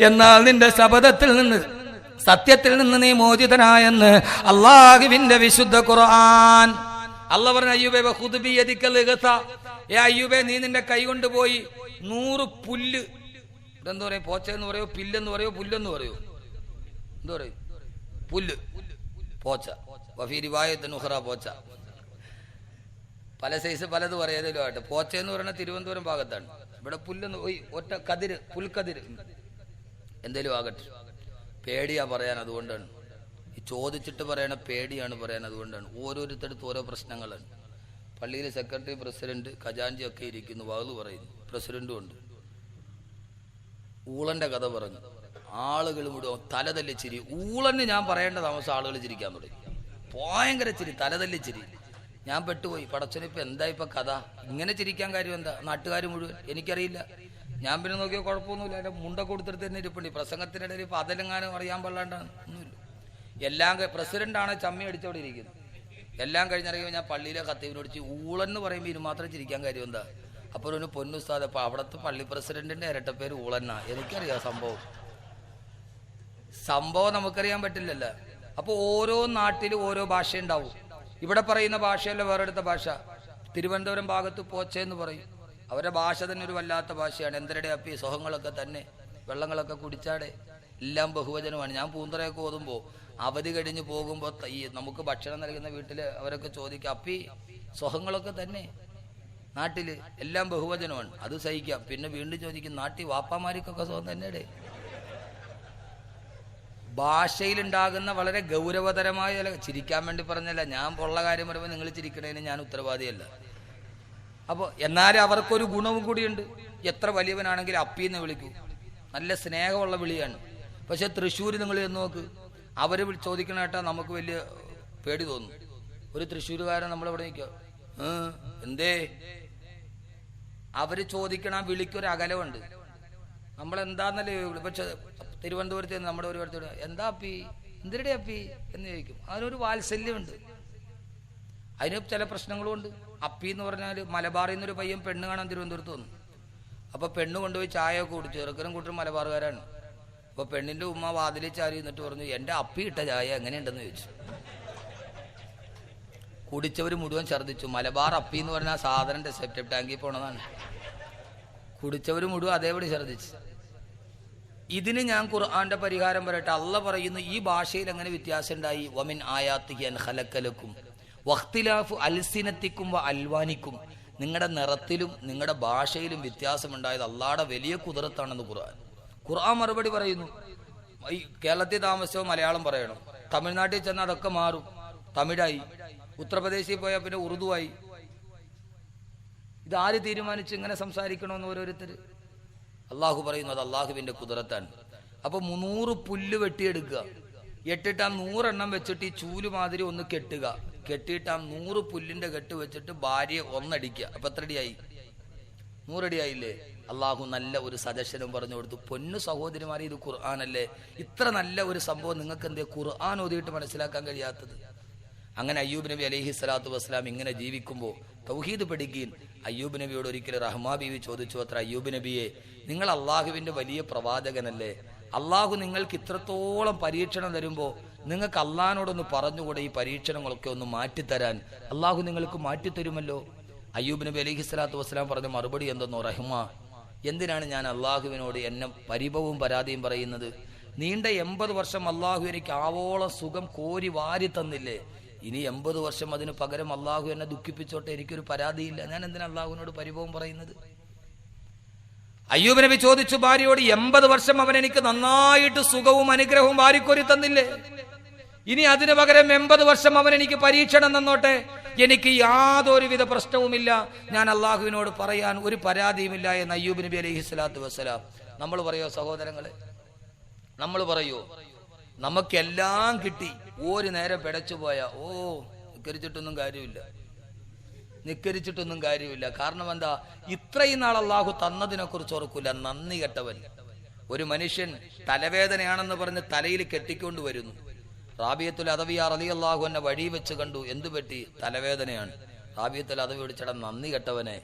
എന്നാൽ നിന്റെ ശപഥത്തിൽ നിന്ന്, സത്യത്തിൽ നിന്ന് നീ മോചിതനായെന്ന് അള്ളാഹുവിന്റെ വിശുദ്ധ ഖുർആൻ. അള്ളാഹ് പറഞ്ഞു, അയ്യൂബേ വഖുദ് ബിയദിക ലഗത, അയ്യൂബേ നീ നിന്റെ കൈ കൊണ്ട് പോയി 100 പുല്ല്, എന്താ പറയാ, പോച്ചെന്ന് പറയോ, പില്ലെന്ന് പറയോ, പുല്ലെന്ന് പറയോ, എന്താ പറയും, പുല്ല്, പോച്ച, വഫീ റിവായത്തുൻ ഉഖറ, പോച്ച. പല സൈസ് പലത് പറയാതല്ലോ ആട്ടെ. പോച്ചെന്ന് പറയുന്നത് തിരുവനന്തപുരം ഭാഗത്താണ്. ഇവിടെ പുല്ലെന്ന് പോയി, ഒറ്റ കതിര്, പുൽക്കതിര്, എന്തേലും ആകട്ടെ. പേടിയാ പറയാൻ, അതുകൊണ്ടാണ് ഈ ചോദിച്ചിട്ട് പറയണ, പേടിയാണ് പറയാൻ, അതുകൊണ്ടാണ്. ഓരോരുത്തടുത്ത് ഓരോ പ്രശ്നങ്ങളാണ്. പള്ളിയിൽ സെക്രട്ടറി, പ്രസിഡന്റ്, ഖജാൻജി ഒക്കെ ഇരിക്കുന്നു, വഅ്ദ് പറയുന്നു, പ്രസിഡന്റും ഉണ്ട്. ഊളന്റെ കഥ പറഞ്ഞു. ആളുകൾ മുഴുവൻ തലതല്ലി ചിരി. ഊളന് ഞാൻ പറയേണ്ട താമസം ആളുകൾ ചിരിക്കാൻ തുടങ്ങി. ഭയങ്കര ചിരി, തലതല്ലി ചിരി. ഞാൻ പെട്ടുപോയി. പടച്ചനിപ്പോ എന്താ ഇപ്പൊ കഥ? ഇങ്ങനെ ചിരിക്കാൻ കാര്യം എന്താ? നാട്ടുകാർ മുഴുവൻ, എനിക്കറിയില്ല. ഞാൻ പിന്നെ നോക്കിയാൽ കുഴപ്പമൊന്നുമില്ല. എൻ്റെ മുണ്ടൊക്കെ കൊടുത്തിട്ട് തന്നെ ഇരിപ്പുണ്ട്. പ്രസംഗത്തിനിടയിൽ ഇപ്പൊ അതെല്ലെങ്ങാനും അറിയാൻ പാടില്ലാണ്ടാണ് ഒന്നുമില്ല. എല്ലാം പ്രസിഡന്റാണ് ചമ്മി അടിച്ചവിടെ ഇരിക്കുന്നത്. എല്ലാം കഴിഞ്ഞിറങ്ങിയപ്പോൾ ഞാൻ പള്ളിയിലെ ഖത്തീബിനോട് ഊളെന്ന് പറയുമ്പോൾ ഇത് മാത്രം ചിരിക്കാൻ കാര്യം എന്താ? അപ്പോൾ ഒരു പൊന്നുസ്താദ്, അപ്പൊ അവിടുത്തെ പള്ളി പ്രസിഡന്റിന്റെ ഇരട്ടപ്പേര് ഊളന്നാ. എനിക്കറിയാം സംഭവം നമുക്കറിയാൻ പറ്റില്ലല്ലോ. അപ്പൊ ഓരോ നാട്ടിലും ഓരോ ഭാഷ ഉണ്ടാവും. ഇവിടെ പറയുന്ന ഭാഷയല്ല വേറെടുത്ത ഭാഷ. തിരുവനന്തപുരം ഭാഗത്ത് പോച്ചെന്ന് പറയും. അവരുടെ ഭാഷ തന്നെ ഒരു വല്ലാത്ത ഭാഷയാണ്. എന്തരടെ അപ്പി സുഖങ്ങളൊക്കെ തന്നെ, വെള്ളങ്ങളൊക്കെ കുടിച്ചാടെ, എല്ലാം ബഹുവചനമാണ്. ഞാൻ പൂന്തറയൊക്കെ ഓതുമ്പോൾ അവധി കഴിഞ്ഞ് പോകുമ്പോൾ നമുക്ക് ഭക്ഷണം നൽകുന്ന വീട്ടില് അവരൊക്കെ ചോദിക്കും, അപ്പി സുഖങ്ങളൊക്കെ തന്നെ, നാട്ടില് എല്ലാം ബഹുവചനമാണ്. അത് സഹിക്കാം. പിന്നെ വീണ്ടും ചോദിക്കും, നാട്ടിൽ വാപ്പാമാർക്കൊക്കെ സുഖം തന്നെയുടെ. ഭാഷയിലുണ്ടാകുന്ന വളരെ ഗൗരവതരമായ, ചിരിക്കാൻ വേണ്ടി പറഞ്ഞല്ല, ഞാൻ ഉള്ള കാര്യം പറയുമ്പോൾ നിങ്ങൾ ചിരിക്കണേന് ഞാൻ ഉത്തരവാദിയല്ല. അപ്പോൾ എന്നാലും അവർക്കൊരു ഗുണവും കൂടിയുണ്ട്. എത്ര വലിയവനാണെങ്കിലും അപ്പീന്ന് വിളിക്കൂ, നല്ല സ്നേഹമുള്ള വിളിയാണ്. പക്ഷെ തൃശ്ശൂർ നിങ്ങൾ എന്ന് നോക്ക്, അവർ ചോദിക്കണ കേട്ടാൽ നമുക്ക് വലിയ പേടി തോന്നും. ഒരു തൃശ്ശൂരുകാരൻ നമ്മളിവിടെ നിൽക്കുക, എന്തേ, അവര് ചോദിക്കണ വിളിക്കൊരു അകലമുണ്ട്. നമ്മളെന്താന്നല്ലേ. പക്ഷെ തിരുവനന്തപുരത്ത് നമ്മുടെ ഒരു അടുത്തോട് എന്താ അപ്പി, എന്തിരുടെ അപ്പി എന്ന് ചോദിക്കും. അതിനൊരു വാത്സല്യമുണ്ട്. അതിന് ചില പ്രശ്നങ്ങളും ഉണ്ട്. അപ്പി എന്ന് പറഞ്ഞാൽ മലബാറിൽ നിന്നൊരു പയ്യൻ പെണ്ണ് കാണാൻ തിരുവനന്തപുരത്ത് വന്നു. അപ്പോൾ പെണ്ണ് കൊണ്ടുപോയി ചായ ഒക്കെ കുടിച്ചു. ചെറുക്കനും കൂട്ടരും മലബാറുകാരാണ്. അപ്പോൾ പെണ്ണിൻ്റെ ഉമ്മ വാതിലിൽ ചാരി എന്നിട്ട് പറഞ്ഞു, എൻ്റെ അപ്പി ഇട്ട ചായ എങ്ങനെയുണ്ടെന്ന് ചോദിച്ചു. കുടിച്ചവർ മുഴുവൻ ഛർദ്ദിച്ചു. മലബാർ അപ്പി എന്ന് പറഞ്ഞാൽ സാധനം സെപ്റ്റീവ് ടാങ്കിൽ പോണതാണ്. കുടിച്ചവർ മുഴുവൻ അതേപടി ഛർദ്ദിച്ചു. ഇതിന് ഞാൻ ഖുർആന്റെ പരിഹാരം പറയട്ടെ. അള്ളാഹ് പറയുന്നു ഈ ഭാഷയിൽ എങ്ങനെ വ്യത്യാസം ഉണ്ടായി. വമിൻ ആയാത്തിഹി അൻ ഖലഖലക്കും വഖ്തിലാഫു അൽസിനത്തിക്കും വ അൽവാനിക്കും. നിങ്ങളുടെ നിറത്തിലും നിങ്ങളുടെ ഭാഷയിലും വ്യത്യാസമുണ്ടായത് അള്ളാഹുടെ വലിയ കുദറത്താണെന്ന് ഖുർആൻ മറുപടി പറയുന്നു. ഈ കേരളത്തിൽ താമസിച്ചോ മലയാളം പറയണം, തമിഴ്നാട്ടിൽ ചെന്നാൽ അതൊക്കെ മാറും, തമിഴായി. ഉത്തർപ്രദേശിൽ പോയാൽ പിന്നെ ഉറുദുവായി. ഇതാര് തീരുമാനിച്ചു ഇങ്ങനെ സംസാരിക്കണമെന്ന് ഓരോരുത്തർ? അള്ളാഹു പറയുന്നു അത് അള്ളാഹുവിന്റെ കുദറത്താണ്. അപ്പൊ 300 പുല്ല് വെട്ടിയെടുക്കുക, എട്ടിട്ട് ആ 100 എണ്ണം വെച്ചിട്ട് ഈ ചൂല് മാതിരി ഒന്ന് കെട്ടുക, കെട്ടിയിട്ട് ആ 100 പുല്ലിന്റെ കെട്ട് വെച്ചിട്ട് ഭാര്യയെ ഒന്നടിക്കുക. അപ്പൊ എത്ര അടിയായി? 100 അടിയായില്ലേ? അള്ളാഹു നല്ല ഒരു സജഷനും പറഞ്ഞു കൊടുത്തു. പൊന്നു സഹോദരിമാരെ, ഇത് ഖുർആനല്ലേ? ഇത്ര നല്ല ഒരു സംഭവം നിങ്ങൾക്ക് എന്തേ ഖുർആൻ ഓതിയിട്ട് മനസ്സിലാക്കാൻ കഴിയാത്തത്? അങ്ങനെ അയ്യൂബ് നബി അലൈഹി സ്വലാത്തു വസ്സലാം ഇങ്ങനെ ജീവിക്കുമ്പോൾ തൗഹീദ് പഠിക്കുകയും അയ്യൂബ് നബിയോട് ഒരിക്കലും റഹ്മാ ബീവി ചോദിച്ചു അത്ര, അയ്യൂബ് നബിയെ, നിങ്ങൾ അള്ളാഹുവിന്റെ വലിയ പ്രവാചകനല്ലേ? അള്ളാഹു നിങ്ങൾക്ക് ഇത്രത്തോളം പരീക്ഷണം തരുമ്പോൾ നിങ്ങൾക്ക് അള്ളാഹിനോടൊന്ന് പറഞ്ഞുകൂടെ ഈ പരീക്ഷണങ്ങളൊക്കെ ഒന്ന് മാറ്റിത്തരാൻ? അള്ളാഹു നിങ്ങൾക്ക് മാറ്റിത്തരുമല്ലോ. അയ്യൂബ് നബി അലൈഹി സ്വലാത്തു വസ്സലാം പറഞ്ഞ മറുപടി എന്തെന്നോ, റഹ്മാ, എന്തിനാണ് ഞാൻ അള്ളാഹുവിനോട് എന്നെ പരിഭവവും പരാതിയും പറയുന്നത്? നീണ്ട 80 വർഷം അള്ളാഹു എനിക്ക് ആവോളം സുഖം കോരി വാരി തന്നില്ലേ? ഇനി 80 വർഷം അതിന് പകരം അള്ളാഹു എന്നെ ദുഃഖിപ്പിച്ചോട്ടെ, എനിക്കൊരു പരാതിയില്ല. ഞാൻ എന്തിനാ അള്ളാഹുവിനോട് പരിഭവം പറയുന്നത്? അയ്യൂബ് നബി ചോദിച്ചു ഭാര്യയോട്, 80 വർഷം അവൻ എനിക്ക് നന്നായിട്ട് സുഖവും അനുഗ്രഹവും വാരിക്കോരി തന്നില്ലേ? ഇനി അതിനു പകരം 80 വർഷം അവൻ എനിക്ക് പരീക്ഷണം തന്നോട്ടെ, എനിക്ക് യാതൊരുവിധ പ്രശ്നവുമില്ല, ഞാൻ അള്ളാഹുവിനോട് പറയാൻ ഒരു പരാതിയുമില്ല എന്ന് അയ്യൂബ് നബി അലൈഹി സ്വലാത്തു വസ്സലാം. നമ്മൾ പറയോ സഹോദരങ്ങളെ? നമ്മൾ പറയോ നമുക്കെല്ലാം കിട്ടി ഒരു നേരം പിടച്ചു പോയാ നിക്കരിച്ചിട്ടൊന്നും കാര്യമില്ല. കാരണം എന്താ? ഇത്രയും നാൾ അള്ളാഹു തന്നതിനെ കുറിച്ച് ഓർക്കൂല. നന്ദി കെട്ടവൻ. ഒരു മനുഷ്യൻ തലവേദനയാണെന്ന് പറഞ്ഞ് തലയിൽ കെട്ടിക്കൊണ്ട് വരുന്നു. റാബിയത്തുൽ അദവിയ റളിയല്ലാഹു അൻഹ വഴി വെച്ച് കണ്ടു. എന്തു പറ്റി? തലവേദനയാണ്. റാബിയത്തുൽ അദവി വിളിച്ചട, നന്ദി കെട്ടവനെ,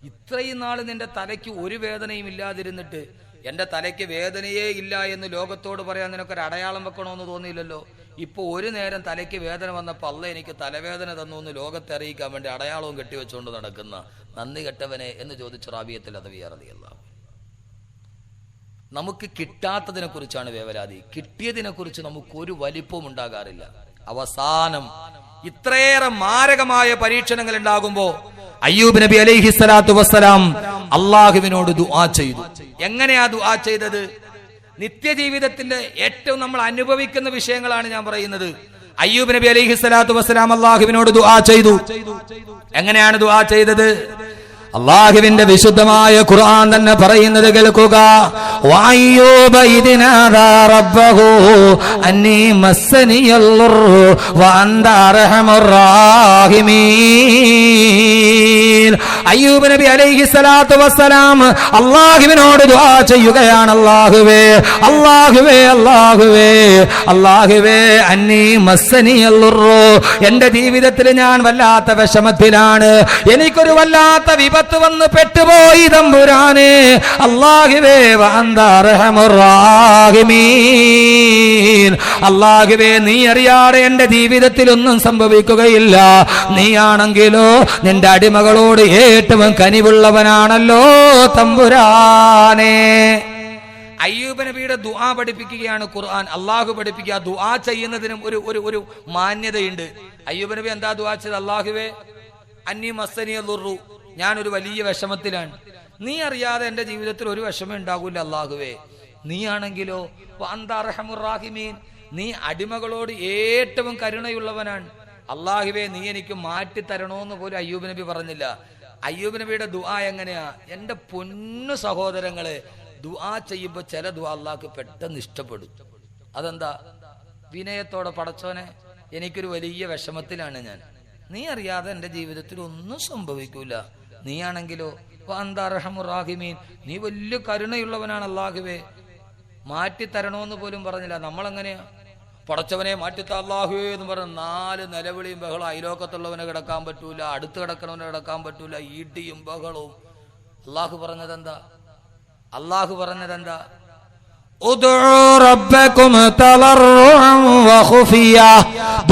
ഇത്രയും നാൾ നിന്റെ തലയ്ക്ക് ഒരു വേദനയും ഇല്ലാതിരുന്നിട്ട് എന്റെ തലയ്ക്ക് വേദനയേ ഇല്ല എന്ന് ലോകത്തോട് പറയാൻ നിനക്കൊരു അടയാളം വെക്കണമെന്ന് തോന്നിയില്ലല്ലോ. ഇപ്പൊ ഒരു നേരം തലയ്ക്ക് വേദന വന്നപ്പോൾ അല്ല എനിക്ക് തലവേദന തന്നു എന്ന് ലോകത്തെ അറിയിക്കാൻ വേണ്ടി അടയാളവും കെട്ടിവെച്ചുകൊണ്ട് നടക്കുന്ന നന്ദി കെട്ടവനെ എന്ന് ചോദിച്ചു റാബിയത്തുൽ അദവിയ റളിയല്ലാഹു. നമുക്ക് കിട്ടാത്തതിനെ കുറിച്ചാണ് വേവലാതി, കിട്ടിയതിനെ കുറിച്ച് നമുക്കൊരു വലിപ്പവും ഉണ്ടാകാറില്ല. അവസാനം ഇത്രയേറെ മാരകമായ പരീക്ഷണങ്ങൾ ഉണ്ടാകുമ്പോ അയ്യൂബ് നബി അലൈഹി സ്വലാത്തു വസ്സലാം അള്ളാഹുവിനോട് ദുആ ചെയ്തു. എങ്ങനെയാ ദുആ ചെയ്തത്? നിത്യജീവിതത്തിന്റെ ഏറ്റവും നമ്മൾ അനുഭവിക്കുന്ന വിഷയങ്ങളാണ് ഞാൻ പറയുന്നത്. അയ്യൂബ് നബി അലൈഹി സ്വലാത്തു വസ്സലാം അള്ളാഹുവിനോട് ദുആ ചെയ്തു. എങ്ങനെയാണ് ദുആ ചെയ്തത്? അള്ളാഹുവിന്റെ വിശുദ്ധമായ ഖുർആൻ തന്നെ പറയുന്നത് കേൾക്കുക. വഅയ്യൂബ ഇദ്നാദാ റബ്ബഹു അന്നീ മസ്സനിയൽ ളുർറു വഅന്ത അർഹമുർ റഹീമീൻ. അയ്യൂബ് നബി അലൈഹി സ്വലാത്തു വസ്സലാം അള്ളാഹുവിനോട് ദുആ ചെയ്യുകയാണ്. അല്ലാഹുവേ, അല്ലാഹുവേ, അല്ലാഹുവേ, അല്ലാഹുവേ, അന്നീ മസ്സനിയൽ ളുർറു, എന്റെ ജീവിതത്തിൽ ഞാൻ വല്ലാത്ത വിഷമത്തിലാണ്, എനിക്കൊരു വല്ലാത്ത വിപത്ത് വന്ന് പെട്ടുപോയി തമ്പുരാനെ. അല്ലാഹുവേ, വഅന്ത അർഹമുർ റഹീമീൻ. അല്ലാഹുവേ, നീ അറിയാതെ എന്റെ ജീവിതത്തിൽ ഒന്നും സംഭവിക്കുകയില്ല. നീയാണെങ്കിലോ നിന്റെ അടിമകളോട് ഏറ്റവും കനിവുള്ളവനാണല്ലോ തമ്പുരാനെ. അയ്യൂബ് നബിയുടെ ദുആ പഠിപ്പിക്കുകയാണ് ഖുർആൻ. അള്ളാഹു പഠിപ്പിക്കുക. ദുആ ചെയ്യുന്നതിനും ഒരു മാന്യതയുണ്ട്. അയ്യൂബ് നബി എന്താ ദുആ ചെയ്തത്? അല്ലാഹുവേ, അന്നീ മസ്സനിയ ദുർറു, ഞാനൊരു വലിയ വിഷമത്തിലാണ്, നീ അറിയാതെ എന്റെ ജീവിതത്തിൽ ഒരു വിഷമം ഉണ്ടാകൂല. അല്ലാഹുവേ, നീയാണെങ്കിലോ വഅന്ത അർഹമുർ റഹീമീൻ, നീ അടിമകളോട് ഏറ്റവും കരുണയുള്ളവനാണ്. അല്ലാഹുവേ, നീ എനിക്ക് മാറ്റി തരണോന്ന് പോലും അയ്യൂബ് നബി പറഞ്ഞില്ല. അയ്യൂബ് നബിയുടെ ദുആ എങ്ങനെയാ? എന്റെ പൊന്നു സഹോദരങ്ങളെ, ദുആ ചെയ്യുമ്പോൾ ചില ദുആ അല്ലാഹുക്ക് പെട്ടെന്ന് ഇഷ്ടപ്പെടും. അതെന്താ? വിനയത്തോടെ, പടച്ചോനെ, എനിക്കൊരു വലിയ വിഷമത്തിലാണ് ഞാൻ, നീ അറിയാതെ എന്റെ ജീവിതത്തിൽ ഒന്നും സംഭവിക്കൂല, നീയാണെങ്കിലോ വഅന്ത അർഹമുർ റഹീമീൻ, നീ വലിയ കരുണയുള്ളവനാണ്. അല്ലാഹുവേ, മാറ്റിത്തരണോന്ന് പോലും പറഞ്ഞില്ല. നമ്മളെങ്ങനെയാ? പടച്ചവനെ മാറ്റിത്ത അല്ലാഹുവേ എന്ന് പറഞ്ഞ 4 നിലവിളിയും ബഹളം. അയലോക്കത്തുള്ളവനെ കിടക്കാൻ പറ്റൂല, അടുത്ത് കിടക്കണവനെ കിടക്കാൻ പറ്റൂല, ഈട്ടിയും ബഹളവും. അള്ളാഹു പറഞ്ഞത് എന്താ? അള്ളാഹു പറഞ്ഞതെന്താ? ادعوا ربكم تضرعا وخفيا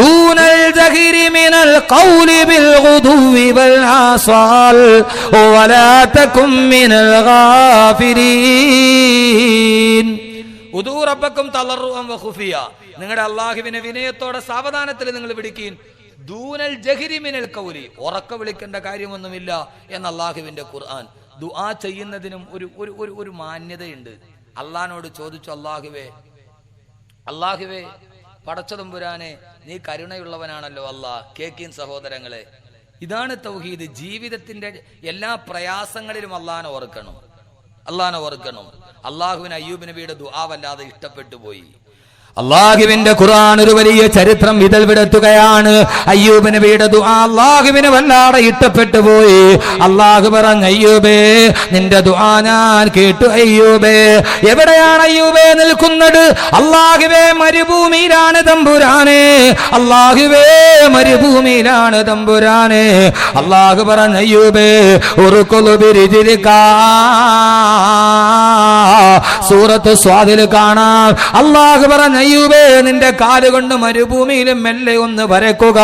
دون الجهر من القول بالغدو والآصال ولا تكن من الغافلين. ഉദൂ റബ്ബക്കും തളർറുഅൻ വഖുഫിയ, നിങ്ങളുടെ അള്ളാഹുവിനെ വിനയത്തോടെ സാവധാനത്തിൽ നിങ്ങൾ വിളിക്കീൻ. ദൂനൽ ജഹരി മിനൽ ഖൗലി, ഉറക്ക വിളിക്കേണ്ട കാര്യമൊന്നുമില്ല എന്ന അള്ളാഹുവിന്റെ ഖുർആൻ. ദുആ ചെയ്യുന്നതിനും ഒരു മാന്യതയുണ്ട്. അള്ളാഹിനോട് ചോദിച്ചു, അള്ളാഹുവേ പടച്ചതമ്പുരാനെ, നീ കരുണയുള്ളവനാണല്ലോ അല്ലാഹ്. കേക്കീൻ സഹോദരങ്ങളെ, ഇതാണ് തൗഹീദ്. ജീവിതത്തിന്റെ എല്ലാ പ്രയാസങ്ങളിലും അള്ളാഹിനെ ഓർക്കണം. അള്ളാഹുവിന് അയ്യൂബ് നബിയുടെ ദുആ വല്ലാതെ ഇഷ്ടപ്പെട്ടു പോയി. അള്ളാഹുവിന്റെ ഖുർആൻ ഒരു വലിയ ചരിത്രം വിതൽ വിടത്തുകയാണ്. അയ്യൂബ് നബിയുടെ ദുആ അള്ളാഹുവിന് വല്ലാതെ ഇഷ്ടപ്പെട്ടു പോയി. അള്ളാഹു പറഞ്ഞു, അയ്യൂബേ നിന്റെ ദുആ ഞാൻ കേട്ടു. അയ്യൂബേ, എവിടെയാണ് അയ്യൂബേ നിൽക്കുന്നത്? അള്ളാഹുവേ മരുഭൂമിയിലാണ് തമ്പുരാനെ. അള്ളാഹുവേ മരുഭൂമിയിലാണ് തമ്പുരാനെ. അള്ളാഹു പറഞ്ഞു, അയ്യൂബേ ഉറുക്കുലു ബിരിജിലികാ, സൂറത്ത് സ്വാദിൽ കാണാം. അള്ളാഹു പറഞ്ഞു, അയ്യൂബേ നിന്റെ കാലുകൊണ്ട് മരുഭൂമിയിലും മെല്ലെ ഒന്ന് വരക്കുക.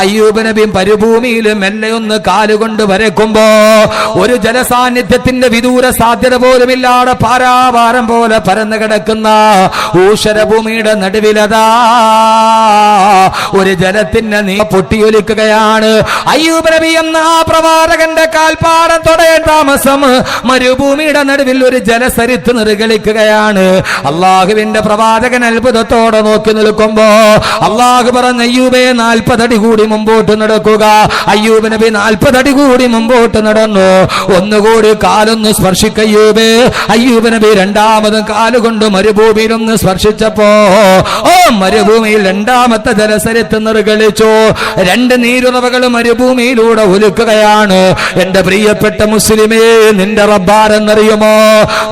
അയ്യൂബ് നബി മരുഭൂമിയിലും മെല്ലെ ഒന്ന് കാലുകൊണ്ട് വരക്കുമ്പോ ഒരു ജലസാന്നിധ്യത്തിന്റെ വിദൂര സാധ്യത പോലുമില്ലാതെ പാരാവാരം പോലെ പരന്നു കിടക്കുന്ന ഊഷരഭൂമിയുടെ നടുവിലതാ ഒരു ജലത്തിന് നീ പൊട്ടിയൊലിക്കുകയാണ്. അയ്യൂബ് നബി എന്ന ആ പ്രവാചകന്റെ കാൽപ്പാടം തൊടയാൻ താമസം മരുഭൂമിയുടെ നടുവിൽ ഒരു ജലസരിത്ത് നിർഗളിക്കുകയാണ്. അള്ളാഹുവിന്റെ പ്രവാചകൻ അത്ഭുതത്തോടെ നോക്കി നിൽക്കുമ്പോ അള്ളാഹു പറഞ്ഞു, അയ്യൂബേ 40 അടി കൂടി മുമ്പോട്ട് നടക്കുക. അയ്യൂബ് നബി 40 അടി കൂടി മുമ്പോട്ട് നടന്നു. ഒന്നുകൂടി കാലൊന്ന് സ്പർശിക്കയ്യൂബേ. അയ്യൂബ് നബി രണ്ടാമതും കാലുകൊണ്ട് മരുഭൂമിയിലൊന്ന് സ്പർശിച്ചപ്പോ മരുഭൂമിയിൽ രണ്ടാമത്തെ ജലസരിത്ത് നിർഗളിച്ചു. 2 നീരുറവകൾ മരുഭൂമിയിലൂടെ ഒലുക്കുകയാണ്. എന്റെ പ്രിയപ്പെട്ട മുസ്ലിമേ, നിന്റെ റബ്ബാരെന്നറിയുമോ?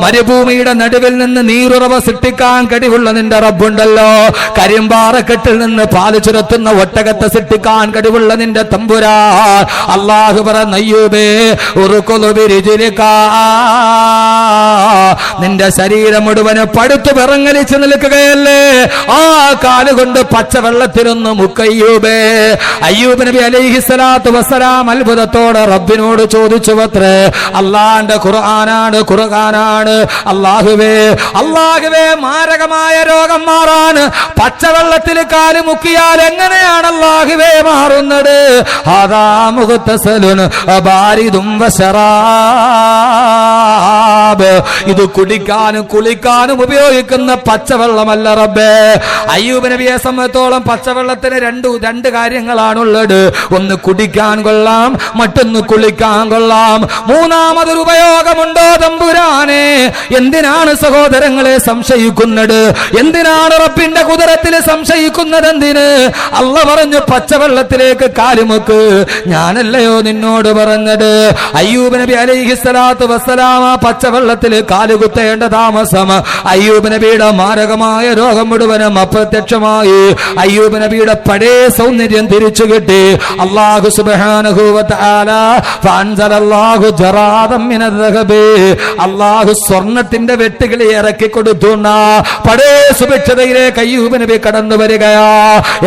മരുഭൂമിയുടെ നടുവിൽ നിന്ന് നീരുറവ സൃഷ്ടിക്കാൻ കഴിവുള്ള നിന്റെ റബ്ബുണ്ടല്ലോ. കരിമ്പാറക്കെട്ടിൽ നിന്ന് പാല് ചുരത്തുന്ന ഒട്ടകത്തെ സൃഷ്ടിക്കാൻ കഴിവുള്ള നിന്റെ തമ്പുരാൻ. അല്ലാഹു പറഞ്ഞു, അയ്യൂബേ ഉറുക്കുലു ബിരിജിലികാ, നിന്റെ ശരീരം മുഴുവന് പടുത്തു വിറങ്ങലിച്ച് നിൽക്കുകയല്ലേ? ആ കാലുകൊണ്ട് പച്ചവെള്ളത്തിലൊന്ന് മുക്കയ്യൂബേ. അയ്യൂബ് നബി അലൈഹിസ്സലാത്തു വസ്സലാം അത്ഭുതത്തോടെ റബ്ബിനോട് ചോദിച്ചുവത്രേ. അള്ളാന്റെ ഖുർആനാണ്. അല്ലാഹുവേ മാരകമായ രോഗം മാറാൻ പച്ചവെള്ളത്തിൽ കാല് മുക്കിയാൽ എങ്ങനെയാണ് അല്ലാഹുവേ മാറുന്നത്? ഹദാ മുഗ്തസലുൻ ബാരിദും വശറാബ്, ഇത് കുടിക്കാനും കുളിക്കാനും ഉപയോഗിക്കുന്ന പച്ചവെള്ളമല്ല റബ്ബേ. അയ്യൂബ് നബിയെ സംബന്ധിച്ചോളം പച്ചവെള്ളത്തിന് രണ്ട് കാര്യങ്ങളാണുള്ളത്. ഒന്ന് കുടിക്കാൻ കൊള്ളാം, മറ്റൊന്ന് കുളിക്കാൻ കൊള്ളാം. മൂന്നാമതൊരു ഉപയോഗമുണ്ടോ തമ്പുരാനെ? എന്തിനാണ് സഹോദരങ്ങളെ സംശയിക്കുന്നത്? എന്തിനാണ് റബ്ബിന്റെ കുദറത്തിൽ സംശയിക്കുന്നത്? എന്തിന്? അള്ള പറഞ്ഞു, പച്ചവെള്ളത്തിലേക്ക് കാലുമുക്ക്. ഞാനല്ലയോ നിന്നോട് പറഞ്ഞത്? അയ്യൂബ് നബി അലൈഹിസ്സലാത്തു വസ്സലാം ആ പച്ചവെള്ളത്തിൽ കാലുകുത്തേണ്ട താമസം അയ്യൂബ് നബിയുടെ മാരകമായ രോഗം മുഴുവനും അപ്രത്യക്ഷമായി. അയ്യൂബ് നബിയുടെ പഴയ സൗന്ദര്യം തിരിച്ചു കിട്ടി. അല്ലാഹു സുബ്ഹാനഹു വ തആല ഫഅൻസലല്ലാഹു ജറാദൻ മിനൽ ദഹബ്, അല്ലാഹു സ്വർണ്ണത്തിന്റെ വെട്ടുകിളി ഇറക്കി കൊടുത്തു. പഴയ സുഭിക്ഷതയിലേക്ക് അയ്യൂബ് നബി കടന്നു വരികയാ.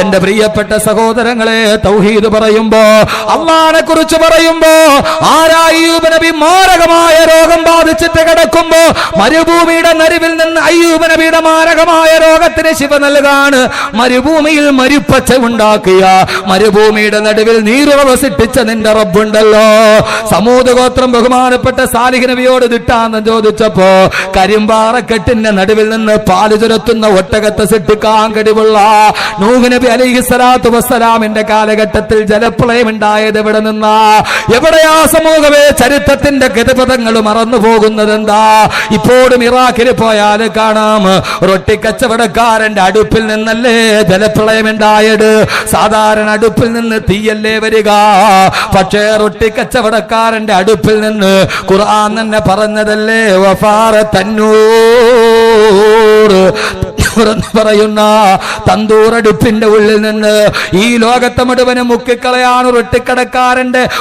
എന്റെ പ്രിയപ്പെട്ട സഹോദരങ്ങളെ, തൗഹീദ് പറയുമ്പോ, അല്ലാഹനെ കുറിച്ച് പറയുമ്പോ, ആരാ അയ്യൂബ് നബി മാരകമായ രോഗം ബാധിച്ചിട്ട് കിടക്കുമ്പോ മരുഭൂമിയുടെ നടുവിൽ നിന്ന് അയ്യൂബ് നബിയുടെ മാരകമായ രോഗത്തിന് ശിവ നൽകാണ്. മരുഭൂമിയിൽ മരുപ്പച്ച ഉണ്ടാക്കിയ, മരുഭൂമിയുടെ നടുവിൽ നീരുറവ സൃഷ്ടിച്ച നിന്റെ റബ്ബുണ്ടല്ലോ. സമൂദ് ഗോത്രം ബഹുമാനപ്പെട്ട സാലിഹ് നബിയോട് ദിട്ടാന്തം ചോദിച്ചപ്പോ കരിമ്പാറക്കെട്ടിന്റെ നടുവിൽ നിന്ന് പാല് ചുരത്തുന്ന ഒട്ടകത്തെ സൃഷ്ടിക്കാൻ കഴിവുള്ള നൂഹ് നബി അലൈഹിസ്സലാത്തു വസ്സലാമിന്റെ കാലഘട്ടത്തിൽ ജലപ്രളയം ഉണ്ടായത് എവിടെ നിന്നാ? എവിടെയാ സമൂഹമേ ചരിത്രത്തിന്റെ ഗതിപഥങ്ങൾ മറന്നു പോകുന്നത്? എന്താ? ഇപ്പോഴും ഇറാഖിൽ പോയാൽ കാണാം, റൊട്ടി കച്ചവടക്കാരന്റെ അടുപ്പിൽ നിന്നല്ലേ ജലപ്രളയം ഉണ്ടായത്. സാധാരണ അടുപ്പിൽ നിന്ന് തീയല്ലേ വരിക, പക്ഷേ റൊട്ടി കച്ചവടക്കാരന്റെ അടുപ്പിൽ നിന്ന് ഖുർആൻ തന്നെ പറഞ്ഞതല്ലേ, വഫാറ തന്നൂർ എന്ന് പറയുന്ന തന്തൂറടുപ്പിന്റെ ഉള്ളിൽ നിന്ന് ഈ ലോകത്തെ മുഴുവനും മുക്കിക്കളയാണ്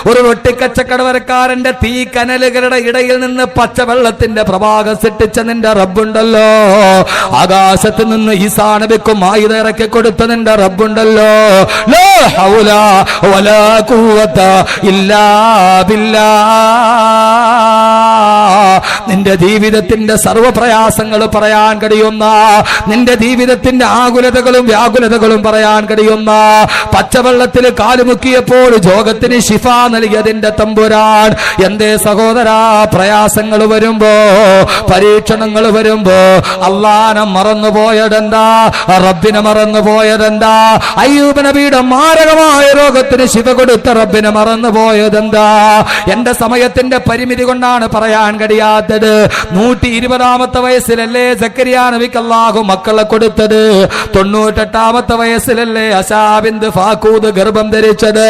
ഒരു റൊട്ടിക്കച്ചക്കടവരക്കാരന്റെ തീ കനലുകളുടെ ഇടയിൽ നിന്ന് പച്ചവെള്ളത്തിന്റെ പ്രവാഹം സൃഷ്ടിച്ച നിന്റെ റബ്ബുണ്ടല്ലോ. ആകാശത്ത് നിന്ന് ഈസാ നബിക്കും ആയുധ ഇറക്കി കൊടുത്ത നിന്റെ റബ്ബുണ്ടല്ലോ. ലാ ഹൗല വലാ ഖുവത ഇല്ലാ ബില്ലാഹ്. നിന്റെ ജീവിതത്തിന്റെ സർവ്വപ്രയാസങ്ങൾ പറയാൻ കഴിയുന്ന, നിന്റെ ജീവിതത്തിന്റെ ആകുലതകളും വ്യാകുലതകളും പറയാൻ കഴിയുന്ന, പച്ചവെള്ളത്തിൽ കാലുമുക്കിയപ്പോൾ രോഗത്തിന് ശിഫ നൽകിയതിന്റെ തമ്പുരാൻ. എന്തേ സഹോദരാ, പ്രയാസങ്ങൾ വരുമ്പോ, പരീക്ഷണങ്ങൾ വരുമ്പോ അള്ളാനെ മറന്നുപോയതെന്താ? റബ്ബിനെ മറന്നുപോയതെന്താ? അയ്യൂബ് നബിയുടെ മാരകമായ രോഗത്തിന് ശിഫ കൊടുത്ത റബ്ബിനെ മറന്നുപോയതെന്താ? എന്റെ സമയത്തിന്റെ പരിമിതി കൊണ്ടാണ് പറയാൻ കഴിയാത്തത്. 120-ാമത്തെ വയസ്സിലല്ലേ സക്കരിയ നബിക്ക് അല്ലാഹു മക്കളെ കൊടുത്തത്. 98-ാമത്തെ വയസ്സിലല്ലേ അശാബിന്ദ് ഫാക്കൂദ് ഗർഭം ധരിച്ചത്.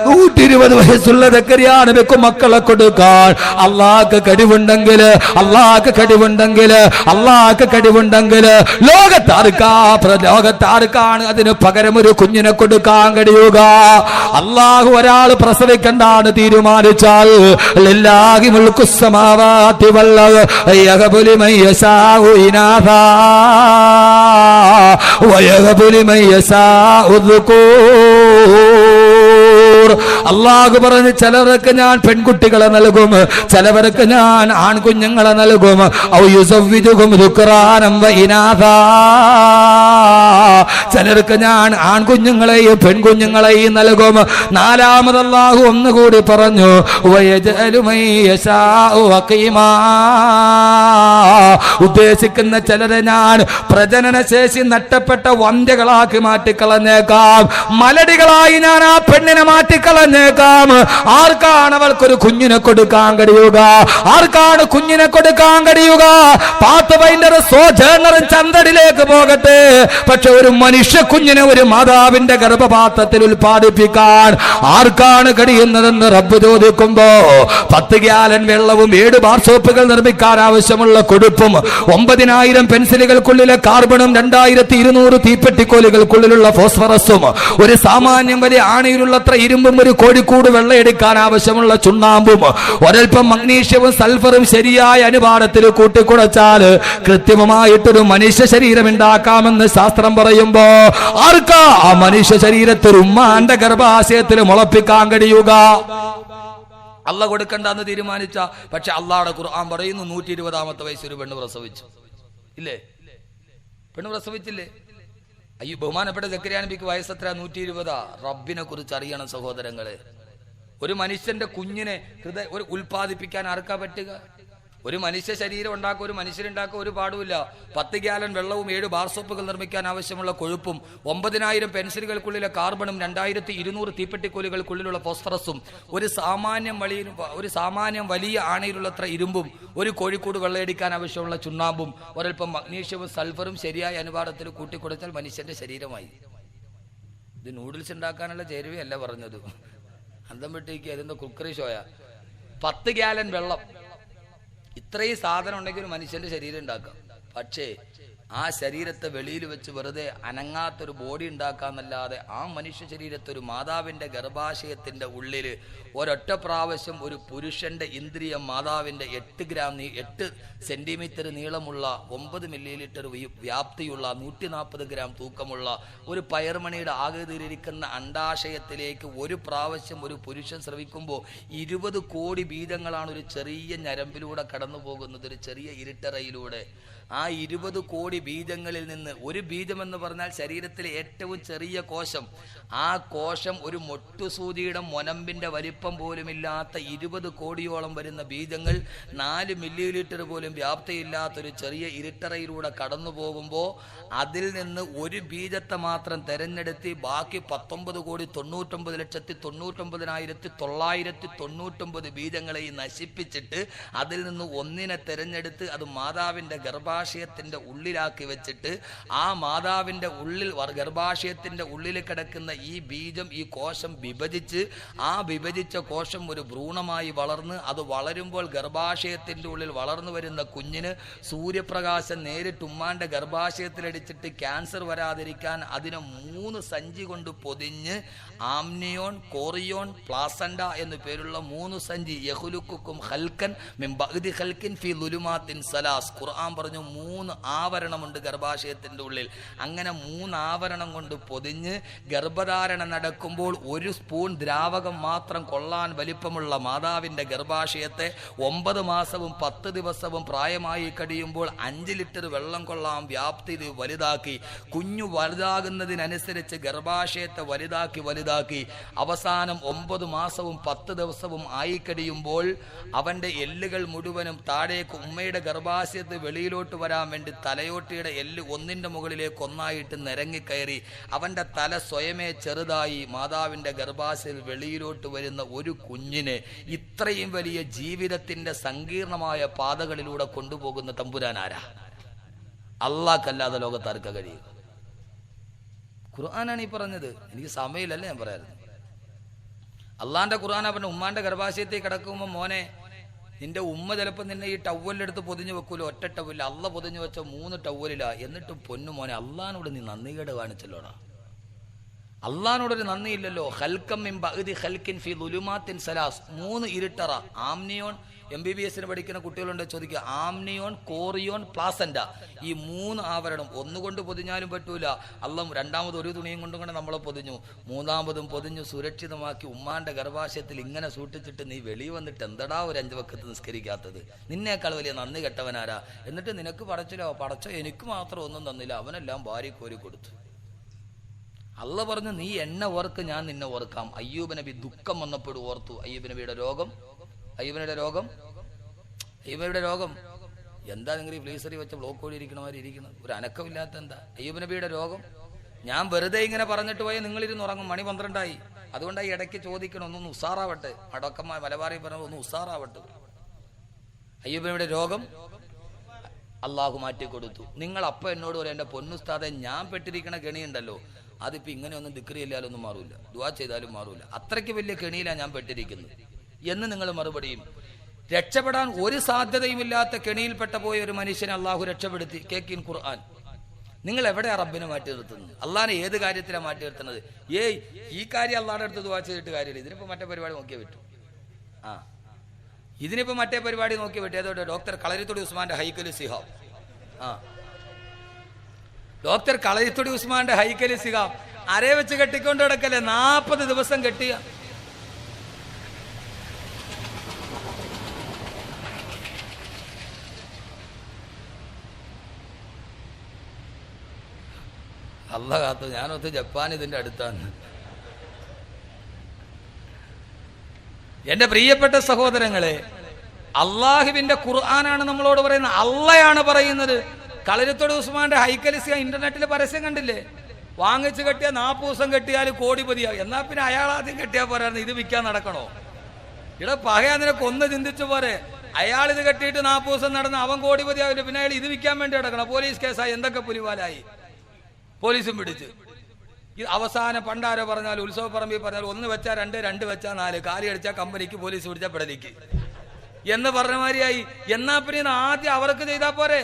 120 വയസ്സുള്ള സക്കരിയ നബിക്ക് മക്കളെ കൊടുക്കാൻ അല്ലാഹുക്ക് കഴിവുണ്ടെങ്കിൽ ലോകത്താർക്കാണ് അതിന് പകരം ഒരു കുഞ്ഞിനെ കൊടുക്കാൻ കഴിയുക? അല്ലാഹു ഒരാൾ പ്രസവിക്കണ്ടാണ് തീരുമാനിച്ചാൽ ലില്ലാഹി മുൽക്കുസ് സമാവാതി വൽ അർദ് യഹബു ലിമൻ യശാഉ ഇനാഥാ വയഹബു ലിമൻ യശാഉ ദുകൂർ. അല്ലാഹു പറഞ്ഞു, ചിലർക്ക് ഞാൻ പെൺകുട്ടികളെ നൽകും, ചിലവർക്ക് ഞാൻ ആൺകുഞ്ഞുങ്ങളെ നൽകും. ഔ യുസവ്വിജുഹും ദുക്റാനം വ ഇനാഥാ. ചിലർക്ക് ഞാൻ ആൺകുഞ്ഞുങ്ങളെയും പെൺകുഞ്ഞുങ്ങളെയും നൽകും. നാലാമത് അല്ലാഹു ഒന്നുകൂടി പറഞ്ഞു, വയജഅലു മൻ യശാഉ അഖീമാ. ഉദ്ദേശിക്കുന്ന ചിലരെ ഞാൻ പ്രജനന ശേഷി നഷ്ടപ്പെട്ട വന്ധ്യകളാക്കി മാറ്റിക്കളഞ്ഞേക്കാം, മലടികളായി ഞാൻ ആ പെണ്ണിനെ മാറ്റിക്കളഞ്ഞേക്കാം. ആർക്കാണ് അവൾക്കൊരു കുഞ്ഞിനെ കൊടുക്കാൻ കഴിയുക? ആർക്കാണ് കുഞ്ഞിനെ കൊടുക്കാൻ കഴിയുക? പാത്തുവൈൻഡർ സോജേണറും ചന്തടിലേക്ക് പോകട്ടെ, പക്ഷെ ഒരു മനുഷ്യ കുഞ്ഞിനെ ഒരു മാതാവിന്റെ ഗർഭപാത്രത്തിൽ ഉൽപ്പാദിപ്പിക്കാൻ ആർക്കാണ് കഴിയുന്നതെന്ന് റബ്ബ് ചോദിക്കുമ്പോ 10 ഗ്യാലൻ വെള്ളവും 7 ബാർ സോപ്പുകൾ നിർമ്മിക്കാൻ ആവശ്യമുള്ള കൊഴുപ്പും 9000 പെൻസിലുകൾക്കുള്ളിലെ കാർബണും 2200 തീപ്പെട്ടിക്കോലുകൾക്കുള്ളിലുള്ള ഫോസ്ഫറസും ഒരു സാമാന്യം വലിയ ആണിയിലുള്ളത്ര ഇരുമ്പും ഒരു കോഴിക്കൂട് വെള്ളയെടുക്കാൻ ആവശ്യമുള്ള ചുണ്ണാമ്പും ഒരൽപ്പം മഗ്നീഷ്യവും സൾഫറും ശരിയായ അനുപാതത്തിൽ കൂട്ടിക്കുടച്ചാൽ കൃത്രിമമായിട്ടൊരു മനുഷ്യ ശരീരം ഉണ്ടാക്കാമെന്ന് ശാസ്ത്രം പറയുമ്പോ ആർക്കാ ആ മനുഷ്യ ശരീരത്തിൽ ഉമ്മാന്റെ ഗർഭാശയത്തിൽ മുളപ്പിക്കാൻ കഴിയുക? അല്ല കൊടുക്കണ്ടെന്ന് തീരുമാനിച്ച, പക്ഷെ അള്ളാഹുടെ ഖുർആൻ പറയുന്നു 120-ാമത്തെ വയസ്സിൽ ഒരു പെണ്ണ് പ്രസവിച്ചു. ഇല്ലേ? പെണ്ണ് പ്രസവിച്ചില്ലേ? അയ്യോ, ബഹുമാനപ്പെട്ട സക്കരിയ നബിക്ക് വയസ്സെത്ര? 120. റബ്ബിനെ കുറിച്ച് അറിയണം സഹോദരങ്ങളെ. ഒരു മനുഷ്യന്റെ കുഞ്ഞിനെ ഒരു ഉൽപ്പാദിപ്പിക്കാൻ ആർക്കാ പറ്റുക? ഒരു മനുഷ്യ ശരീരം ഉണ്ടാക്കുക, ഒരു മനുഷ്യരുണ്ടാക്കുക ഒരു പാടുമില്ല. 10 ഗ്യാലൻ വെള്ളവും 7 ബാർ സോപ്പുകൾ നിർമ്മിക്കാൻ ആവശ്യമുള്ള കൊഴുപ്പും 9000 പെൻസിലുകൾക്കുള്ളിലെ കാർബണും 2200 തീപ്പെട്ടിക്കോലുകൾക്കുള്ളിലുള്ള ഫോസ്ഫറസും ഒരു സാമാന്യം വലിയ ആണയിലുള്ളത്ര ഇരുമ്പും ഒരു കോഴിക്കൂട് വെള്ളയടിക്കാൻ ആവശ്യമുള്ള ചുണ്ണാമ്പും ഒരൽപ്പം മഗ്നീഷ്യവും സൾഫറും ശരിയായ അനുപാതത്തിൽ കൂട്ടിക്കൊടുത്താൽ മനുഷ്യന്റെ ശരീരമായി. ഇത് നൂഡിൽസ് ഉണ്ടാക്കാനുള്ള ചേരുവയല്ല പറഞ്ഞത്, അന്തം വിട്ടേക്ക് അതിന്റെ കുക്കറി ഷോയ. 10 ഗ്യാലൻ വെള്ളം, ഇത്രയും സാധനം ഉണ്ടെങ്കിൽ ഒരു മനുഷ്യന്റെ ശരീരം ഉണ്ടാക്കാം. പക്ഷേ ആ ശരീരത്തെ വെളിയിൽ വെച്ച് വെറുതെ അനങ്ങാത്തൊരു ബോഡി ഉണ്ടാക്കാന്നല്ലാതെ ആ മനുഷ്യ ശരീരത്തെ ഒരു മാതാവിന്റെ ഗർഭാശയത്തിന്റെ ഉള്ളിൽ ഒരൊറ്റ പ്രാവശ്യം ഒരു പുരുഷന്റെ ഇന്ദ്രിയം മാതാവിന്റെ 8 സെന്റിമീറ്റർ നീളമുള്ള 9 മില്ലിലിറ്റർ വ്യാപ്തിയുള്ള 140 ഗ്രാം തൂക്കമുള്ള ഒരു പയർമണിയുടെ ആകൃതിയിലിരിക്കുന്ന അണ്ടാശയത്തിലേക്ക് ഒരു പ്രാവശ്യം ഒരു പുരുഷൻ ശ്രവിക്കുമ്പോൾ 20 കോടി ബീജങ്ങളാണ് ഒരു ചെറിയ ഞരമ്പിലൂടെ കടന്നു പോകുന്നത്, ഒരു ചെറിയ ഇരുട്ടറയിലൂടെ. ആ 20 കോടി ബീജങ്ങളിൽ നിന്ന് ഒരു ബീജം എന്ന് പറഞ്ഞാൽ ശരീരത്തിലെ ഏറ്റവും ചെറിയ കോശം. ആ കോശം ഒരു മൊട്ടുസൂചിയുടെ മൊനമ്പിന്റെ വലിപ്പം പോലുമില്ലാത്ത 20 കോടിയോളം വരുന്ന ബീജങ്ങൾ 4 മില്ലിലിറ്റർ പോലും വ്യാപ്തിയില്ലാത്തൊരു ചെറിയ ഇരുട്ടറയിലൂടെ കടന്നു പോകുമ്പോൾ അതിൽ നിന്ന് ഒരു ബീജത്തെ മാത്രം തെരഞ്ഞെടുത്ത് ബാക്കി 19,99,999 ബീജങ്ങളെ നശിപ്പിച്ചിട്ട് അതിൽ നിന്ന് ഒന്നിനെ തെരഞ്ഞെടുത്ത് അത് മാതാവിന്റെ ഗർഭ ഗർഭാശയത്തിന്റെ ഉള്ളിലാക്കി വെച്ചിട്ട് ആ മാതാവിന്റെ ഉള്ളിൽ ഗർഭാശയത്തിന്റെ ഉള്ളിൽ കിടക്കുന്ന ഈ ബീജം, ഈ കോശം വിഭജിച്ച് ആ വിഭജിച്ച കോശം ഒരു ഭ്രൂണമായി വളർന്ന് അത് വളരുമ്പോൾ ഗർഭാശയത്തിന്റെ ഉള്ളിൽ വളർന്നു വരുന്ന കുഞ്ഞിന് സൂര്യപ്രകാശം നേരിട്ട് ഉമ്മാന്റെ ഗർഭാശയത്തിലടിച്ചിട്ട് ക്യാൻസർ വരാതിരിക്കാൻ അതിനെ 3 സഞ്ചി കൊണ്ട് പൊതിഞ്ഞ് ആംനിയോൺ, കോറിയോൺ, പ്ലാസൻഡ എന്നു പേരുള്ള 3 സഞ്ചി യഖ്ലുഖുക്കും ഖൽഖൻ മിൻ ബഅദി ഖൽഖിൻ ഫീ ളുലുമാത്തിൻ സലാസ്. ഖുർആൻ പറഞ്ഞു 3 ആവരണമുണ്ട് ഗർഭാശയത്തിന്റെ ഉള്ളിൽ. അങ്ങനെ 3 ആവരണം കൊണ്ട് പൊതിഞ്ഞ് ഗർഭധാരണ നടക്കുമ്പോൾ 1 സ്പൂൺ ദ്രാവകം മാത്രം കൊള്ളാൻ വലിപ്പമുള്ള മാതാവിന്റെ ഗർഭാശയത്തെ 9 മാസവും 10 ദിവസവും പ്രായമായി കഴിയുമ്പോൾ 5 ലിറ്റർ വെള്ളം കൊള്ളാൻ വ്യാപ്തി വലുതാക്കി, കുഞ്ഞു വലുതാകുന്നതിനനുസരിച്ച് ഗർഭാശയത്തെ വലുതാക്കി അവസാനം 9 മാസവും 10 ദിവസവും ആയി കഴിയുമ്പോൾ അവന്റെ എല്ലുകൾ മുഴുവനും താഴേക്ക് ഉമ്മയുടെ ഗർഭാശയത്ത് വെളിയിലോട്ട് വരാൻ വേണ്ടി തലയോട്ടിയുടെ എല്ല് ഒന്നിന്റെ മുകളിലേക്ക് ഒന്നായിട്ട് നിരങ്ങിക്കയറി അവന്റെ തല സ്വയമേ ചെറുതായി മാതാവിന്റെ ഗർഭാശയത്തിൽ വെളിയിലോട്ട് വരുന്ന ഒരു കുഞ്ഞിനെ ഇത്രയും വലിയ ജീവിതത്തിന്റെ സങ്കീർണമായ പാതകളിലൂടെ കൊണ്ടുപോകുന്ന തമ്പുരാനാരാ? അല്ലാഹ്ക്കല്ലാതെ ലോകത്താർക്ക കഴിയും? ഖുർആനാണ് ഈ പറഞ്ഞത്. എനിക്ക് സമയമില്ലല്ലേ ഞാൻ പറയാറ്. അള്ളാന്റെ ഖുർആനാ പറഞ്ഞ ഉമ്മാന്റെ ഗർഭാശയത്തേക്ക് കിടക്കുമ്പോൾ മോനെ, നിന്റെ ഉമ്മ ചിലപ്പോൾ നിന്നെ ഈ ടവലിലെടുത്ത് പൊതിഞ്ഞു വെക്കൂലോ, ഒറ്റ ടവലിൽ. അള്ള പൊതിഞ്ഞു വെച്ച 3 ടവലിലാ. എന്നിട്ടും പൊന്നു മോനെ, അള്ളഹാനോട് നീ നന്ദികേട് കാണിച്ചല്ലോടാ. അള്ളഹാനോടൊരു നന്ദിയില്ലല്ലോ. ഖൽഖം മിൻ ബഅദി ഖൽഖിൻ ഫീ ളുലുമാത്തിൻ സലാസ്. 3 ഇരുട്ടറ. ആംനിയോൺ, MBBS പഠിക്കുന്ന കുട്ടികളുണ്ട്, ചോദിക്കുക. ആംനിയോൺ, കോറിയോൺ, പ്ലാസൻഡ, ഈ 3 ആവരണം. ഒന്നുകൊണ്ട് പൊതിഞ്ഞാലും പറ്റൂല. അല്ല രണ്ടാമത് ഒരു തുണിയും കൊണ്ടുകൊണ്ട് നമ്മളെ പൊതിഞ്ഞു, 3ാമതും പൊതിഞ്ഞു സുരക്ഷിതമാക്കി ഉമ്മാന്റെ ഗർഭാശയത്തിൽ ഇങ്ങനെ സൂക്ഷിച്ചിട്ട് നീ വെളി വന്നിട്ട് എന്തടാ ഒരു 5 വക്കത്ത് നിസ്കരിക്കാത്തത്? നിന്നേക്കാൾ വലിയ നന്ദി കെട്ടവനാരാ? എന്നിട്ട് നിനക്ക് പടച്ചില്ലോ, പടച്ചോ എനിക്ക് മാത്രം ഒന്നും തന്നില്ല, അവനെല്ലാം ഭാര്യ കോരി കൊടുത്തു. അള്ള പറഞ്ഞു, നീ എന്നെ ഓർക്ക്, ഞാൻ നിന്നെ ഓർക്കാം. അയ്യൂബ് നബി ദുഃഖം വന്നപ്പോൾ ഓർത്തു. അയ്യൂബ് നബിയുടെ രോഗം എന്താ? നിങ്ങൾ ഈ ഫ്രീസറിൽ വെച്ച ബ്ലോക്ക് കോഴി ഇരിക്കണമാതിരി ഇരിക്കണം, ഒരു അനക്കമില്ലാത്ത എന്താ? അയ്യൂബ് നബിയുടെ രോഗം ഞാൻ വെറുതെ ഇങ്ങനെ പറഞ്ഞിട്ട് പോയാൽ നിങ്ങളിരുന്ന് ഉറങ്ങും. മണി 12 അതുകൊണ്ടായി ഇടയ്ക്ക് ചോദിക്കണം, ഒന്നൊന്ന് ഉസാറാവട്ടെ. അടക്കന്മാർ മലബാറി പറഞ്ഞത് ഒന്ന് ഉസാറാവട്ടെ. അയ്യൂബ് നബിയുടെ രോഗം അള്ളാഹു മാറ്റിക്കൊടുത്തു. നിങ്ങൾ അപ്പം എന്നോട് പറയാം, എൻ്റെ പൊന്നുസ്താദെ, ഞാൻ പെട്ടിരിക്കണ കെണിയുണ്ടല്ലോ, അതിപ്പോൾ ഇങ്ങനെയൊന്നും ദിക്ർ ചെല്ലാലൊന്നും മാറൂല, ദുആ ചെയ്താലും മാറൂല, അത്രയ്ക്ക് വലിയ കെണിയിലാണ് ഞാൻ പെട്ടിരിക്കുന്നത് എന്ന് നിങ്ങൾ മറുപടിയും. രക്ഷപ്പെടാൻ ഒരു സാധ്യതയുമില്ലാത്ത കെണിയിൽപ്പെട്ട പോയ ഒരു മനുഷ്യനെ അള്ളാഹു രക്ഷപ്പെടുത്തി. കേക്കിൻ ഖുർആൻ. നിങ്ങൾ എവിടെയാ റബ്ബിനെ മാറ്റി നിർത്തുന്നത്? അള്ളാഹിനെ ഏത് കാര്യത്തിലാണ് മാറ്റി നിർത്തുന്നത്? ഈ കാര്യം അള്ളാഹുടെ അടുത്ത് ദുആ ചെയ്തിട്ട് കാര്യമില്ല. ഇതിനിപ്പോൾ മറ്റേ പരിപാടി നോക്കിയേ പറ്റൂ. ഇതിനിപ്പോൾ മറ്റേ പരിപാടി നോക്കി പറ്റും. ഏതോടെ ഡോക്ടർ കളരിത്തൊടി ഉസ്മാന്റെ ഹൈക്കലി സിഹാബ്. ഡോക്ടർ കളരിത്തൊടി ഉസ്മാന്റെ ഹൈക്കലി സിഹാബ് അരേ വെച്ച് കെട്ടിക്കൊണ്ട് കിടക്കല്ലേ, 40 ദിവസം കെട്ടിയ. അല്ല കാത്തു, ഞാനൊത്ത് ജപ്പാൻ ഇതിന്റെ അടുത്താണ്. എന്റെ പ്രിയപ്പെട്ട സഹോദരങ്ങളെ, അള്ളാഹുവിന്റെ ഖുർആനാണ് നമ്മളോട് പറയുന്നത്, അള്ളയാണ് പറയുന്നത്. കളരിത്തൊടി ഉസ്മാന്റെ ഹൈക്കലിസിയ ഇന്റർനെറ്റിൽ പരസ്യം കണ്ടില്ലേ? വാങ്ങിച്ചു കെട്ടിയ 40 ദിവസം കെട്ടിയാൽ കോടിപതിയാവും. എന്നാ പിന്നെ അയാൾ ആദ്യം കെട്ടിയാൽ പോരായിരുന്നു, ഇത് വിൽക്കാൻ നടക്കണോ? ഇവിടെ പകയാ നിനക്ക് ഒന്ന് ചിന്തിച്ചു പോരെ. അയാൾ ഇത് കെട്ടിയിട്ട് 40 ദിവസം നടന്ന് അവൻ കോടിപതിയാവില്ല, പിന്നെ അയാൾ ഇത് വിൽക്കാൻ വേണ്ടി നടക്കണം. പോലീസ് കേസായി, എന്തൊക്കെ പുലിവാലായി, പോലീസും പിടിച്ച്. അവസാനം പണ്ടാരോ പറഞ്ഞാൽ, ഉത്സവപ്പറമ്പിൽ പറഞ്ഞാൽ 1 വെച്ചാൽ 2, 2 വെച്ചാൽ 4, കാലി അടിച്ചാൽ കമ്പനിക്ക്, പോലീസ് പിടിച്ചാൽ പിടലിക്ക് എന്ന് പറഞ്ഞ മാതിരിയായി. എന്നാ പിന്നെ ആദ്യം അവർക്ക് ചെയ്താൽ പോരെ?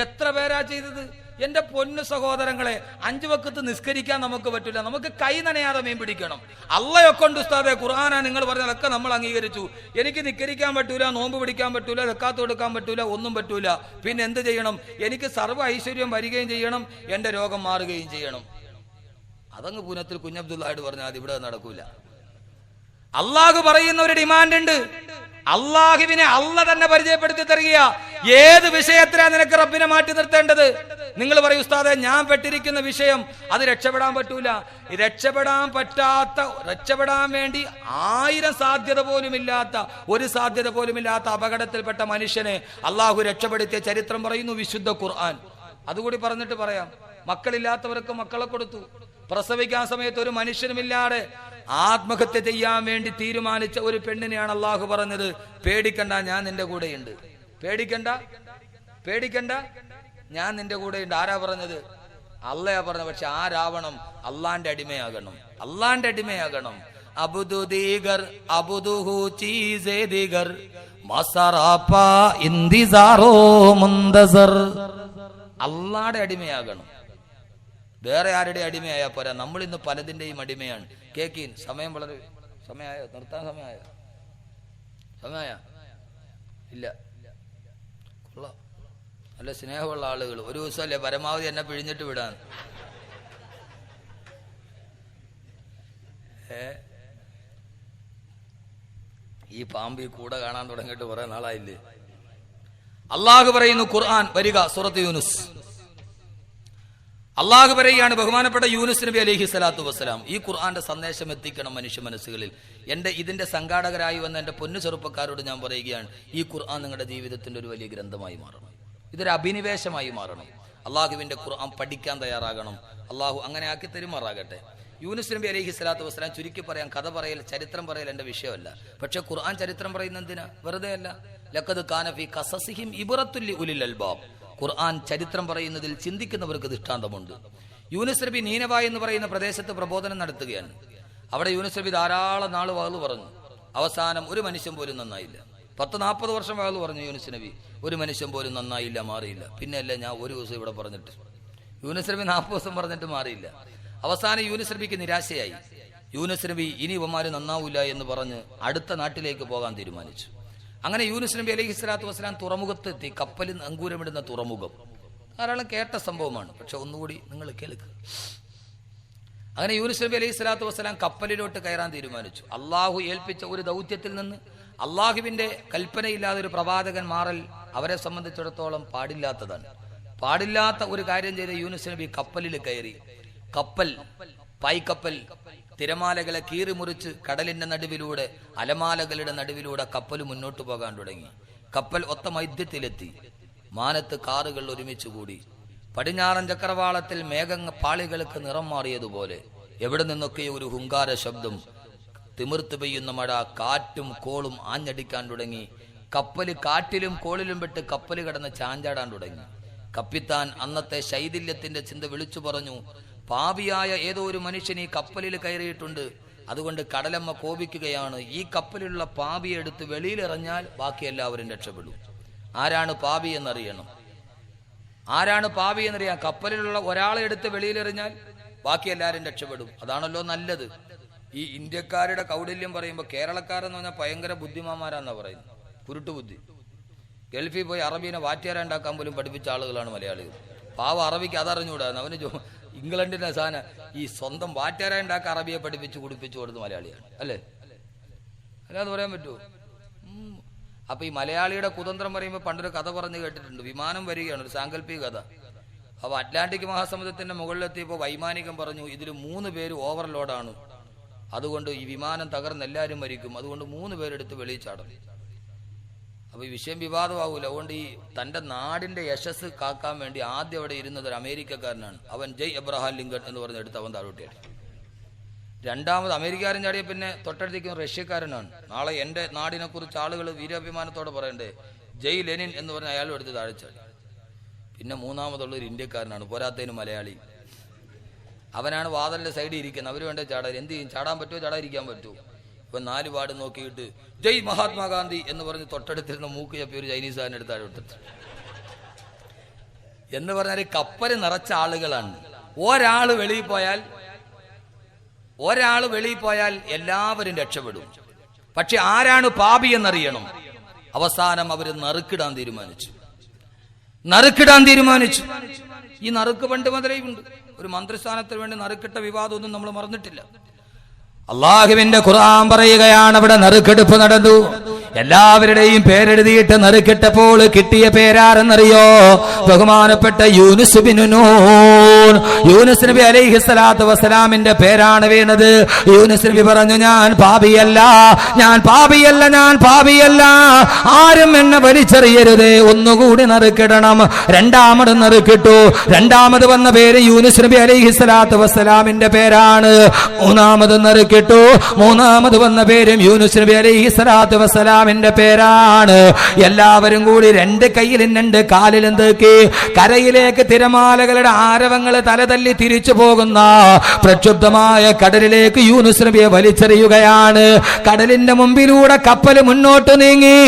എത്ര പേരാ ചെയ്തത്? എന്റെ പൊന്നു സഹോദരങ്ങളെ, 5 വക്കത്ത് നിസ്കരിക്കാൻ നമുക്ക് പറ്റില്ല, നമുക്ക് കൈ നനയാതെ മീൻ പിടിക്കണം. അള്ളയൊക്കെ ഉണ്ട് ഉസ്താദെ, ഖുർആനാ നിങ്ങൾ പറഞ്ഞതൊക്കെ നമ്മൾ അംഗീകരിച്ചു. എനിക്ക് നിസ്കരിക്കാൻ പറ്റൂല, നോമ്പ് പിടിക്കാൻ പറ്റൂല, സക്കാത്ത് കൊടുക്കാൻ പറ്റൂല, ഒന്നും പറ്റൂല. പിന്നെ എന്ത് ചെയ്യണം? എനിക്ക് സർവ്വ ഐശ്വര്യം വരികയും ചെയ്യണം, എന്റെ രോഗം മാറുകയും ചെയ്യണം. അതങ്ങ് പൂനത്തിൽ കുഞ്ഞബ്ദുള്ളായിട്ട് പറഞ്ഞാൽ അത് ഇവിടെ നടക്കൂല. അള്ളാഹു പറയുന്ന ഒരു ഡിമാൻഡ് ഉണ്ട്. അള്ളാഹുവിനെ അള്ള തന്നെ പരിചയപ്പെടുത്തി തരിക. ഏത് വിഷയത്തിലാണ് നിനക്ക് റബ്ബിനെ മാറ്റി നിർത്തേണ്ടത്? നിങ്ങൾ പറയും, ഉസ്താദെ ഞാൻ പെട്ടിരിക്കുന്ന വിഷയം അത് രക്ഷപ്പെടാൻ പറ്റൂല. രക്ഷപ്പെടാൻ വേണ്ടി 1000 സാധ്യത പോലുമില്ലാത്ത, ഒരു സാധ്യത പോലുമില്ലാത്ത അപകടത്തിൽപ്പെട്ട മനുഷ്യനെ അള്ളാഹു രക്ഷപ്പെടുത്തിയ ചരിത്രം പറയുന്നു വിശുദ്ധ ഖുർആൻ. അതുകൂടി പറഞ്ഞിട്ട് പറയാം. മക്കളില്ലാത്തവർക്ക് മക്കളെ കൊടുത്തു. പ്രസവിക്കാൻ സമയത്ത് ഒരു മനുഷ്യനുമില്ലാതെ ആത്മഹത്യ ചെയ്യാൻ വേണ്ടി തീരുമാനിച്ച ഒരു പെണ്ണിനെയാണ് അള്ളാഹു പറഞ്ഞത്, പേടിക്കണ്ട, ഞാൻ നിന്റെ കൂടെയുണ്ട്. പേടിക്കണ്ട, പേടിക്കണ്ട, ഞാൻ നിന്റെ കൂടെ ഉണ്ട്. ആരാ പറഞ്ഞത്? അള്ളയാ പറഞ്ഞത്. പക്ഷെ ആരാവണം? അള്ളാന്റെ അടിമയാകണം, അള്ളാന്റെ അടിമയാകണം. അബുദു ദീഗർ അബുദുഹു ചീസേ ദീഗർ മസറാപ്പ ഇന്തിസാറോ മുന്തസർ. അള്ളാടെ അടിമയാകണം, വേറെ ആരുടെ അടിമയായാ പോരാ. നമ്മൾ ഇന്ന് പലതിന്റെയും അടിമയാണ്. കേക്കീൻ, സമയം വളരെ സമയമായോ? നിർത്താൻ സമയമായോ? സമയ ഇല്ല. കൊള്ളാം, നല്ല സ്നേഹമുള്ള ആളുകൾ. ഒരു ദിവസമല്ലേ പരമാവധി എന്നെ പിഴിഞ്ഞിട്ട് വിടാൻ. ഈ പാമ്പ് ഈ കൂടെ കാണാൻ തുടങ്ങിയിട്ട് കുറെ നാളായില്ലേ. അള്ളാഹു പറയുന്നു, ഖുർആൻ വരിക, സൂറത്ത് യൂനുസ്. അള്ളാഹു പറയുകയാണ്, ബഹുമാനപ്പെട്ട യൂനുസ് നബി അലൈഹി സ്വലാത്തു വസ്സലാം, ഈ ഖുർആന്റെ സന്ദേശം എത്തിക്കണം മനുഷ്യ മനസ്സുകളിൽ. ഇതിന്റെ സംഘാടകരായി വന്ന എന്റെ പൊന്നു ചെറുപ്പക്കാരോട് ഞാൻ പറയുകയാണ്, ഈ ഖുർആൻ നിങ്ങളുടെ ജീവിതത്തിന്റെ ഒരു വലിയ ഗ്രന്ഥമായി മാറണം, ഇതൊരു അഭിനിവേശമായി മാറണം. അള്ളാഹുവിന്റെ ഖുർആൻ പഠിക്കാൻ തയ്യാറാകണം. അള്ളാഹു അങ്ങനെ ആക്കി തരുമാറാകട്ടെ. യൂനുസ് നബി അലൈഹി സ്വലാത്തു വസ്സലാം, ചുരുക്കി പറയാൻ, കഥ പറയൽ, ചരിത്രം പറയൽ എന്റെ വിഷയമല്ല. പക്ഷെ ഖുർആൻ ചരിത്രം പറയുന്ന എന്തിനാ? വെറുതെ അല്ല. ലഖദ് കാന ഫീ ഖസസിഹിം ഇബ്റത്തുൽ ലിഉലിൽ അൽബാബ്. ഖുർആൻ ചരിത്രം പറയുന്നതിൽ ചിന്തിക്കുന്നവർക്ക് ദൃഷ്ടാന്തമുണ്ട്. യൂനുസ് നബി നീനവ എന്ന് പറയുന്ന പ്രദേശത്ത് പ്രബോധനം നടത്തുകയാണ്. അവിടെ യൂനുസ് നബി ധാരാളം നാൾ വഅ്ള് പറഞ്ഞു. അവസാനം ഒരു മനുഷ്യൻ പോലും നന്നായില്ല. 40 വർഷം വഅ്ള് പറഞ്ഞു യൂനുസ് നബി, ഒരു മനുഷ്യൻ പോലും നന്നായില്ല, മാറിയില്ല. പിന്നെ അല്ലേ ഞാൻ ഒരു ദിവസം ഇവിടെ പറഞ്ഞിട്ട്, യൂനുസ് നബി 40 ദിവസം പറഞ്ഞിട്ട് മാറിയില്ല. അവസാനം യൂനുസ് നബിക്ക് നിരാശയായി. യൂനുസ് നബി ഇനി ഇവന്മാര് നന്നാവൂല എന്ന് പറഞ്ഞ് അടുത്ത നാട്ടിലേക്ക് പോകാൻ തീരുമാനിച്ചു. അങ്ങനെ യൂനുസ് നബി അലൈഹി സ്വലാത്തു വസ്സലാം തുറമുഖത്തെത്തി. കപ്പലിൽ അങ്കൂരമിടുന്ന തുറമുഖം ധാരാളം കേട്ട സംഭവമാണ്, പക്ഷെ ഒന്നുകൂടി നിങ്ങൾ കേൾക്കുക. അങ്ങനെ യൂനുസ് നബി അലൈഹി സ്വലാത്തു വസ്സലാം കപ്പലിലോട്ട് കയറാൻ തീരുമാനിച്ചു. അള്ളാഹു ഏൽപ്പിച്ച ഒരു ദൗത്യത്തിൽ നിന്ന് അള്ളാഹുവിന്റെ കൽപ്പനയില്ലാതെ ഒരു പ്രവാചകൻ മാറൽ അവരെ സംബന്ധിച്ചിടത്തോളം പാടില്ലാത്തതാണ്. പാടില്ലാത്ത ഒരു കാര്യം ചെയ്ത യൂനുസ് നബി കപ്പലിൽ കയറി. കപ്പൽ, പായ്ക്കപ്പൽ, തിരമാലകളെ കീറിമുറിച്ച് കടലിന്റെ നടുവിലൂടെ, അലമാലകളുടെ നടുവിലൂടെ കപ്പൽ മുന്നോട്ട് പോകാൻ തുടങ്ങി. കപ്പൽ ഒത്ത മധ്യത്തിലെത്തി. മാനത്ത് കാറുകൾ ഒരുമിച്ച് കൂടി. പടിഞ്ഞാറൻ ചക്രവാളത്തിൽ പാളികൾക്ക് നിറം മാറിയതുപോലെ എവിടെ നിന്നൊക്കെ ഒരു ഹുങ്കാര ശബ്ദം. തിമിർത്ത് പെയ്യുന്ന മഴ, കാറ്റും കോളും ആഞ്ഞടിക്കാൻ തുടങ്ങി. കപ്പല് കാറ്റിലും കോളിലും പെട്ട് കപ്പല് കിടന്ന് ചാഞ്ചാടാൻ തുടങ്ങി. കപ്പിത്താൻ അന്നത്തെ ശൈഥില്യത്തിന്റെ ചിന്ത വിളിച്ചു പറഞ്ഞു, പാപിയായ ഏതോ ഒരു മനുഷ്യൻ ഈ കപ്പലിൽ കയറിയിട്ടുണ്ട്, അതുകൊണ്ട് കടലമ്മ കോപിക്കുകയാണ്. ഈ കപ്പലിലുള്ള പാപിയെ എടുത്ത് വെളിയിലെറിഞ്ഞാൽ ബാക്കി എല്ലാവരും രക്ഷപ്പെടും. ആരാണ് പാപി എന്നറിയണം. ആരാണ് പാപി എന്നറിയാം. കപ്പലിലുള്ള ഒരാളെ എടുത്ത് വെളിയിലെറിഞ്ഞാൽ ബാക്കി എല്ലാവരും രക്ഷപ്പെടും. അതാണല്ലോ നല്ലത്. ഈ ഇന്ത്യക്കാരുടെ കൗടില്യം പറയുമ്പോൾ കേരളക്കാരെന്ന് പറഞ്ഞാൽ ഭയങ്കര ബുദ്ധിമാന്മാരാന്നാ പറയുന്നത്. കുരുട്ടുബുദ്ധി. ഗൾഫിൽ പോയി അറബീനെ വാറ്റുകാരുണ്ടാക്കാൻ പോലും പഠിപ്പിച്ച ആളുകളാണ് മലയാളികൾ. പാവ അറബിക്ക് അതറിഞ്ഞുകൂടാന്ന്. അവന് ഇംഗ്ലണ്ടിന്റെ സാധനം ഈ സ്വന്തം വാറ്റുകാരുണ്ടാക്കാൻ അറബിയെ പഠിപ്പിച്ച് കുടിപ്പിച്ചു കൊടുത്ത് മലയാളിയാണ്, അല്ലേ? അല്ലാതെ പറയാൻ പറ്റുമോ? അപ്പൊ ഈ മലയാളിയുടെ കുതന്ത്രം പറയുമ്പോൾ പണ്ടൊരു കഥ പറഞ്ഞു കേട്ടിട്ടുണ്ട്. വിമാനം വരികയാണ്, ഒരു സാങ്കല്പിക കഥ. അപ്പൊ അറ്റ്ലാന്റിക് മഹാസമുദ്രത്തിന്റെ മുകളിലെത്തിയപ്പോൾ വൈമാനികൻ പറഞ്ഞു, ഇതിൽ 3 പേര് ഓവർലോഡാണ്, അതുകൊണ്ട് ഈ വിമാനം തകർന്ന് എല്ലാവരും മരിക്കും, അതുകൊണ്ട് 3 പേരെടുത്ത് വെളിയിൽ ചാടും. അപ്പൊ ഈ വിഷയം വിവാദമാവൂല. അതുകൊണ്ട് ഈ തന്റെ നാടിന്റെ യശസ് കാക്കാൻ വേണ്ടി ആദ്യം അവിടെ ഇരുന്നത് ഒരു അമേരിക്കക്കാരനാണ്. അവൻ ജയ് എബ്രഹാം ലിങ്കൺ എന്ന് പറഞ്ഞെടുത്ത് അവൻ താഴോട്ടിയാടി. രണ്ടാമത് അമേരിക്കാരൻ ചാടിയ പിന്നെ തൊട്ടടുത്തേക്കും റഷ്യക്കാരനാണ്. നാളെ എന്റെ നാടിനെ കുറിച്ച് ആളുകൾ വീരാഭിമാനത്തോടെ പറയണ്ടേ, ജയ് ലെനിൻ എന്ന് പറഞ്ഞ അയാളും എടുത്ത് താഴെച്ചാടി. പിന്നെ മൂന്നാമതുള്ള ഒരു ഇന്ത്യക്കാരനാണ്, പോരാത്തതിന് മലയാളി. അവനാണ് വാതിലിന്റെ സൈഡിൽ ഇരിക്കുന്നത്. അവര് വേണ്ടേ ചാടാൻ. എന്ത് ചെയ്യും? ചാടാൻ പറ്റുമോ, ചാടാതിരിക്കാൻ പറ്റുമോ? ഇപ്പൊ 4 വാർഡ് നോക്കിയിട്ട് ജയ് മഹാത്മാഗാന്ധി എന്ന് പറഞ്ഞ് തൊട്ടടുത്തിരുന്ന മൂക്ക് ചപ്പി ഒരു ചൈനീസുകാരൻ എടുത്ത് താഴോട്ട് എന്ന് പറഞ്ഞാൽ കപ്പല് നിറച്ച ആളുകളാണ്. ഒരാള് വെളിയിൽ പോയാൽ എല്ലാവരും രക്ഷപ്പെടും. പക്ഷെ ആരാണ് പാപി എന്നറിയണം. അവസാനം അവര് നറുക്കിടാൻ തീരുമാനിച്ചു. ഈ നറുക്ക് പണ്ട് മുതലേ ഉണ്ട്. ഒരു മന്ത്രിസ്ഥാനത്തിന് വേണ്ടി നറുക്കിട്ട വിവാദമൊന്നും നമ്മൾ മറന്നിട്ടില്ല. അള്ളാഹുവിന്റെ ഖുർആൻ പറയുകയാണ്, അവിടെ നറുക്കെടുപ്പ് നടന്നു. എല്ലാവരുടെയും പേരെഴുതിയിട്ട് നറുക്കിട്ടപ്പോൾ കിട്ടിയ പേരാരെന്നറിയോ? ബഹുമാനപ്പെട്ട യൂനുസ് ബിൻ നൂൻ. യൂനുസ് നബി അലൈഹിസ്സലാത്തു വസ്സലാമിന്റെ പേരാണ് വീണത്. യൂനുസ് നബി പറഞ്ഞു, ഞാൻ പാപിയല്ല, ഞാൻ പാപിയല്ല, ഞാൻ പാപിയല്ല, ആരും എന്നെ വലിച്ചെറിയരുതേ, ഒന്നുകൂടി നറുക്കിടണം. രണ്ടാമത് നറുക്കിട്ടു. രണ്ടാമത് വന്ന പേര് യൂനുസ് നബി അലൈഹിസ്സലാത്തു വസ്സലാമിന്റെ പേരാണ്. മൂന്നാമത് നറുക്കിട്ടു. മൂന്നാമത് വന്ന പേരും യൂനുസ് നബി അലൈഹിസ്സലാത്തു വസ്സലാമിന്റെ പേരാണ്. എല്ലാവരും കൂടി രണ്ട് കൈയിലും രണ്ട് കാലിലും തേക്കി കരയിലേക്ക് തിരമാലകളുടെ ആരവങ്ങൾ തലതല്ലി തിരിച്ചു പോകുന്ന പ്രക്ഷുബ്ധമായ കടലിലേക്ക് യൂനുസ് നബിയെ വലിച്ചെറിയുകയാണ്. കടലിന്റെ മുമ്പിലൂടെ കപ്പൽ മുന്നോട്ട് നീങ്ങി.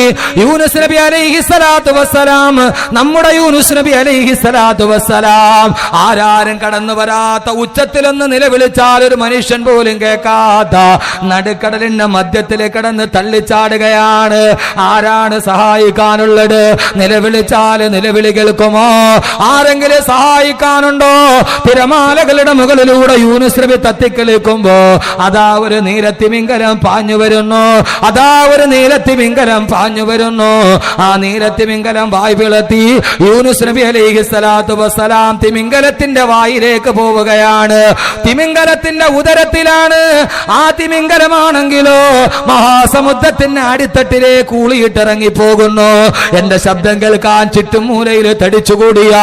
യൂനുസ് നബി അലൈഹിസ്സലാത്തു വസ്സലാം, നമ്മുടെ യൂനുസ് നബി അലൈഹിസ്സലാത്തു വസ്സലാം, ആരാരും കടന്നു വരാത്ത, ഉച്ചത്തിലൊന്ന് നിലവിളിച്ചാൽ ഒരു മനുഷ്യൻ പോലും കേൾക്കാത്ത നടുക്കടലിന്റെ മധ്യത്തിൽ കിടന്ന് തള്ളിച്ചാടുകയാണ്. ആരാണ് സഹായിക്കാനുള്ളത്? നിലവിളിച്ചാൽ നിലവിളി കേൾക്കുമോ? ആരെങ്കിലും സഹായിക്കാനുണ്ടോ? തിരമാലകളുടെ മുകളിലൂടെ യൂനുസ് നബി തത്തിക്കളിക്കുമ്പോ അതാ ഒരു നീലത്തിമിംഗലം പാഞ്ഞു വരുന്നു. അതാ ഒരു നീലത്തിമിംഗലം പാഞ്ഞു വരുന്നു. ആ നീലത്തിമിംഗലം വായ് പിളർത്തി യൂനുസ് നബി അലൈഹിസ്സലാത്തു വസ്സലാം തിമിംഗലത്തിന്റെ വായിലേക്ക് പോവുകയാണ്. തിമിംഗലത്തിന്റെ ഉദരത്തിലാണ്. ആ തിമിംഗലമാണെങ്കിലോ മഹാസമുദ്രത്തിന്റെ അടിത്തട്ടിലേക്ക് ഊളിയിട്ടിറങ്ങി പോകുന്നു. എന്റെ ശബ്ദം കേൾക്കാൻ ചുറ്റും മൂലയിൽ തടിച്ചുകൂടിയ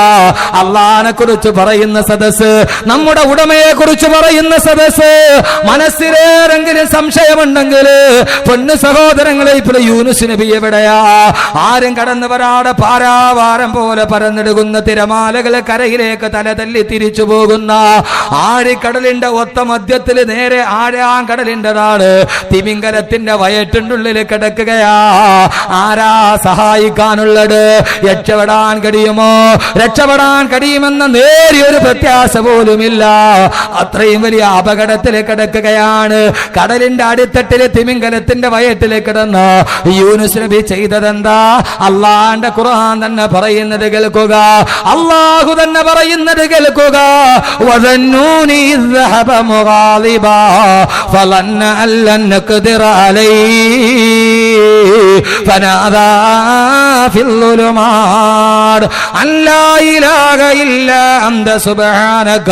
അള്ളാനെ കുറിച്ച് പറയുന്ന സദസ്, നമ്മുടെ ഉടമയെ കുറിച്ച് പറയുന്ന സദസ്, മനസ്സിലേറെങ്കിലും സംശയമുണ്ടെങ്കിൽ പൊന്നു സഹോദരങ്ങളെ, ഇപ്പോൾ യൂനുസ് നബി എവിടെയാ? ആരും കടന്നു വരാതെ പാരാവാരം പോലെ പരന്നെടുക്കുന്ന തിരമാലകളെ കരയിലേക്ക് തലതല്ലി തിരിച്ചു പോകുന്ന ആഴിക്കടലിന്റെ ഒത്ത മധ്യത്തിൽ നേരെ ആരാം കടലിൻ്റെതാണ് തിമിംഗലത്തിന്റെ വയറ്റിനുള്ളിൽ കിടക്കുകയാ. ആരാ സഹായിക്കാനുള്ളത്? രക്ഷപ്പെടാൻ കഴിയുമോ? രക്ഷപ്പെടാൻ കഴിയുമെന്ന നേരിയൊരു പ്രത്യാശ പോലുമില്ല. അത്രയും വലിയ അപകടത്തിൽ കിടക്കുകയാണ്. കടലിന്റെ അടിത്തട്ടില് തിമിംഗലത്തിന്റെ വയറ്റിൽ കിടന്ന യൂനുസ് നബി ചെയ്തതെന്താ? അള്ളാന്റെ ഖുർആൻ തന്നെ പറയുന്നത് കേൾക്കുക. അള്ളാഹു തന്നെ പറയുന്നത് കേൾക്കുക. വദന്നൂനി ഇദ്ഹബ മുഗാളിബാ ഫലന്ന അല്ലൻ നഖ്ദിറ അലൈഹി ഫനാദാ ഫിൽ ളുലുമാത് അല്ലാ ഇലാഹ ഇല്ലാ അൻത സുബ്ഹാനക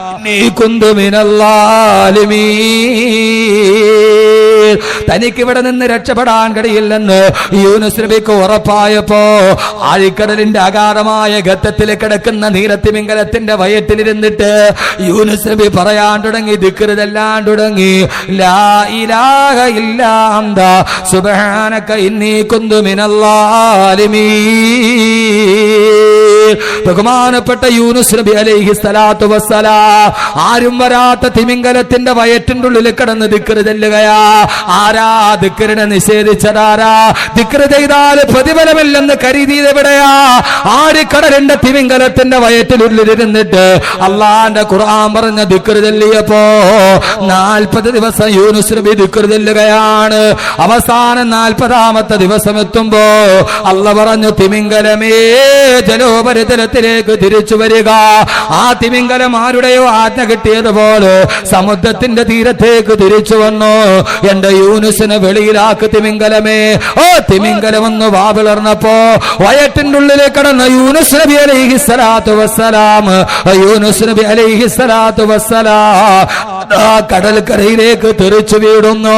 ഇന്നി കുന്തു മിനൽ ളാലിമീൻ. തനിക്കിവിടെ നിന്ന് രക്ഷപ്പെടാൻ കഴിയില്ലെന്ന് യൂനുസ് നബിക്ക് ഉറപ്പായപ്പോ ആഴിക്കടലിന്റെ അഗാധമായ ഗത്തത്തിൽ കിടക്കുന്ന നീലത്തിമിംഗലത്തിന്റെ വയറ്റിലിരുന്നിട്ട് യൂനുസ് നബി പറയാൻ തുടങ്ങി, ദിക്ർ ചെല്ലാൻ തുടങ്ങി. ലാ ഇലാഹ ഇല്ലാ അൻത സുബ്ഹാനക ഇന്നി കുന്തു മിനൽ ളാലിമീൻ. ബഹുമാനപ്പെട്ട യൂനുസ് നബി അലൈഹിസ്സലാത്തു വസ്സലാം ആരും വരാത്ത തിമിംഗലത്തിന്റെ വയറ്റിന്റെ ഉള്ളിൽ കിടന്ന് ദിക്ർ ചെല്ലുകയാ. ആരാ ദിക്റിനെ നിഷേധിച്ചതാരാ? ദിക്ർ ചെയ്താൽ പ്രതിഫലമില്ലെന്ന് കരുതിയത് എവിടെയാ? ആഴിക്കടലിന്റെ തിമിംഗലത്തിന്റെ വയറ്റിനുള്ളിലിരുന്നിട്ട് അള്ളാന്റെ ഖുർആൻ പറഞ്ഞ ദിക്ർ ചെല്ലിയപ്പോ 40 ദിവസം യൂനുസ് നബി ദിക്ർ ചെല്ലുകയാണ്. അവസാനം 40ാമത്തെ ദിവസം എത്തുമ്പോ അള്ള പറഞ്ഞു, തിമിംഗലമേ ജലോപരിതലത്തിലേക്ക് തിരിച്ചു വരിക. ആ തിമിംഗലം ആരുടെയോ ആജ്ഞ കിട്ടിയതുപോലെ സമുദ്രത്തിന്റെ തീരത്തേക്ക് തിരിച്ചു വന്നു. എന്റെ യൂനുസിനെ വെളിയിലാക്ക് തിമിംഗലമേ. ഓ തിമിംഗലം ഒന്ന് വാവിളർന്നപ്പോ വയറ്റിന്റെ ഉള്ളിൽ കിടന്ന യൂനുസ് നബി അലൈഹിസ്സലാത്തു വസ്സലാം, യൂനുസ് നബി അലൈഹിസ്സലാത്തു വസ്സലാം കടൽക്കരയിലേക്ക് തെറിച്ചു വീടുന്നു.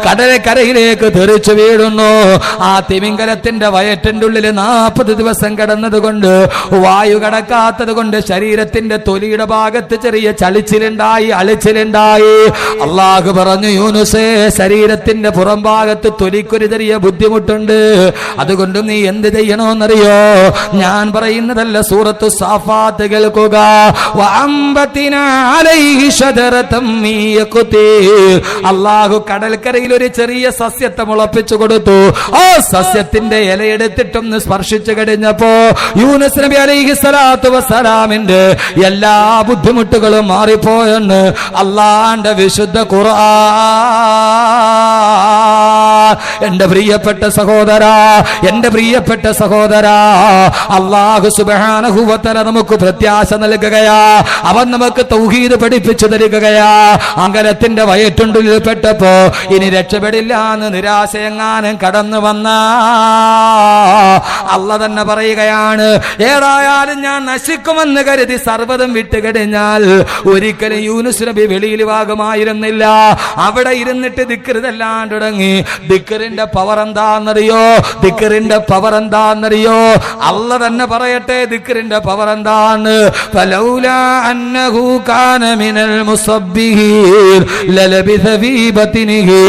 കടൽക്കരയിലേക്ക് തെറിച്ചു വീടുന്നു. ആ തിമിംഗലത്തിന്റെ വയറ്റിന്റെ ഉള്ളിൽ 40 ദിവസം കിടന്നത് കൊണ്ട്, വായു കടക്കാത്തത് കൊണ്ട് ശരീരത്തിന്റെ തൊലിയുടെ ഭാഗത്ത് ചെറിയ ചളിച്ചിലുണ്ടായി, അളിച്ചിലുണ്ടായി. അള്ളാഹു പറഞ്ഞു, യൂനുസേ, ശരീരത്തിന്റെ പുറം ഭാഗത്ത് തൊലിക്കൊരു ചെറിയ ബുദ്ധിമുട്ടുണ്ട്. അതുകൊണ്ട് നീ എന്ത് ചെയ്യണമെന്നറിയോ? ഞാൻ പറയുന്നതല്ല, സൂറത്തു സാഫാത്ത് കേൾക്കുക. അള്ളാഹു കടൽക്കരയിൽ ഒരു ചെറിയ സസ്യത്തെ മുളപ്പിച്ചു കൊടുത്തു. ആ സസ്യത്തിന്റെ ഇലയെടുത്തിട്ടൊന്ന് സ്പർശിച്ചു കഴിഞ്ഞപ്പോ യൂനുസ് നബി അലൈഹിസ്സലാത്തു വസ്സലാമിന്റെ എല്ലാ ബുദ്ധിമുട്ടുകളും മാറിപ്പോയെന്ന് അള്ളാന്റെ വിശുദ്ധ ഖുർആൻ. എന്റെ പ്രിയപ്പെട്ട സഹോദരാ, എന്റെ പ്രിയപ്പെട്ട സഹോദരാ, അല്ലാഹു സുബ്ഹാനഹു വ തആല നമുക്ക് പ്രത്യാശ നൽകുകയാ. അവൻ നമുക്ക് തൗഹീദ് പഠിപ്പിച്ചു തരികയാ. അങ്കലത്തിന്റെ വയറ്റുള്ളിൽ പെട്ടപ്പോ ഇനി രക്ഷപ്പെടില്ല എന്ന് നിരാശയെങ്ങാനും കടന്നു വന്ന അല്ല തന്നെ പറയുകയാണ്, ഏതായാലും ഞാൻ നശിക്കുമെന്ന് കരുതി സർവ്വതും വിട്ടുകഴിഞ്ഞാൽ ഒരിക്കലും യൂനുസ് നബി വെളിയിൽ വാകുമായിരുന്നില്ല. അവിടെ ഇരുന്നിട്ട് ദിക്റിതെല്ലാം തുടങ്ങി. ദിക്റിന്റെ പവർ എന്താണെന്നറിയോ? ദിക്റിന്റെ പവർ എന്താണെന്നറിയോ? അല്ല തന്നെ പറയട്ടെ ദിക്റിന്റെ പവർ എന്താണ്. ഫലൗലാ അന്നഹു കാന മിനൽ മുസബ്ബിഹീൻ ലലബിഥ ഫീ ബത്നിഹി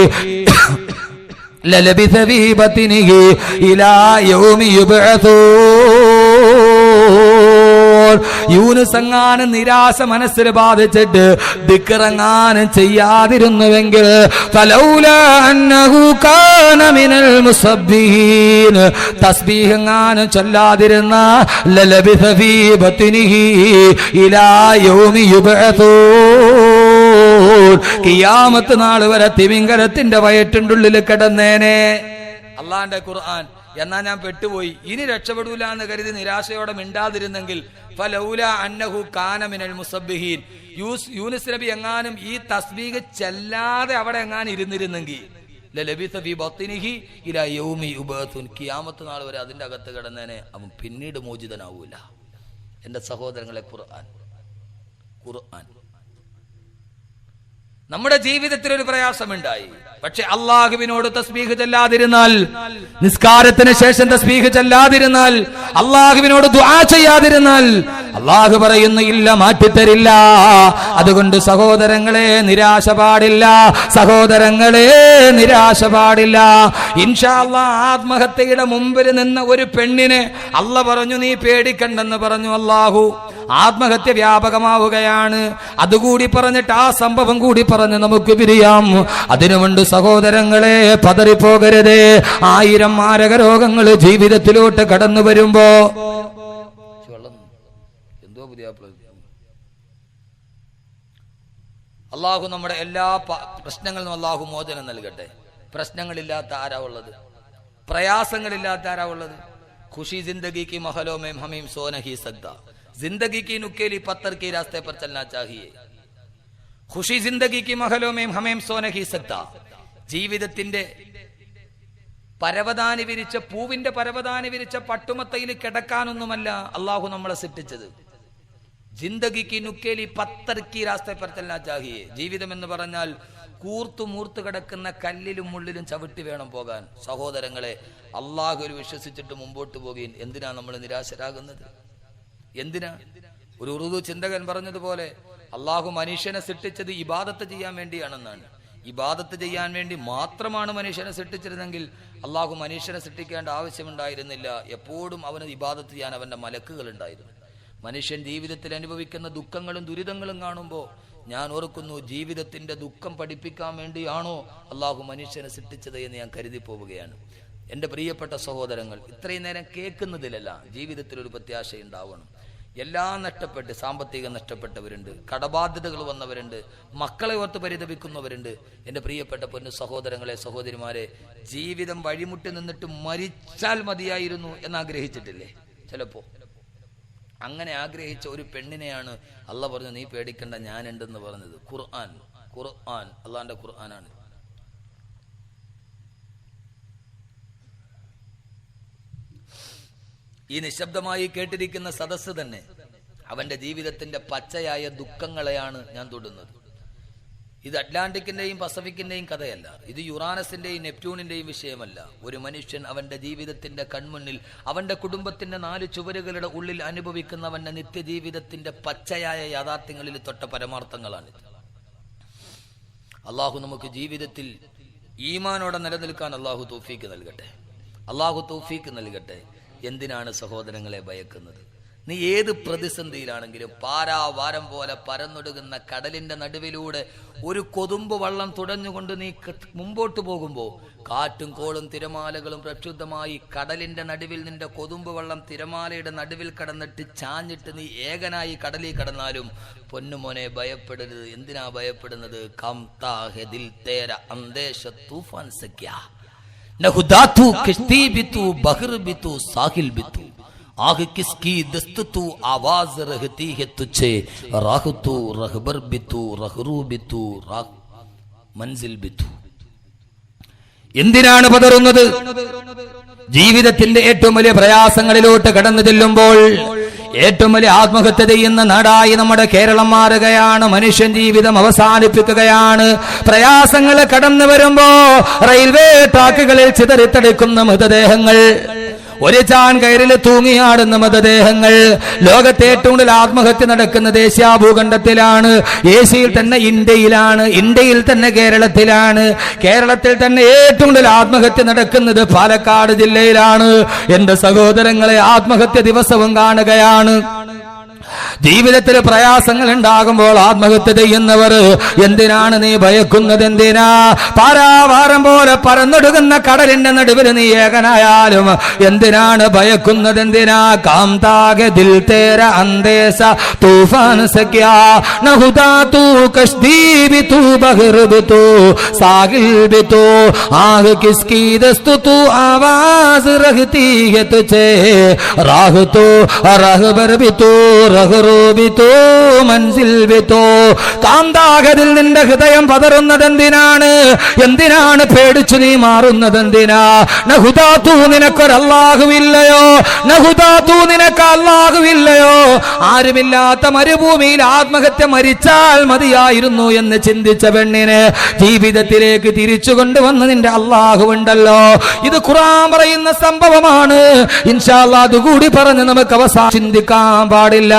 ലലബിഥ ഫീ ബത്നിഹി ഇലാ യൗമി യുബ്അഥൂൻ. യൂനുസ് എങ്ങാനും നിരാശ മനസ്സിൽ ബാധിച്ചിട്ട് ദിക്റെങ്ങാനും ചെയ്യാതിരുന്നുവെങ്കിൽ ഫലൗലാ അന്നഹു കാന മിനൽ മുസബ്ബിഹീൻ തസ്ബീഹ് എങ്ങാനും ചൊല്ലാതിരുന്ന ലലബിഥ ഫീ ബത്നിഹി ഇലാ യൗമി യുബ്അഥൂൻ ഖിയാമത്ത് നാൾ വരെ തിമിംഗലത്തിന്റെ വയറ്റിന്റെ ഉള്ളിൽ കിടന്നേനെ. അള്ളാന്റെ ഖുർആൻ. എന്നാ ഞാൻ പെട്ടുപോയി, ഇനി രക്ഷപ്പെടൂല എന്ന് കരുതി നിരാശയോടെ മിണ്ടാതിരുന്നെങ്കിൽ ഫലൗലാ അന്നഹു കാന മിനൽ മുസബ്ബിഹീൻ യൂനുസ് നബി എങ്ങാനും ഈ തസ്ബീഹ് ചെല്ലാതെ അവിടെ എങ്ങാനും ഇരുന്നിരുന്നെങ്കിൽ ലലബിഥ ഫീ ബത്നിഹി ഇലാ യൗമി യുബ്അഥൂൻ ഖിയാമത്ത് നാൾ വരെ അതിന്റെ അകത്ത് കിടന്നേനെ. അവൻ പിന്നീട് മോചിതനാവൂല. എന്റെ സഹോദരങ്ങളെ, ഖുർആൻ നമ്മുടെ ജീവിതത്തിൽ ഒരു പ്രയാസമുണ്ടായി. പക്ഷെ അള്ളാഹുവിനോട് തസ്ബീഹ് ചെല്ലാതിരുന്നാൽ, നിസ്കാരത്തിന് ശേഷം തസ്ബീഹ് ചെല്ലാതിരുന്നാൽ, അള്ളാഹുവിനോട് ദുആ ചെയ്യാതിരുന്നാൽ അള്ളാഹു പറയുന്നു ഇല്ല, മാറ്റിത്തരില്ല. അതുകൊണ്ട് സഹോദരങ്ങളെ നിരാശ പാടില്ല. സഹോദരങ്ങളെ നിരാശ പാടില്ല. ഇൻഷാ അല്ലാഹ് ആത്മഹത്യയുടെ മുമ്പിൽ നിന്ന ഒരു പെണ്ണിനെ അല്ല പറഞ്ഞു നീ പേടിക്കണ്ടെന്ന് പറഞ്ഞു. അള്ളാഹു ആത്മഹത്യ വ്യാപകമാവുകയാണ്. അതുകൂടി പറഞ്ഞിട്ട് ആ സംഭവം കൂടി പറഞ്ഞ് നമുക്ക് പിരിയാം. അതിനുമുണ്ട് സഹോദരങ്ങളെ, പതറിപ്പോകരുതേ. 1000 മാരക രോഗങ്ങൾ ജീവിതത്തിലോട്ട് കടന്നു വരുമ്പോ അള്ളാഹു നമ്മുടെ എല്ലാ പ്രശ്നങ്ങളിലും അള്ളാഹു മോചനം നൽകട്ടെ. പ്രശ്നങ്ങളില്ലാത്ത ആരാ ഉള്ളത്? പ്രയാസങ്ങളില്ലാത്ത ആരാ ഉള്ളത്? ഖുഷി ജിന്ദഗി की महलों में हमीम सो नहीं सकता, जिंदगी की नुकेली पत्थर के रास्ते पर चलना चाहिए. ഖുഷി ജിന്ദഗി की महलों में हमीम सो नहीं सकता. ജീവിതത്തിന്റെ പരവതാനി വിരിച്ച പൂവിന്റെ പരവതാനി വിരിച്ച പട്ടുമത്തയിൽ കിടക്കാനൊന്നുമല്ല അള്ളാഹു നമ്മളെ സൃഷ്ടിച്ചത്. ജിന്ദഗിക്ക് നുക്കേലി പത്തർക്കി രാസ്തേ പർ ചലനാ ചാഹിയേ. ജീവിതം എന്ന് പറഞ്ഞാൽ കൂർത്തു മൂർത്ത് കിടക്കുന്ന കല്ലിലും മുള്ളിലും ചവിട്ടി വേണം പോകാൻ. സഹോദരങ്ങളെ, അള്ളാഹുവിൽ വിശ്വസിച്ചിട്ട് മുമ്പോട്ട് പോകുകയും. എന്തിനാ നമ്മൾ നിരാശരാകുന്നത്? എന്തിനാ? ഒരു ഉറുദു ചിന്തകൻ പറഞ്ഞതുപോലെ അള്ളാഹു മനുഷ്യനെ സൃഷ്ടിച്ചത് ഇബാദത്ത് ചെയ്യാൻ വേണ്ടിയാണെന്നാണ്. ഇബാദത്ത് ചെയ്യാൻ വേണ്ടി മാത്രമാണ് മനുഷ്യനെ സൃഷ്ടിച്ചിരുന്നെങ്കിൽ അള്ളാഹു മനുഷ്യനെ സൃഷ്ടിക്കേണ്ട ആവശ്യമുണ്ടായിരുന്നില്ല. എപ്പോഴും അവന് ഇബാദത്ത് ചെയ്യാൻ അവന്റെ മലക്കുകൾ ഉണ്ടായിരുന്നു. മനുഷ്യൻ ജീവിതത്തിൽ അനുഭവിക്കുന്ന ദുഃഖങ്ങളും ദുരിതങ്ങളും കാണുമ്പോൾ ഞാൻ ഓർക്കുന്നു, ജീവിതത്തിന്റെ ദുഃഖം പഠിപ്പിക്കാൻ വേണ്ടിയാണോ അള്ളാഹു മനുഷ്യനെ സൃഷ്ടിച്ചത് എന്ന് ഞാൻ കരുതി പോവുകയാണ്. എൻ്റെ പ്രിയപ്പെട്ട സഹോദരങ്ങൾ, ഇത്രയും നേരം കേൾക്കുന്നതിലല്ല, ജീവിതത്തിൽ ഒരു പ്രത്യാശ ഉണ്ടാവണം. എല്ലാം നഷ്ടപ്പെട്ട്, സാമ്പത്തികം നഷ്ടപ്പെട്ടവരുണ്ട്, കടബാധ്യതകൾ വന്നവരുണ്ട്, മക്കളെ ഓർത്ത് പരിതപിക്കുന്നവരുണ്ട്. എൻ്റെ പ്രിയപ്പെട്ട പൊന്നു സഹോദരങ്ങളെ, സഹോദരിമാരെ, ജീവിതം വഴിമുട്ടി നിന്നിട്ട് മരിച്ചാൽ മതിയായിരുന്നു എന്നാഗ്രഹിച്ചിട്ടില്ലേ? ചിലപ്പോ അങ്ങനെ ആഗ്രഹിച്ച ഒരു പെണ്ണിനെയാണ് അള്ളാഹ് പറഞ്ഞു നീ പേടിക്കണ്ട, ഞാനുണ്ടെന്ന് പറഞ്ഞത്. ഖുർആൻ അള്ളാന്റെ ഖുർആനാണ്. ഈ നിശബ്ദമായി കേട്ടിരിക്കുന്ന സദസ്സ് തന്നെ അവന്റെ ജീവിതത്തിന്റെ പച്ചയായ ദുഃഖങ്ങളെയാണ് ഞാൻ തൊടുന്നത്. ഇത് അറ്റ്ലാന്റിക്കിന്റെയും പസഫിക്കിന്റെയും കഥയല്ല. ഇത് യുറാനസിന്റെയും നെപ്റ്റ്യൂണിന്റെയും വിഷയമല്ല. ഒരു മനുഷ്യൻ അവന്റെ ജീവിതത്തിന്റെ കൺമുന്നിൽ, അവന്റെ കുടുംബത്തിന്റെ 4 ചുവരുകളുടെ ഉള്ളിൽ അനുഭവിക്കുന്ന അവന്റെ നിത്യജീവിതത്തിന്റെ പച്ചയായ യാഥാർത്ഥ്യങ്ങളിൽ തൊട്ട പരമാർത്ഥങ്ങളാണിത്. അള്ളാഹു നമുക്ക് ജീവിതത്തിൽ ഈമാനോടെ നിലനിൽക്കാൻ അള്ളാഹു തൗഫീക്ക് നൽകട്ടെ. അള്ളാഹു തൗഫീക്ക് നൽകട്ടെ. എന്തിനാണ് സഹോദരങ്ങളെ ഭയക്കുന്നത്? നീ ഏത് പ്രതിസന്ധിയിലാണെങ്കിലും പാരാവാരം പോലെ പരന്നൊടുകുന്ന കടലിന്റെ നടുവിലൂടെ ഒരു കൊതുമ്പ് വള്ളം തുടഞ്ഞുകൊണ്ട് നീ മുമ്പോട്ട് പോകുമ്പോൾ കാറ്റും കോളും തിരമാലകളും പ്രക്ഷുബ്ധമായി കടലിന്റെ നടുവിൽ നിന്റെ കൊതുമ്പ് വള്ളം തിരമാലയുടെ നടുവിൽ കടന്നിട്ട് ചാഞ്ഞിട്ട് നീ ഏകനായി കടലിൽ കടന്നാലും പൊന്നുമോനെ ഭയപ്പെടരുത്. എന്തിനാ ഭയപ്പെടുന്നത്? കം താഹെ ദിൽ തേര അന്ദേശ തൂഫാൻ സക്യാ നഹുദാതു കിസ്തി ബിതു ബഹർ ബിതു സാഹിൽ ബിതു आग किसकी दस्त तू आवाज रहती है तुझे राह तू रहबर बितू रहरू बितू राह मंजिल बितू. എന്തിനാണ് പതറുന്നത്? ജീവിതത്തിന്റെ ഏറ്റവും വലിയ പ്രയാസങ്ങളിലോട്ട് കടന്നു ചെല്ലുമ്പോൾ ഏറ്റവും വലിയ ആത്മഹത്യ ചെയ്യുന്ന നാടായി നമ്മുടെ കേരളം മാറുകയാണ്. മനുഷ്യൻ ജീവിതം അവസാനിപ്പിക്കുകയാണ്. പ്രയാസങ്ങൾ കടന്നു വരുമ്പോ റെയിൽവേ ട്രാക്കുകളിൽ ചിതറിത്തെടുക്കുന്ന മൃതദേഹങ്ങൾ, ഒരു ചാൻ കയറിൽ തൂങ്ങിയാടുന്ന മൃതദേഹങ്ങൾ. ലോകത്തെ ഏറ്റവും കൂടുതൽ ആത്മഹത്യ നടക്കുന്ന ദേശീയ ഭൂഖണ്ഡത്തിലാണ്. ഏഷ്യയിൽ തന്നെ ഇന്ത്യയിലാണ്, ഇന്ത്യയിൽ തന്നെ കേരളത്തിലാണ്. കേരളത്തിൽ തന്നെ ഏറ്റവും കൂടുതൽ ആത്മഹത്യ നടക്കുന്നത് പാലക്കാട് ജില്ലയിലാണ്. എന്റെ സഹോദരങ്ങളെ, ആത്മഹത്യ ദിവസവും കാണുകയാണ്. ജീവിതത്തിൽ പ്രയാസങ്ങൾ ഉണ്ടാകുമ്പോൾ ആത്മഹത്യ ചെയ്യുന്നവർ, എന്തിനാണ് നീ ഭയക്കുന്നത്? എന്തിനാ? പാരാവാരം പോലെ പരന്നൊടുകുന്ന കടലിന്റെ നടുവിൽ നീ ഏകനായാലും എന്തിനാണ് ഭയക്കുന്നത്? എന്തിനാ? കാംതാകെ ദിൽ തേര അന്തേസ തൂഫാൻ സക്യാ നഹുദാ തൂ കശ്തി ബി തൂ ബഹർ ബി തൂ സാഹിൽ ബി തൂ ആഹ് കിസ്കി ദസ്തു തൂ ആവാസ് രഹ്തി ഹെ തുझे राह तो रहबर भी तो रहरो भी तो मंजिल भी तो. കാന്താകതിൽ നിന്റെ ഹൃദയം പതറുന്നത് എന്തിനാണ്? എന്തിനാണ് പേടിച്ചു നീ മാറുന്നത്? എന്തിനാ? നഹുദാതു, നിനക്കൊരല്ലാഹുവില്ലയോ? നഹുദാതു, നിനക്ക് അല്ലാഹുവില്ലയോ? ആരുമില്ലാത്ത മരുഭൂമിയിൽ ആത്മഹത്യ മരിച്ചാൽ മതിയായിരുന്നു എന്ന് ചിന്തിച്ച പെണ്ണിന് ജീവിതത്തിലേക്ക് തിരിച്ചു കൊണ്ടുവന്ന് നിന്റെ അല്ലാഹുവുണ്ടല്ലോ. ഇത് ഖുർആൻ പറയുന്ന സംഭവമാണ്. ഇൻഷാ അല്ലാഹ് അതുകൂടി പറഞ്ഞ് നമുക്ക് അവസാനം ചിന്തിക്കാൻ പാടില്ല.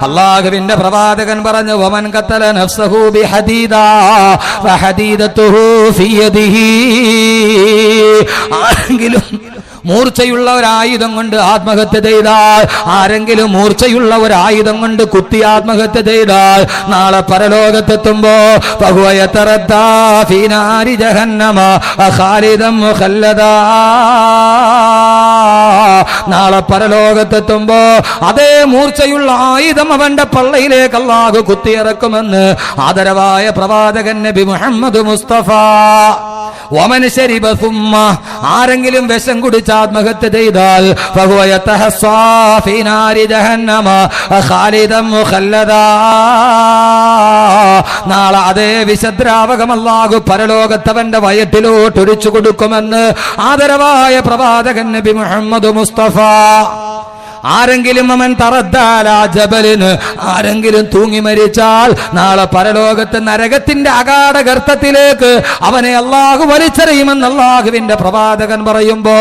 അല്ലാഹുവിന്റെ പ്രവാചകൻ പറഞ്ഞു, വമൻ ഖതല നഫ്സഹു ബിഹദീദാ വഹദീദതുഹു ഫീ യദിഹി. ആരെങ്കിലും മൂർച്ചയുള്ള ഒരായുധം കൊണ്ട് ആത്മഹത്യ ചെയ്താൽ, ആരെങ്കിലും മൂർച്ചയുള്ള ഒരായുധം കൊണ്ട് കുത്തി ആത്മഹത്യ ചെയ്താൽ നാളെ പരലോകത്തെത്തുമ്പോ ഫഹുവയതറദ്ദാ ഫീ നാരി ജഹന്നമ ഖാലിദൻ മുഖല്ലദാ. നാളെ പരലോകത്തെത്തുമ്പോ അതേ മൂർച്ചയുള്ള ആയുധം അവന്റെ പള്ളയിലേക്ക് അല്ലാഹു കുത്തിയിറക്കുമെന്ന് ആദരവായ പ്രവാചകൻ നബി മുഹമ്മദ് മുസ്തഫ. വമൻ ശരിബ സുമ്മ, ആരെങ്കിലും വിഷം കുടിച്ച് ആത്മഹത്യ ചെയ്താൽ ഫഹുവ യതഹസ്സാ ഫീ നാരി ജഹന്നമ ഖാലിദൻ മുഖല്ലദാ. നാളെ അതേ വിശദ്രാവകം അല്ലാഹു പരലോകത്തവന്റെ വയറ്റിലോട്ട് ഒഴിച്ചു കൊടുക്കുമെന്ന് ആദരവായ പ്രവാചകൻ നബി മുഹമ്മദ് മുസ്തഫ. ആരെങ്കിലും അവൻ തറദ്ദാലാ ജബലിന്, ആരെങ്കിലും തൂങ്ങി മരിച്ചാൽ നാളെ പരലോകത്ത് നരകത്തിന്റെ അഗാഢ ഗർത്തത്തിലേക്ക് അവനെ അല്ലാഹു വലിച്ചെറിയുമെന്ന് അല്ലാഹുവിന്റെ പ്രവാചകൻ പറയുമ്പോ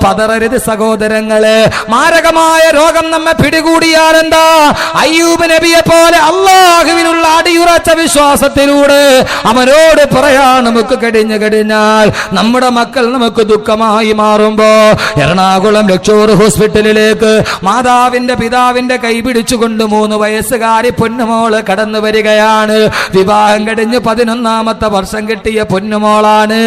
പതറരുത് സഹോദരങ്ങളെ. മാരകമായ രോഗം നമ്മെ പിടികൂടിയാൽ എന്താ? അയ്യൂബ് നബിയെ പോലെ അല്ലാഹുവിനുള്ള അടിയുറച്ച വിശ്വാസത്തിലൂടെ അവനോട് പറയാൻ നമുക്ക് കഴിഞ്ഞാൽ നമ്മുടെ മക്കൾ നമുക്ക് ദുഃഖമായി മാറുമ്പോ എറണാകുളം ലക്ഷോർ ഹോസ്പിറ്റലിലേക്ക് മാതാവിന്റെ പിതാവിന്റെ കൈ പിടിച്ചുകൊണ്ട് 3 വയസ്സുകാരി പൊന്നുമോള് കടന്നു വരികയാണ്. വിവാഹം കഴിഞ്ഞ് 11ാമത്തെ വർഷം കിട്ടിയ പൊന്നുമോളാണ്.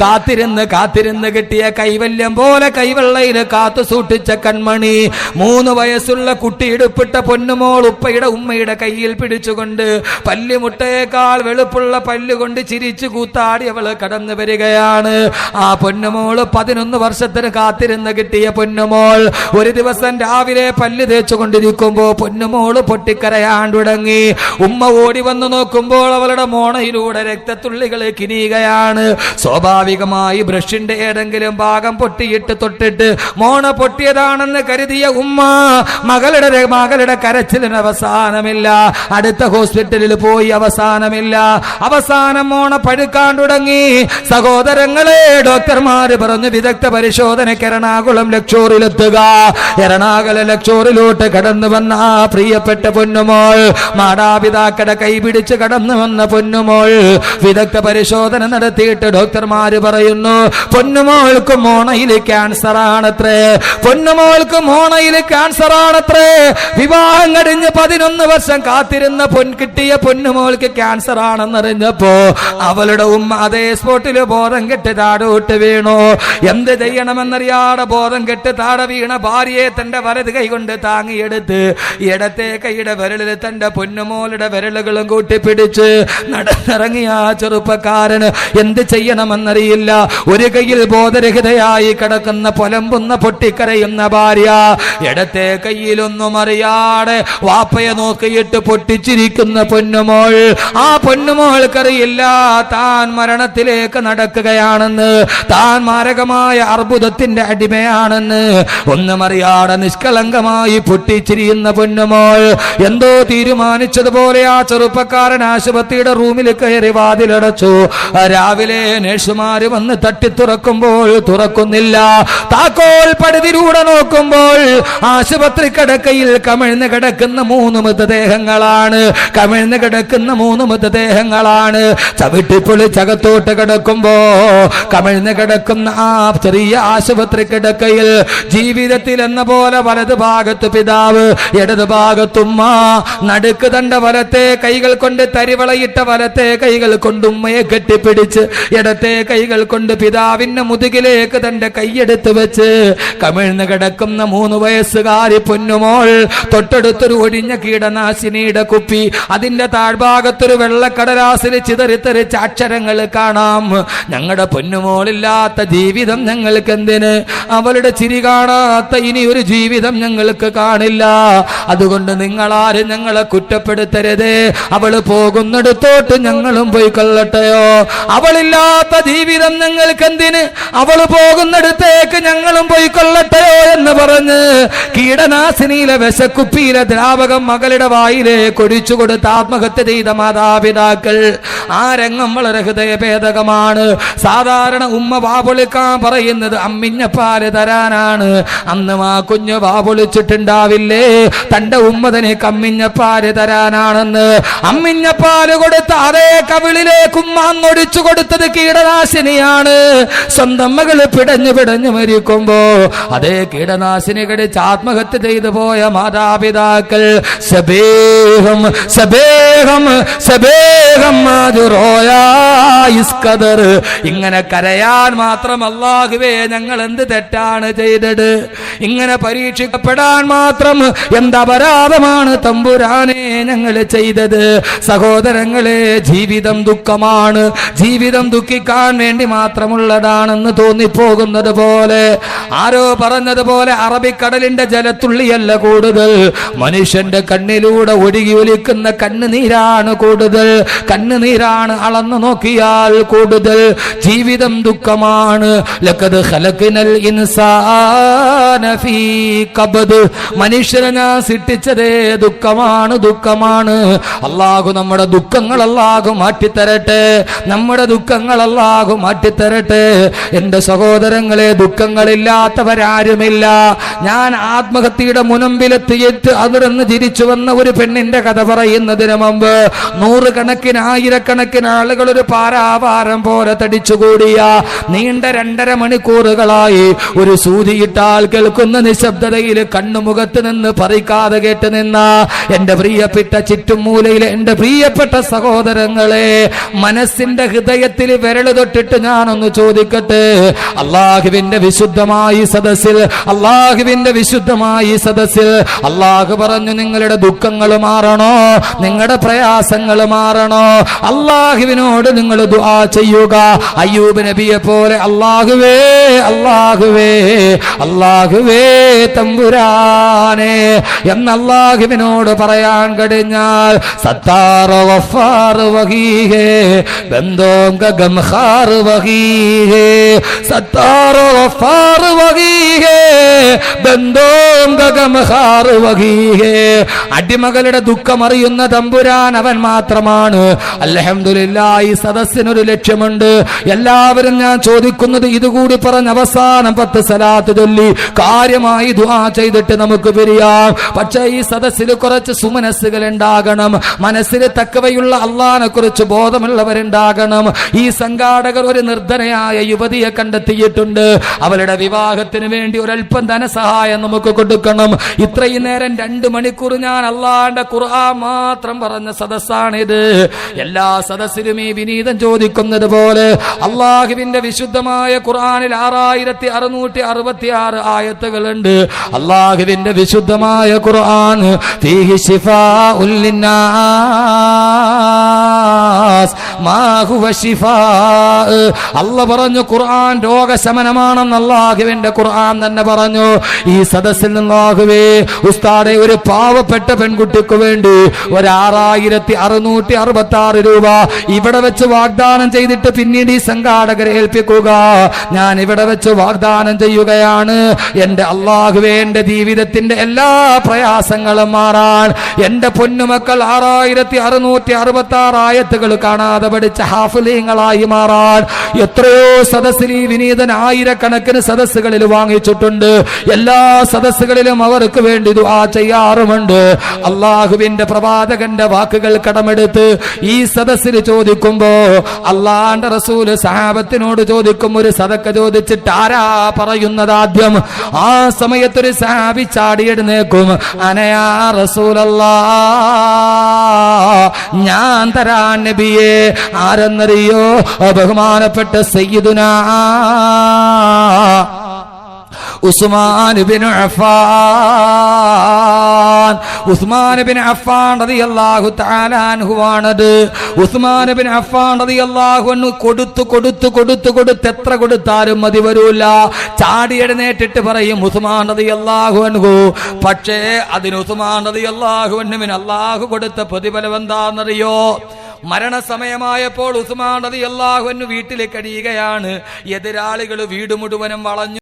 കാത്തിരുന്ന് കിട്ടിയ കൈവല്യം പോലെ കൈവെള്ളയിൽ കാത്തു സൂക്ഷിച്ച കൺമണി. 3 വയസ്സുള്ള കുട്ടി ഇടുപ്പിട്ട പൊന്നുമോൾ ഉമ്മയുടെ കയ്യിൽ പിടിച്ചുകൊണ്ട് പല്ലുമുട്ടയേക്കാൾ വെളുപ്പുള്ള പല്ലുകൊണ്ട് ചിരിച്ചു കൂത്താടി അവള് കടന്നു വരികയാണ്. ആ പൊന്നുമോള് 11 വർഷത്തിന് കാത്തിരുന്ന് കിട്ടിയ പൊന്നുമോൾ ഒരു ദിവസം രാവിലെ പല്ല് തേച്ചുകൊണ്ടിരിക്കുമ്പോ പൊന്നുമോള് പൊട്ടിക്കരയാൻ തുടങ്ങി. ഉമ്മ ഓടി വന്ന് നോക്കുമ്പോൾ അവളുടെ മോണയിലൂടെ രക്തത്തുള്ളികൾ കിനിയുകയാണ്. സ്വാഭാവികമായി ബ്രഷിന്റെ ഏതെങ്കിലും ഭാഗം പൊട്ടിയിട്ട് തൊട്ടിട്ട് മോണ പൊട്ടിയതാണെന്ന് കരുതിയ ഉമ്മ മകളുടെ കരച്ചിലിന് അവസാനമില്ല. അടുത്ത ഹോസ്പിറ്റലിൽ പോയി അവസാനമില്ല. അവസാനം മോണ പഴുക്കാൻ തുടങ്ങി. സഹോദരങ്ങളെ, ഡോക്ടർമാര് പറഞ്ഞു വിദഗ്ധ പരിശോധനയ്ക്ക് എറണാകുളം ലക്ഷോറിലെത്തുക. എറണാകുളം ലക്ഷോറിലോട്ട് കടന്നു വന്ന ആ പ്രിയപ്പെട്ട പൊന്നുമോൾ, മാതാപിതാക്കളുടെ കൈപിടിച്ച് കടന്നു വന്ന പൊന്നുമോൾ വിദഗ്ധ പരിശോധന നടത്തിയിട്ട് ഡോക്ടർമാര് പറയുന്നു പൊന്നുമോൾക്ക് മോണയിൽ ക്യാൻസർ ആണത്രേ. പൊന്നുമോൾക്ക് മോണയിൽ ക്യാൻസർ ആണത്രേ. വിവാഹം കഴിഞ്ഞ് 11 വർഷം കാത്തിരുന്ന കിട്ടിയ പൊന്നുമോൾക്ക് ക്യാൻസർ ആണെന്നറിഞ്ഞപ്പോ അവളുടെ ഉമ്മ അതേ സ്പോട്ടില് ബോധം കെട്ട് താഴോട്ട് വീണു. എന്ത് ചെയ്യണമെന്നറിയാതെ ബോധം കെട്ട് താഴെ വീണ ഭാര്യയെ തന്റെ വലത് വലത് കൈ കൊണ്ട് താങ്ങിയെടുത്ത് ഇടത്തെ കൈയുടെ വിരലിൽ തന്റെ പൊന്നുമോളുടെ വിരലുകളും കൂട്ടിപ്പിടിച്ച് നടന്നിറങ്ങിയ ആ ചെറുപ്പക്കാരന് എന്ത് ചെയ്യണമെന്നറിയില്ല. ഒരു കൈയിൽ ബോധരഹിതയായി കിടക്കുന്ന പൊലമ്പുന്ന പൊട്ടിക്കരയുന്ന ഭാര്യ, ഇടത്തെ കൈയിലൊന്നും അറിയാതെ വാപ്പയെ നോക്കിയിട്ട് പൊട്ടിച്ചിരിക്കുന്ന പൊന്നുമോൾ. ആ പൊന്നുമോൾക്കറിയില്ല താൻ മരണത്തിലേക്ക് നടക്കുകയാണെന്ന്, താൻ മാരകമായ അർബുദത്തിന്റെ അടിമയാണെന്ന്. ഒന്നും അറിയാതെ നിഷ്കളങ്കമായി പൊട്ടിച്ചിരിയുന്ന പൊന്നുമോൾ എന്തോ തീരുമാനിച്ചതുപോലെ ആ ചെറുപ്പക്കാരൻ ആശുപത്രിയുടെ റൂമിൽ കയറി വാതിലടച്ചു. രാവിലെ നഴ്സുമാര് വന്ന് തട്ടി തുറക്കുമ്പോൾ തുറക്കുന്നില്ല. താക്കോൽ പടുതിലൂടെ നോക്കുമ്പോൾ ആശുപത്രി കിടക്കയിൽ കമിഴ്ന്ന് കിടക്കുന്ന 3 മൃതദേഹങ്ങളാണ്. കമിഴ്ന്ന് കിടക്കുന്ന 3 മൃതദേഹങ്ങളാണ്. ചവിട്ടിപ്പൊളിച്ചകത്തോട്ട് കിടക്കുമ്പോ കമിഴ്ന്ന് കിടക്കുന്ന ആ ചെറിയ ആശുപത്രി കിടക്കയിൽ ജീവിതത്തിൽ എന്ന പോലെ വലത് ഭാഗത്ത് പിതാവ്, ഇടത് ഭാഗത്തുമ്മ, നടുക്ക് തന്റെ വലത്തെ കൈകൾ കൊണ്ട് തരിവളയിട്ട വലത്തെ കൈകൾ കൊണ്ട് ഉമ്മയെ കെട്ടിപ്പിടിച്ച് ഇടത്തെ കൈകൾ കൊണ്ട് പിതാവിന്റെ മുതുകിലേക്ക് തന്റെ കൈയെടുത്ത് വെച്ച് കമിഴ്ന്ന് കിടക്കുന്ന 3 വയസ്സുകാരി പൊന്നുമോൾ. തൊട്ടടുത്തൊരു ഒഴിഞ്ഞ കീടനാശിനിയുടെ കുപ്പി, അതിന്റെ താഴ്ഭാഗത്തൊരു വെള്ളക്കടലാസിൽ ചിതറിത്തെറിച്ച അക്ഷരങ്ങൾ കാണാം. ഞങ്ങളുടെ പൊന്നുമോളില്ലാത്ത ജീവിതം ഞങ്ങൾക്ക് എന്തിന്? അവളുടെ ചിരി കാണാത്ത ഇനി ഒരു ജീവിതം ഞങ്ങൾക്ക് കാണില്ല. അതുകൊണ്ട് നിങ്ങളാരും ഞങ്ങളെ കുറ്റപ്പെടുത്തരുത്. അവള് പോകുന്നിടത്തോട്ട് ഞങ്ങളും പോയി കൊള്ളട്ടെയോ? അവളില്ലാത്ത ജീവിതം ഞങ്ങൾക്ക് എന്തിന്? അവള് പോകുന്നിടത്തേക്ക് ഞങ്ങളും പോയി കൊള്ളട്ടെയോ എന്ന് പറഞ്ഞ് കീടനാശിനിയിലെ വിശക്കുപ്പിയിലെ ദ്രാവകം മകളുടെ വായിലേക്ക് ഒഴിച്ചു കൊടുത്ത് ആത്മഹത്യ ചെയ്ത മാതാപിതാക്കൾ. ആ രംഗം വളരെ ഹൃദയഭേദകമാണ്. സാധാരണ ഉമ്മ വാപൊളിക്കാൻ പറയുന്നത് അമ്മിഞ്ഞപ്പാല് തരാനാണ്. അന്ന് ആ കുഞ്ഞ് വാപൊളിച്ചിട്ടുണ്ടാവില്ലേ തന്റെ ഉമ്മതിനെ കമ്മിഞ്ഞപ്പാല് തരാനാണെന്ന്. അമ്മിഞ്ഞപ്പാല് കൊടുത്ത് അതേ കവിളിലേക്ക് ഉമ്മ ഒഴിച്ചു കൊടുത്തത് കീടനാശിനിയാണ്. സ്വന്തം മകള് പിടഞ്ഞു പിടഞ്ഞു മരിക്കുമ്പോ അതേ കീടനാശിനി കടിച്ച് ആത്മഹത്യ ചെയ്തു പോയ മാതാപിതാക്കൾ. സബേഹം സബേഹം സബേഹം ഇങ്ങനെ കരയാൻ മാത്രം അല്ലാഹുവേ ഞങ്ങൾ എന്ത് തെറ്റാണ് ചെയ്തത്? ഇങ്ങനെ പരീക്ഷിക്കപ്പെടാൻ മാത്രം എന്ത് അപരാധമാണ് തമ്പുരാനെ ഞങ്ങൾ ചെയ്തത്? സഹോദരങ്ങളെ, ജീവിതം ദുഃഖമാണ്. ജീവിതം ദുഃഖിക്കാൻ വേണ്ടി മാത്രമുള്ളതാണെന്ന് തോന്നിപ്പോകുന്നത് പോലെ, ആരോ പറഞ്ഞതുപോലെ അറബിക്കടലിന്റെ ജലത്തുള്ളിയല്ല കൂടുതൽ, മനുഷ്യന്റെ കണ്ണിലൂടെ ഒഴുകി ഒലിക്കുന്ന കണ്ണുനീരാണ് കൂടുതൽ. കണ്ണുനീരാണ് അളന്നു നോക്കിയാൽ കൂടുതൽ. ജീവിതം ദുഃഖമാണ്. ലഖദ് ഖലഖ്നൽ ഇൻസാന ഫീ കബദ്. മനുഷ്യനെ ഞാൻ സൃഷ്ടിച്ചതേ ദുഃഖമാണ്, ദുഃഖമാണ്. അല്ലാഹു നമ്മുടെ ദുഃഖങ്ങൾ അല്ലാഹു മാറ്റിത്തരട്ടെ. നമ്മുടെ ദുഃഖങ്ങൾ അല്ലാഹു മാറ്റിത്തരട്ടെ. എന്റെ സഹോദരങ്ങളെ, ദുഃഖങ്ങളില്ലാത്തവരാരുമില്ല. ഞാൻ ആത്മഹത്യയുടെ മുനമ്പിലെത്തിയിട്ട് അതിർന്ന് ചിരിച്ചു വന്ന ഒരു പെണ്ണിന്റെ കഥ പറയുന്നതിന് മുമ്പ് 100 കണക്കിന് 1000 ആളുകൾ ഒരു പാരാവാരം പോലെ തടിച്ചുകൂടിയ നീണ്ട 2.5 മണിക്കൂറുകളായി ഒരു സൂചിയിട്ടാൽ കേൾക്കുന്ന നിശബ്ദതയിൽ കണ്ണുമുഖത്ത് നിന്ന് പറിക്കാതെ കേട്ട് നിന്ന എന്റെ പ്രിയപ്പെട്ട ചുറ്റുമൂലയിലെ എന്റെ പ്രിയപ്പെട്ട സഹോദരങ്ങളെ, മനസ്സിന്റെ ഹൃദയത്തിൽ വിരൽ തൊട്ടിട്ട് ഞാനൊന്ന് ചോദിക്കട്ടെ. അള്ളാഹുവിന്റെ വിശുദ്ധമായ സദസ്സിൽ, അള്ളാഹുവിന്റെ വിശുദ്ധമായ സദസ്സിൽ അള്ളാഹു പറഞ്ഞു, നിങ്ങളുടെ ദുഃഖങ്ങൾ മാറണോ? നിങ്ങളുടെ പ്രയാസങ്ങൾ മാറണോ? അള്ളാഹുവിനോട് നിങ്ങൾ ദുആ ചെയ്യുക. അയ്യൂബ് നബിയെ പോലെ അള്ളാഹുവേ അള്ളാഹുവേ അള്ളാഹുവേ തമ്പുരാനെ എന്ന് അള്ളാഹുവിനോട് പറയാൻ കഴിഞ്ഞാൽ സത്താർ ഗഫാർ വഹീഹേ ബന്ദോങ്ക ഗംഖാർ വഹീഹേ സത്താർ ഗഫാർ വഹീഹേ ബന്ദോങ്ക ഗംഖാർ വഹീഹേ. അടിമകളുടെ ദുഃഖം അറിയുന്ന തമ്പുരാൻ അവൻ മാത്രമാണ്. അൽഹംദുലില്ലാഹ്, ഈ സദസ്സിനൊരു ലക്ഷ്യമുണ്ട്. എല്ലാവരും ഞാൻ ചോദിക്കുന്നത് ഇതുകൂടി പറഞ്ഞ് അവസാനം 10 സലാത്ത് ചൊല്ലി കാര്യമായി ദുആ ചെയ്തിട്ട് നമുക്ക് പിരിയാം. പക്ഷേ ഈ സദസ്സിൽ കുറച്ച് സുമനസ്സുകൾ ഉണ്ടാകണം. മനസ്സിൽ തക്കവയുള്ള അള്ളാഹിനെ കുറിച്ച് ബോധമുള്ളവരുണ്ടാകണം. ഈ സംഘാടകർ ഒരു നിർധനയായ യുവതിയെ കണ്ടെത്തിയിട്ടുണ്ട്. അവളുടെ വിവാഹത്തിന് വേണ്ടി ഒരൽപ്പം ധനസഹായം നമുക്ക് കൊടുക്കണം. കേൾക്കണം. ഇത്രയും നേരം 2 മണിക്കൂർ ഞാൻ അള്ളാന്റെ ഖുർആൻ മാത്രം പറഞ്ഞ സദസ്സാണിത്. എല്ലാ സദസ്സിലും ഈ വിനീതം ചോദിക്കുന്നത് പോലെ അള്ളാഹുവിന്റെ വിശുദ്ധമായ ഖുർആനിൽ 6666 ആയത്തുകളുണ്ട്. അള്ളാഹുവിന്റെ വിശുദ്ധമായ ഖുർആൻ ഫീഹി ശിഫാഉൽ ലിന്നാസ് മാ ഹുവ ശിഫാ. അല്ലാഹ് പറഞ്ഞു ഖുർആൻ രോഗശമനമാണെന്ന്. അള്ളാഹുവിന്റെ ഖുർആൻ തന്നെ പറഞ്ഞു. ഈ സദസ്സിൽ നിന്നാകുവേ ഉസ്താദെ ഒരു പാവപ്പെട്ട പെൺകുട്ടിക്ക് വേണ്ടി 6666 രൂപ ഇവിടെ വെച്ച് വാഗ്ദാനം ചെയ്തിട്ട് പിന്നീട് ഈ സംഘാടകരെ ഏൽപ്പിക്കുക. ഞാൻ ഇവിടെ വെച്ച് വാഗ്ദാനം ചെയ്യുകയാണ്. എന്റെ അള്ളാഹുവേ, എന്റെ ജീവിതത്തിന്റെ എല്ലാ പ്രയാസങ്ങളും മാറാൻ എന്റെ പൊന്നുമക്കൾ 6666 ആയത്തുകൾ കാണാതെ പഠിച്ച ഹാഫിളീങ്ങളായി മാറാൻ എത്രയോ സദസ്സിൽ ഈ വിനീതൻ ആയിരക്കണക്കിന് സദസ്സുകളിൽ വാങ്ങിച്ചിട്ടുണ്ട്. എല്ലാ സദസ്സുകളിലും അവർക്ക് വേണ്ടി ദുആ ചെയ്യാറുമുണ്ട്. അള്ളാഹുവിന്റെ പ്രവാചകന്റെ വാക്കുകൾ കടമെടുത്ത് ഈ സദസ്സിൽ ചോദിക്കുമ്പോ അള്ളാന്റെ റസൂല് സഹാബത്തിനോട് ചോദിക്കും, ഒരു സദക്ക ചോദിച്ചിട്ട് ആരാ പറയുന്നത് ആദ്യം? ആ സമയത്തൊരു സഹാബി ചാടി എഴുന്നേക്കും, അനയാ റസൂലല്ലാഹ്, ഞാൻ തരാൻ നബിയേ. ആരെന്നറിയോ? ബഹുമാനപ്പെട്ട സയ്യിദുനാ ഉസ്മാൻ ഇബ്നു അഫ്ഫാൻ. ഉസ്മാൻ ഇബ്നു അഫ്ഫാൻ റളിയല്ലാഹു തആല അൻഹു ആണത്. ഉസ്മാൻ ഇബ്നു അഫ്ഫാൻ റളിയല്ലാഹു അൻഹു കൊടുത്ത് എത്ര കൊടുത്താലും മതി വരൂല. ചാടി എഴുന്നേറ്റിട്ട് പറയും ഉസ്മാൻ റളിയല്ലാഹു അൻഹു. പക്ഷേ അതിന് ഉസ്മാൻ റളിയല്ലാഹു അൻഹുവിന് അല്ലാഹു കൊടുത്ത പ്രതിഫലം എന്താണെന്നറിയോ? മരണസമയമായപ്പോൾ ഉസ്മാൻ റളിയല്ലാഹു അൻഹു വീട്ടിലേക്ക് കഴിയുകയാണ്. എതിരാളികൾ വീട് മുഴുവനും വളഞ്ഞു.